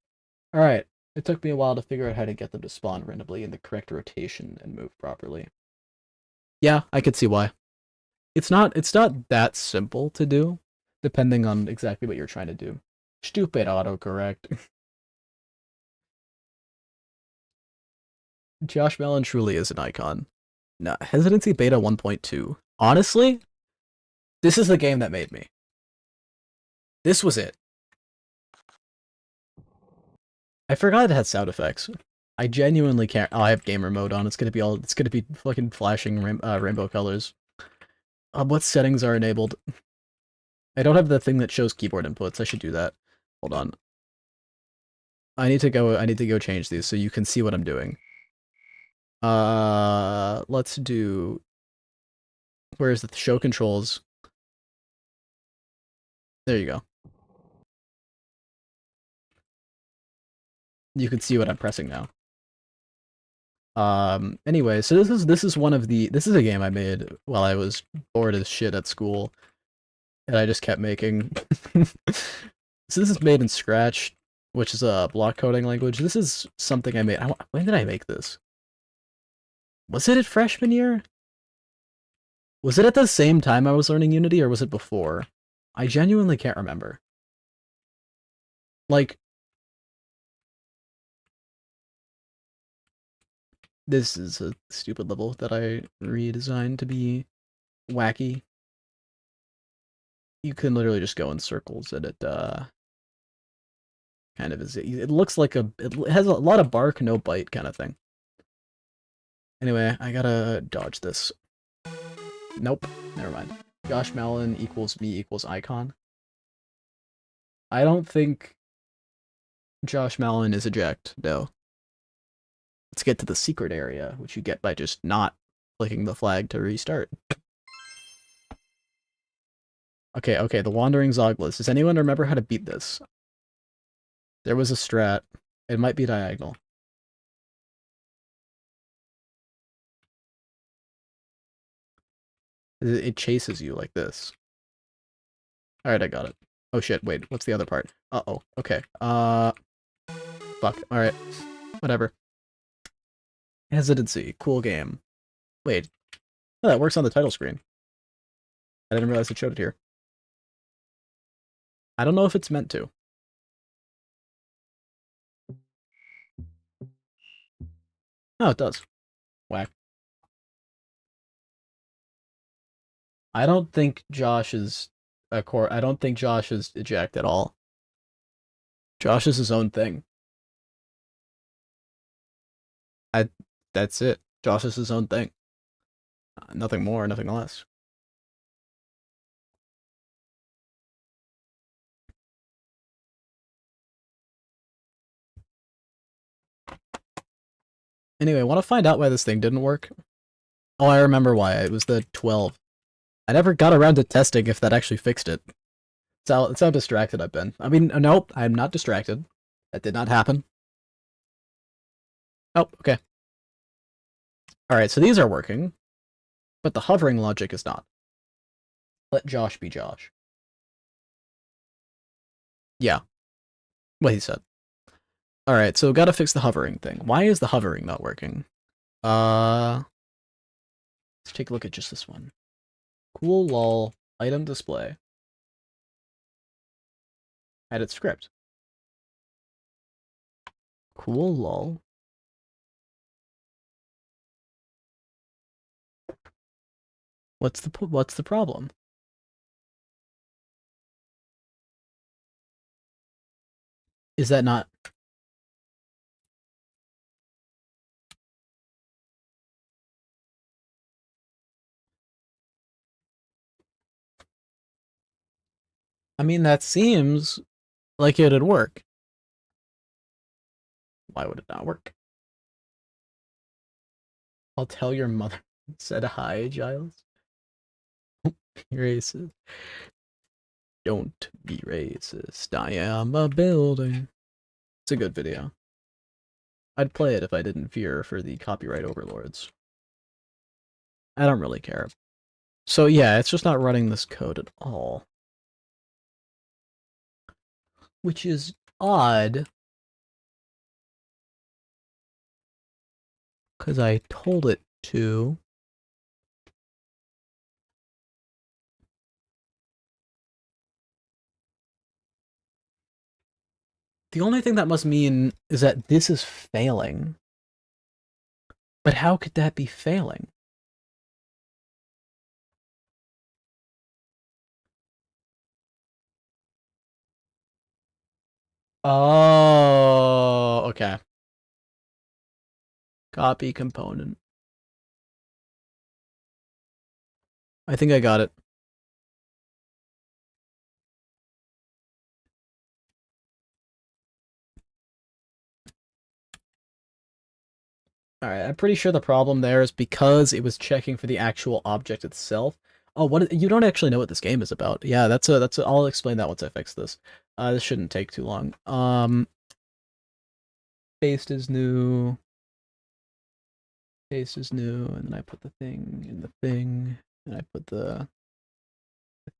Alright, it took me a while to figure out how to get them to spawn randomly in the correct rotation and move properly. Yeah, I could see why. It's not that simple to do, depending on exactly what you're trying to do. Stupid autocorrect. Josh Mellon truly is an icon. No, Hesitancy Beta 1.2. Honestly, this is the game that made me. This was it. I forgot it had sound effects. I genuinely can't. Oh, I have gamer mode on. It's gonna be fucking flashing rainbow colors. What settings are enabled? I don't have the thing that shows keyboard inputs. I should do that. Hold on. I need to go change these so you can see what I'm doing. Let's do. Where's the show controls? There you go. You can see what I'm pressing now. Anyway, so this is a game I made while I was bored as shit at school, and I just kept making. So this is made in Scratch, which is a block coding language. This is something I made. When did I make this? Was it at freshman year? Was it at the same time I was learning Unity, or was it before? I genuinely can't remember. Like, this is a stupid level that I redesigned to be wacky. You can literally just go in circles and it kind of is. It looks like it has a lot of bark, no bite kind of thing. Anyway, I gotta dodge this. Nope, never mind. Josh Malin equals me equals icon. I don't think Josh Malin is eject, no. Let's get to the secret area, which you get by just not clicking the flag to restart. Okay, the Wandering Zoglas. Does anyone remember how to beat this? There was a strat. It might be diagonal. It chases you like this. Alright, I got it. Oh shit, wait, what's the other part? Uh-oh, okay. Fuck, alright. Whatever. Hesitancy, cool game. Wait. Oh, that works on the title screen. I didn't realize it showed it here. I don't know if it's meant to. Oh, it does. Whack. I don't think Josh is I don't think Josh is eject at all. Josh is his own thing. That's it. Josh is his own thing. Nothing more, nothing less. Anyway, want to find out why this thing didn't work? Oh, I remember why. It was the 12. I never got around to testing if that actually fixed it. It's how distracted I've been. I mean, nope, I'm not distracted. That did not happen. Oh, okay. Alright, so these are working. But the hovering logic is not. Let Josh be Josh. Yeah. What he said. Alright, so gotta fix the hovering thing. Why is the hovering not working? Let's take a look at just this one. Cool lol item display. Edit script. Cool lol. What's the problem? Is that not? I mean, that seems like it'd work. Why would it not work? I'll tell your mother. Said hi, Giles. Be racist. Don't be racist. I am a building. It's a good video. I'd play it if I didn't fear for the copyright overlords. I don't really care. So yeah, it's just not running this code at all. Which is odd. Because I told it to. The only thing that must mean is that this is failing. But how could that be failing? Oh, okay. Copy component. I think I got it. Alright, I'm pretty sure the problem there is because it was checking for the actual object itself. Oh, you don't actually know what this game is about. Yeah, I'll explain that once I fix this. This shouldn't take too long. Paste is new. Paste is new, and then I put the thing in the thing, and I put the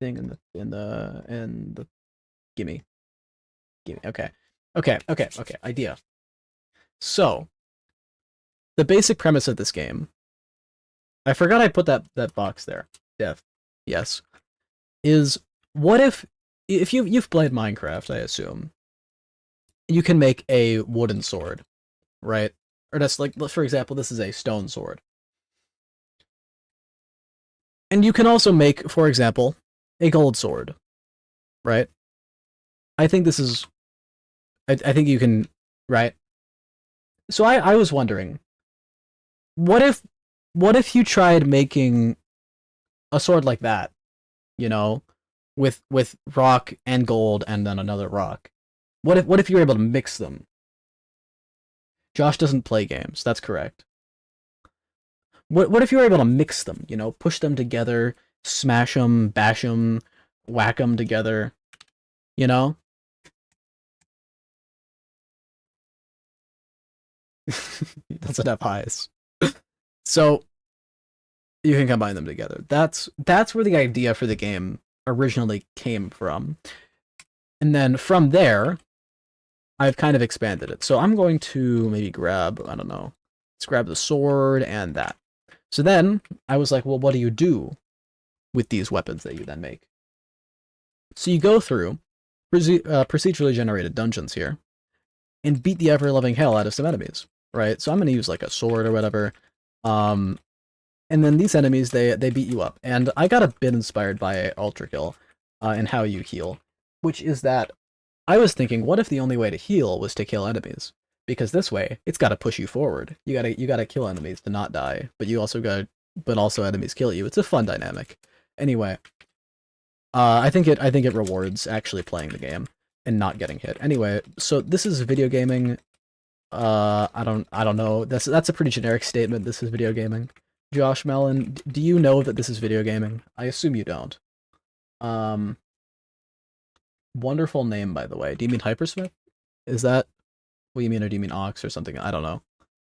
thing in the gimme. Okay. Okay. Idea. So, the basic premise of this game. I forgot I put that box there. Death. Yes. Is what if you've played Minecraft, I assume. You can make a wooden sword, right? Or that's like, for example, this is a stone sword. And you can also make, for example, a gold sword, right? I think this is I think you can, right? So I was wondering, what if you tried making a sword like that, you know, with rock and gold and then another rock? What if you were able to mix them? Josh doesn't play games. That's correct. What if you were able to mix them, you know, push them together, smash them, bash them, whack them together, you know? He doesn't have eyes. So you can combine them together. That's where the idea for the game originally came from. And then from there, I've kind of expanded it. So I'm going to maybe grab, I don't know, let's grab the sword and that. So then I was like, well, what do you do with these weapons that you then make? So you go through procedurally generated dungeons here and beat the ever-loving hell out of some enemies, right? So I'm going to use like a sword or whatever. And then these enemies, they beat you up. And I got a bit inspired by Ultra Kill and how you heal, which is that I was thinking, what if the only way to heal was to kill enemies? Because this way, it's got to push you forward. You gotta kill enemies to not die, but also enemies kill you. It's a fun dynamic. Anyway, I think it rewards actually playing the game and not getting hit. Anyway, so this is video gaming. I don't know. That's a pretty generic statement. This is video gaming. Josh Mellon, do you know that this is video gaming? I assume you don't. Wonderful name, by the way. Do you mean Hypersmith? Is that what you mean, or do you mean Ox or something? I don't know.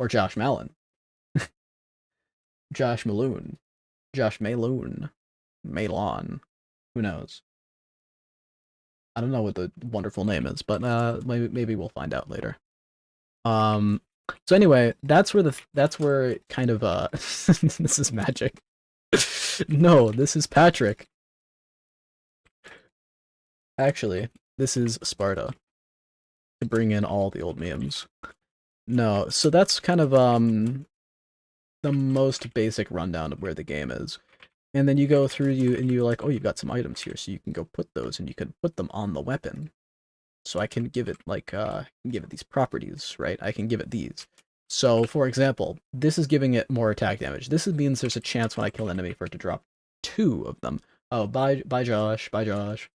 Or Josh Mellon. Josh Maloon. Josh Maloon. Malon. Who knows? I don't know what the wonderful name is, but maybe we'll find out later. So anyway, that's where kind of this is magic. No, this is Patrick. Actually, this is Sparta. To bring in all the old memes. No, so that's kind of the most basic rundown of where the game is. And then you go through and you're like, oh, you've got some items here, so you can go put those and you can put them on the weapon. So I can give it like give it these properties, right? I can give it these. So for example, this is giving it more attack damage. This means there's a chance when I kill an enemy for it to drop 2 of them. Oh, bye Josh. Bye Josh.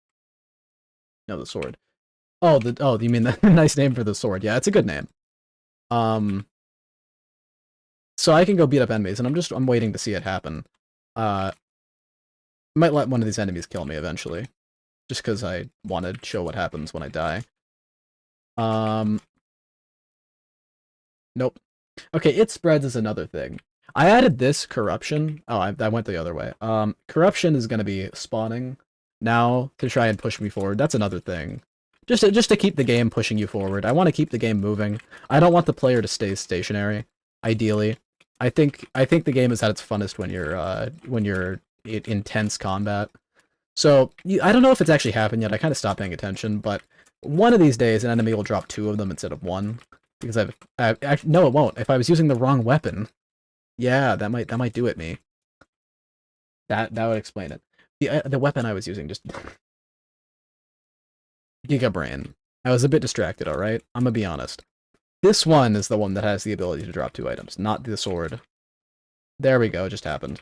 No, the sword. Oh, you mean the nice name for the sword. Yeah, it's a good name. So I can go beat up enemies, and I'm waiting to see it happen. Might let one of these enemies kill me eventually. Just because I want to show what happens when I die. Nope. Okay, it spreads is another thing. I added this corruption. Oh, I went the other way. Corruption is gonna be spawning now to try and push me forward. That's another thing. Just to keep the game pushing you forward. I want to keep the game moving. I don't want the player to stay stationary. Ideally, I think the game is at its funnest when you're in intense combat. So I don't know if it's actually happened yet. I kind of stopped paying attention, but one of these days an enemy will drop two of them instead of one because no, it won't. If I was using the wrong weapon, yeah, that might do it me. That would explain it. The weapon I was using just Giga Brain. I was a bit distracted. All right, I'm gonna be honest. This one is the one that has the ability to drop two items, not the sword. There we go. It just happened.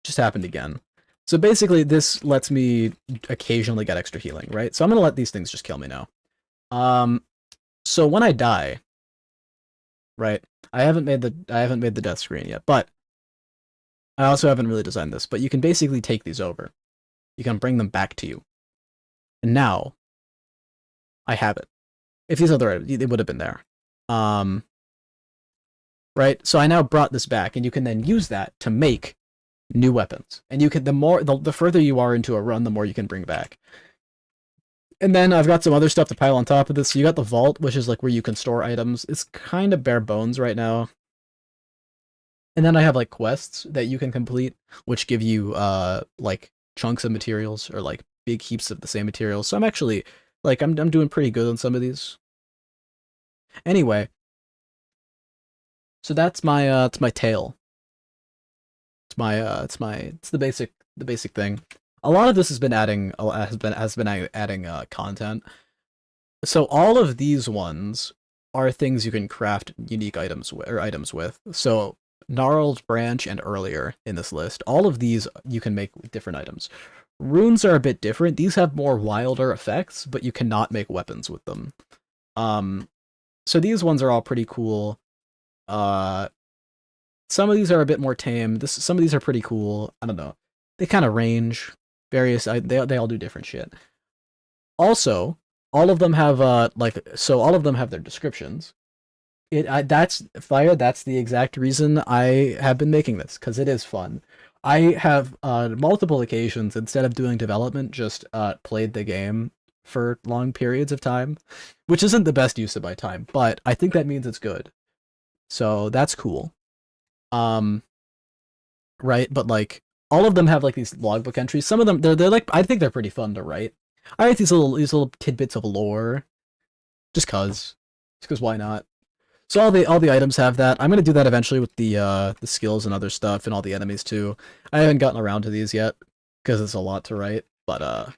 Just happened again. So basically, this lets me occasionally get extra healing, right? So I'm gonna let these things just kill me now. So when I die, right? I haven't made the death screen yet, but I also haven't really designed this. But you can basically take these over. You can bring them back to you, and now I have it. If these other items, it would have been there. Right? So I now brought this back, and you can then use that to make new weapons. And you can the further you are into a run, the more you can bring back. And then I've got some other stuff to pile on top of this. So you got the vault, which is like where you can store items. It's kind of bare bones right now. And then I have like quests that you can complete, which give you like chunks of materials or like big heaps of the same materials. So I'm actually like I'm doing pretty good on some of these. Anyway, so that's my it's my tale. It's the basic thing. A lot of this has been adding adding content. So all of these ones are things you can craft unique items with. So gnarled branch and earlier in this list, all of these you can make different items. Runes are a bit different. These have more wilder effects, but you cannot make weapons with them. So these ones are all pretty cool. Some of these are a bit more tame. Some of these are pretty cool. I don't know. They kind of range. They all do different shit. Also, all of them have all of them have their descriptions. That's the exact reason I have been making this, because it is fun. I have multiple occasions, instead of doing development, just played the game for long periods of time, which isn't the best use of my time, but I think that means it's good. So that's cool. Right, but like all of them have like these logbook entries. Some of them they're like, I think they're pretty fun to write. I write these little tidbits of lore, just cause why not? So all the items have that. I'm gonna do that eventually with the skills and other stuff and all the enemies too. I haven't gotten around to these yet because it's a lot to write, but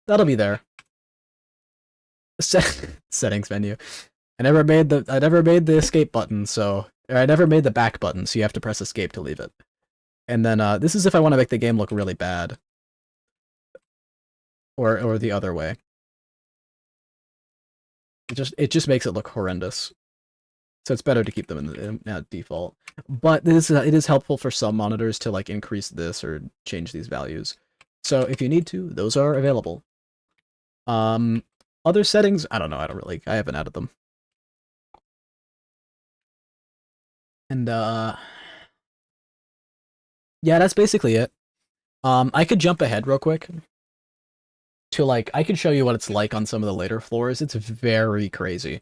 that'll be there. Settings menu. I never made the escape button, or I never made the back button, so you have to press escape to leave it. And then this is if I want to make the game look really bad, or the other way. It just makes it look horrendous. So it's better to keep them in default. But it is helpful for some monitors to like increase this or change these values. So if you need to, those are available. Other settings, I don't know. I haven't added them. And yeah, that's basically it. I could jump ahead real quick to like I could show you what it's like on some of the later floors. It's very crazy.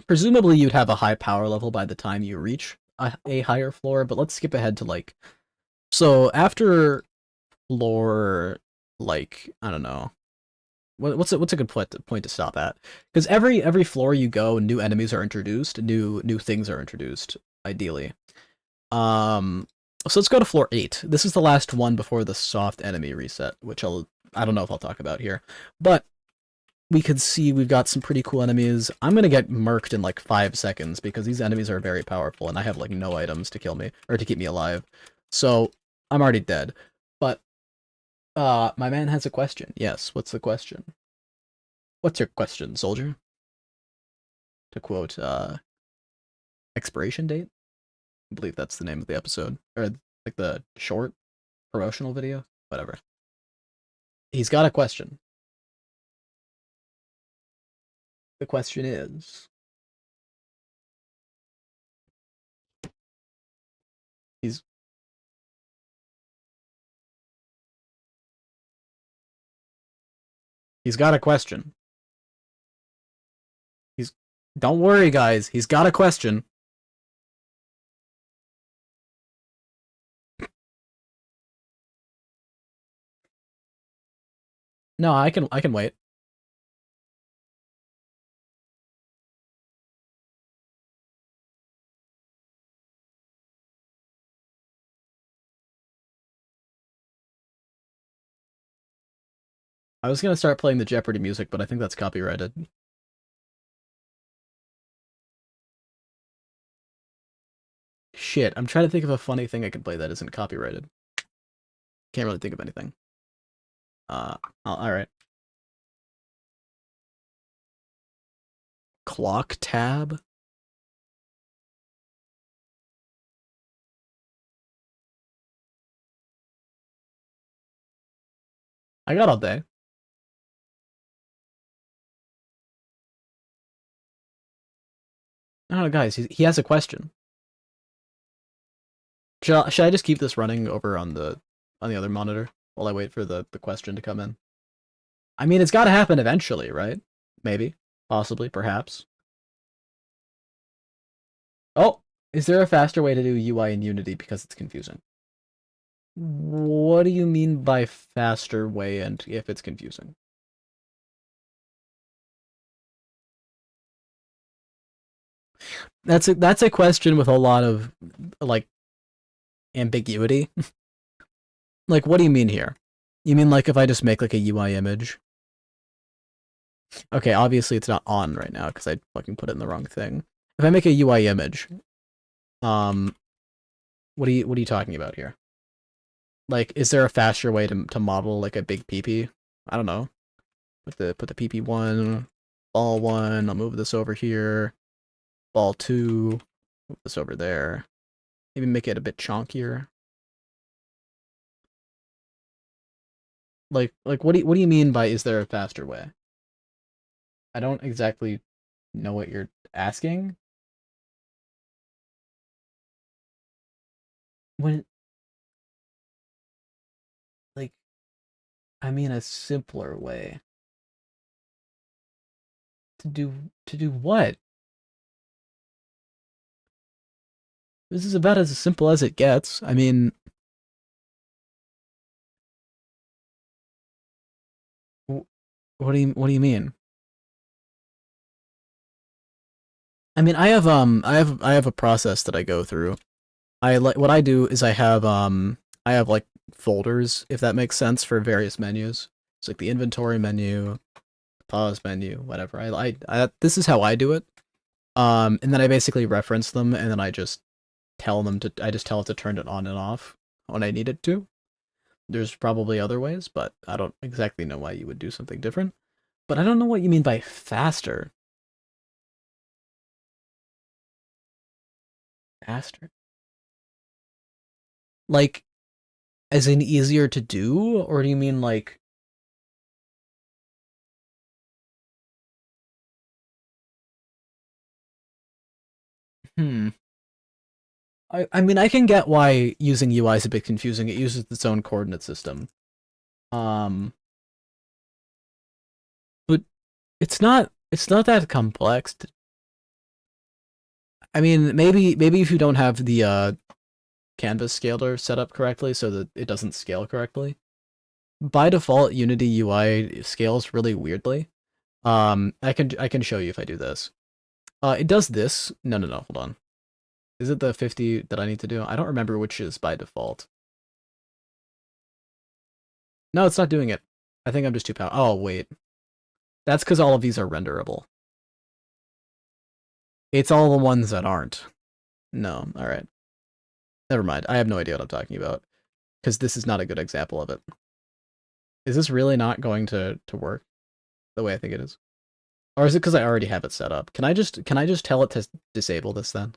Presumably you'd have a high power level by the time you reach a higher floor, but let's skip ahead to like so after floor like I don't know. What's a good point to stop at? Because every floor you go, new enemies are introduced, new things are introduced, ideally. So let's go to floor 8. This is the last one before the soft enemy reset, which I don't know if I'll talk about here. But we can see we've got some pretty cool enemies. I'm gonna get murked in like 5 seconds because these enemies are very powerful and I have like no items to kill me or to keep me alive. So I'm already dead. But my man has a question. Yes, what's the question? What's your question, soldier? To quote expiration date? I believe that's the name of the episode. Or like the short promotional video? Whatever. He's got a question. the question is, he's got a question. Don't worry, guys. He's got a question. No, I can wait. I was gonna start playing the Jeopardy music, but I think that's copyrighted. Shit, I'm trying to think of a funny thing I can play that isn't copyrighted. Can't really think of anything. Alright. Clock tab? I got all day. Oh, guys, he has a question. Should I just keep this running over on the other monitor while I wait for the question to come in? I mean, it's got to happen eventually, right? Maybe, possibly, perhaps. Oh, is there a faster way to do UI in Unity because it's confusing? What do you mean by faster way and if it's confusing? That's a question with a lot of like ambiguity. Like, what do you mean here? You mean like if I just make like a UI image? Okay, obviously it's not on right now because I fucking put it in the wrong thing. If I make a UI image, what are you talking about here? Like, is there a faster way to model like a big PP? I don't know. Put the PP one, ball one. I'll move this over here. Ball two. Move this over there. Maybe make it a bit chonkier. Like what do you mean by is there a faster way? I don't exactly know what you're asking. When like I mean a simpler way. To do what? This is about as simple as it gets. I mean, what do you mean? I mean, I have a process that I go through. What I do is I have like folders, if that makes sense, for various menus. It's like the inventory menu, pause menu, whatever. This is how I do it. And then I basically reference them, and then I just tell it to turn it on and off when I need it to. There's probably other ways, but I don't exactly know why you would do something different. But I don't know what you mean by faster. Faster? Like, as in easier to do, or do you mean like... Hmm. I mean, I can get why using UI is a bit confusing. It uses its own coordinate system. But it's not that complex. I mean, maybe if you don't have the canvas scaler set up correctly so that it doesn't scale correctly. By default, Unity UI scales really weirdly. I can show you if I do this. It does this. No, hold on. Is it the 50 that I need to do? I don't remember which is by default. No, it's not doing it. I think I'm just too powerful. Oh, wait. That's because all of these are renderable. It's all the ones that aren't. No, alright. Never mind. I have no idea what I'm talking about. Because this is not a good example of it. Is this really not going to work the way I think it is? Or is it because I already have it set up? Can I just tell it to disable this then?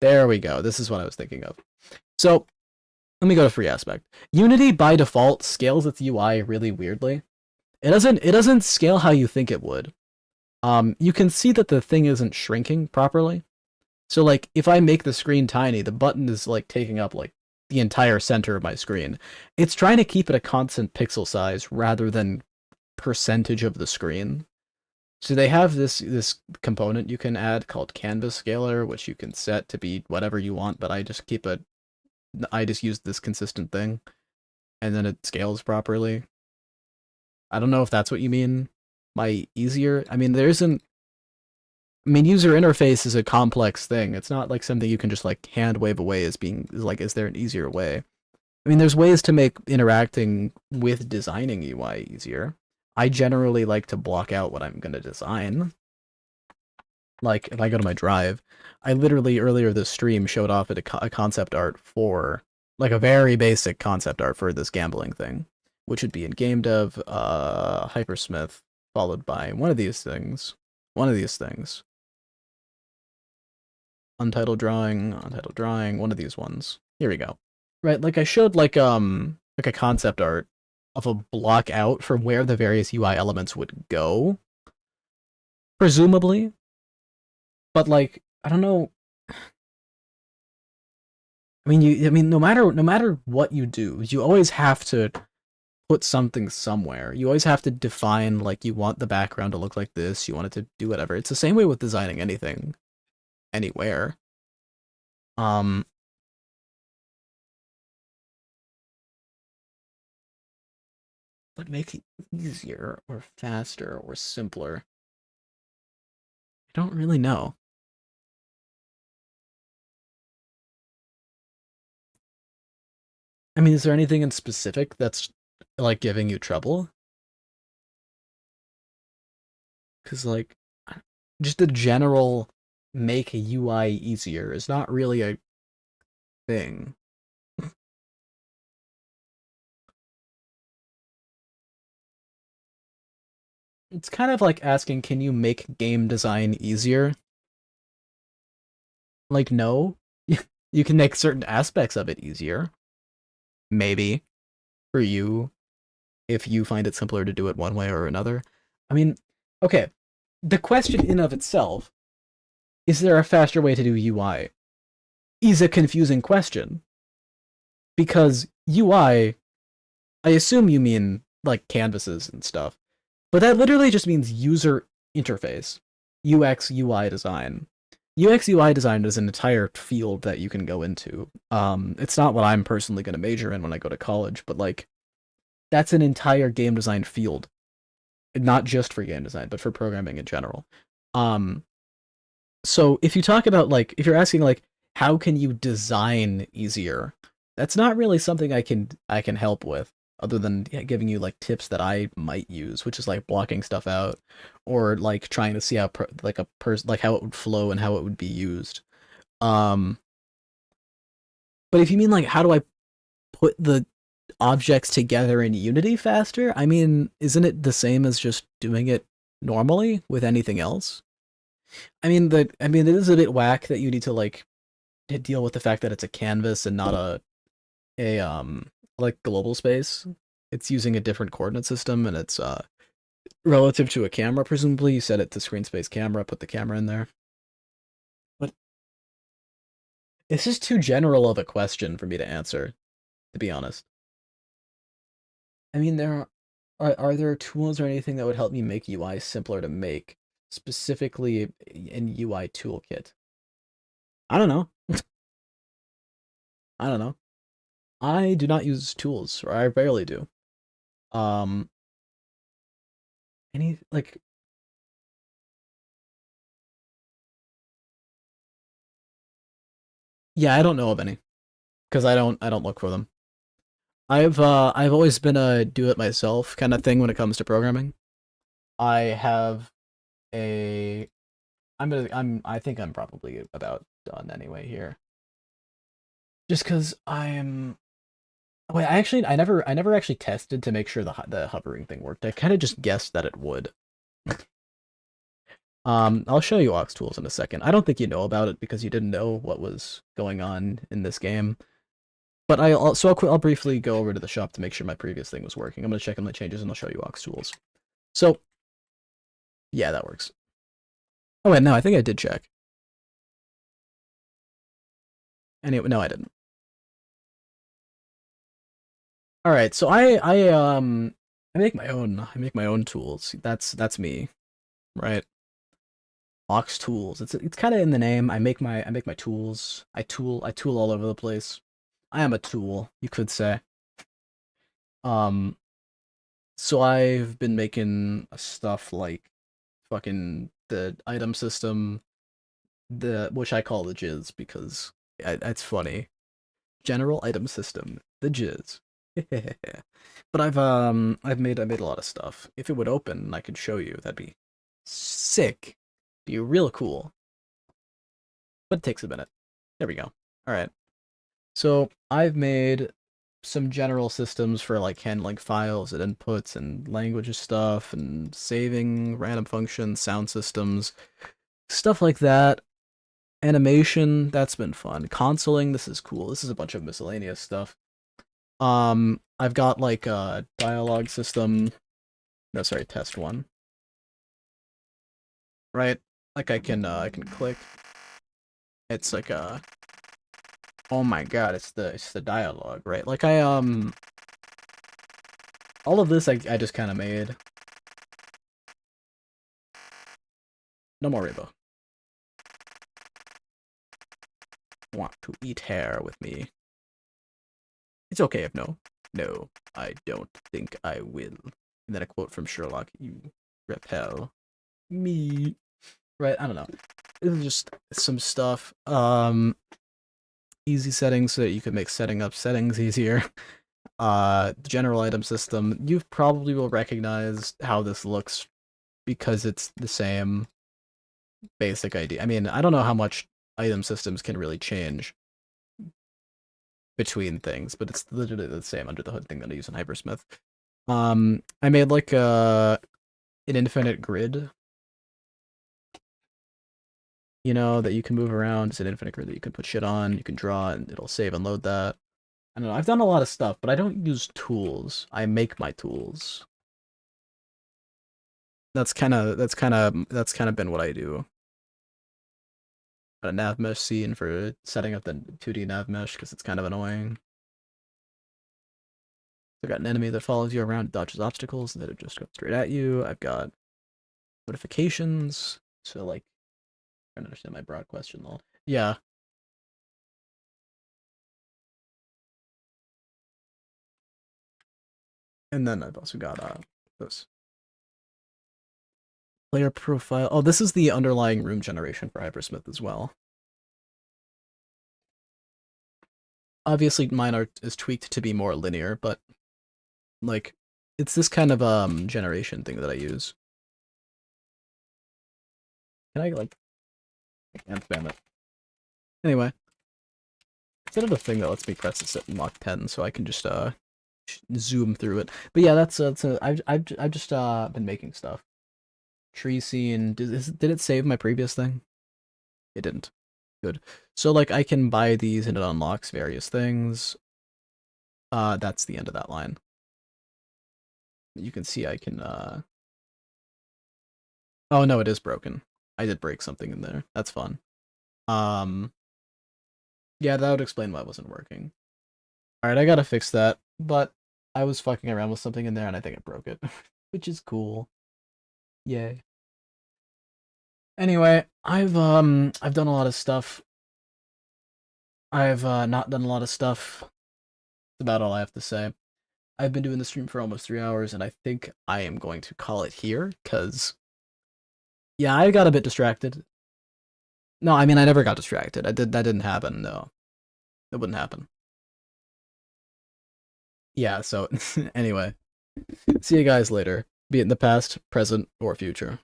There we go. This is what I was thinking of. So, let me go to free aspect. Unity by default scales its UI really weirdly. It doesn't scale how you think it would. you can see that the thing isn't shrinking properly. So like if I make the screen tiny, the button is like taking up like the entire center of my screen. It's trying to keep it a constant pixel size rather than percentage of the screen. So they have this component you can add called canvas scaler, which you can set to be whatever you want, but I just use this consistent thing, and then it scales properly. I don't know if that's what you mean by easier. I mean, user interface is a complex thing. It's not like something you can just like hand wave away as being like, is there an easier way? I mean, there's ways to make interacting with designing UI easier. I generally like to block out what I'm going to design. Like, if I go to my drive, I literally earlier this stream showed off a concept art for, like a very basic concept art for this gambling thing, which would be in game dev, Hypersmith, followed by one of these things. Untitled drawing, one of these ones. Here we go. Right, like I showed like a concept art of a block out for where the various UI elements would go. Presumably. But like, I don't know. I mean, no matter what you do, you always have to put something somewhere. You always have to define, like, you want the background to look like this, you want it to do whatever. It's the same way with designing anything, anywhere. But make it easier or faster or simpler. I don't really know. I mean, is there anything in specific that's like giving you trouble? Because like, just the general make a UI easier is not really a thing. It's kind of like asking, can you make game design easier? Like, no. You can make certain aspects of it easier. Maybe. For you, if you find it simpler to do it one way or another. I mean, okay. The question in of itself, is there a faster way to do UI, is a confusing question. Because UI, I assume you mean like canvases and stuff. But that literally just means user interface. UX UI design. UX UI design is an entire field that you can go into. It's not what I'm personally going to major in when I go to college, but like, that's an entire game design field. Not just for game design, but for programming in general. So if you talk about like, if you're asking like, how can you design easier? That's not really something I can help with, other than giving you like tips that I might use, which is like blocking stuff out, or like trying to see how like how it would flow and how it would be used. But if you mean like how do I put the objects together in Unity faster, I mean, isn't it the same as just doing it normally with anything else? I mean, it is a bit whack that you need to like deal with the fact that it's a canvas and not a like global space. It's using a different coordinate system, and it's relative to a camera. Presumably, you set it to screen space camera, put the camera in there. But it's just too general of a question for me to answer, to be honest. I mean, are there tools or anything that would help me make UI simpler to make, specifically in UI toolkit? I don't know. I don't know. I do not use tools, or I barely do. Um, any like, yeah, I don't know of any, because I don't look for them. I've always been a do it myself kind of thing when it comes to programming. I have a I think I'm probably about done anyway here. Just because I'm wait, I never actually tested to make sure the hovering thing worked. I kind of just guessed that it would. I'll show you aux tools in a second. I don't think you know about it because you didn't know what was going on in this game. But I'll briefly go over to the shop to make sure my previous thing was working. I'm gonna check on the changes and I'll show you aux tools. So, yeah, that works. Oh wait, no, I think I did check. Anyway, no, I didn't. All right, so I make my own tools. That's me, right? Ox tools. It's kind of in the name. I make my tools. I tool all over the place. I am a tool, you could say. Um, so I've been making stuff like fucking the item system, the which I call the jizz because it's funny. General item system, the jizz. But I made a lot of stuff. If it would open, I could show you. That'd be sick. Be real cool. But it takes a minute. There we go. All right. So I've made some general systems for like handling files and inputs and language stuff and saving random functions, sound systems, stuff like that. Animation, that's been fun. Consoling, this is cool. This is a bunch of miscellaneous stuff. I've got like a dialogue system. No, sorry, test one. Right? Like I can click. It's like a oh my god, it's the dialogue, right? Like all of this I just kind of made. No more Rebo. Want to eat hair with me? It's okay if no. No, I don't think I will. And then a quote from Sherlock, you repel me. Right, I don't know. This is just some stuff. Easy settings so that you can make setting up settings easier. The general item system. You probably will recognize how this looks because it's the same basic idea. I mean, I don't know how much item systems can really change between things, but it's literally the same under the hood thing that I use in Hypersmith. I made like an infinite grid, you know, that you can move around. It's an infinite grid that you can put shit on, you can draw, and it'll save and load that. I don't know, I've done a lot of stuff, but I don't use tools. I make my tools. That's kind of been what I do. Got a nav mesh scene for setting up the 2D nav mesh because it's kind of annoying. I've got an enemy that follows you around, dodges obstacles, and then it just goes straight at you. I've got notifications. So like, I don't understand my broad question though. Yeah. And then I've also got this player profile. Oh, this is the underlying room generation for Hypersmith as well. Obviously, mine is tweaked to be more linear, but like, it's this kind of generation thing that I use. Can I like? I can't spam it. Anyway, instead of a thing that lets me press this at Mach 10, so I can just zoom through it. But yeah, that's I've just been making stuff. Tree scene. Did it save my previous thing? It didn't. Good. So like I can buy these and it unlocks various things. That's the end of that line. You can see I can oh no, it is broken. I did break something in there. That's fun. Yeah, that would explain why it wasn't working. Alright, I gotta fix that. But I was fucking around with something in there and I think it broke it. Which is cool. Yay. Anyway, I've done a lot of stuff. I've not done a lot of stuff. That's about all I have to say. I've been doing the stream for almost 3 hours, and I think I am going to call it here, because, yeah, I got a bit distracted. No, I mean, I never got distracted. That didn't happen, no. That wouldn't happen. Yeah, so, anyway. See you guys later. Be it in the past, present, or future.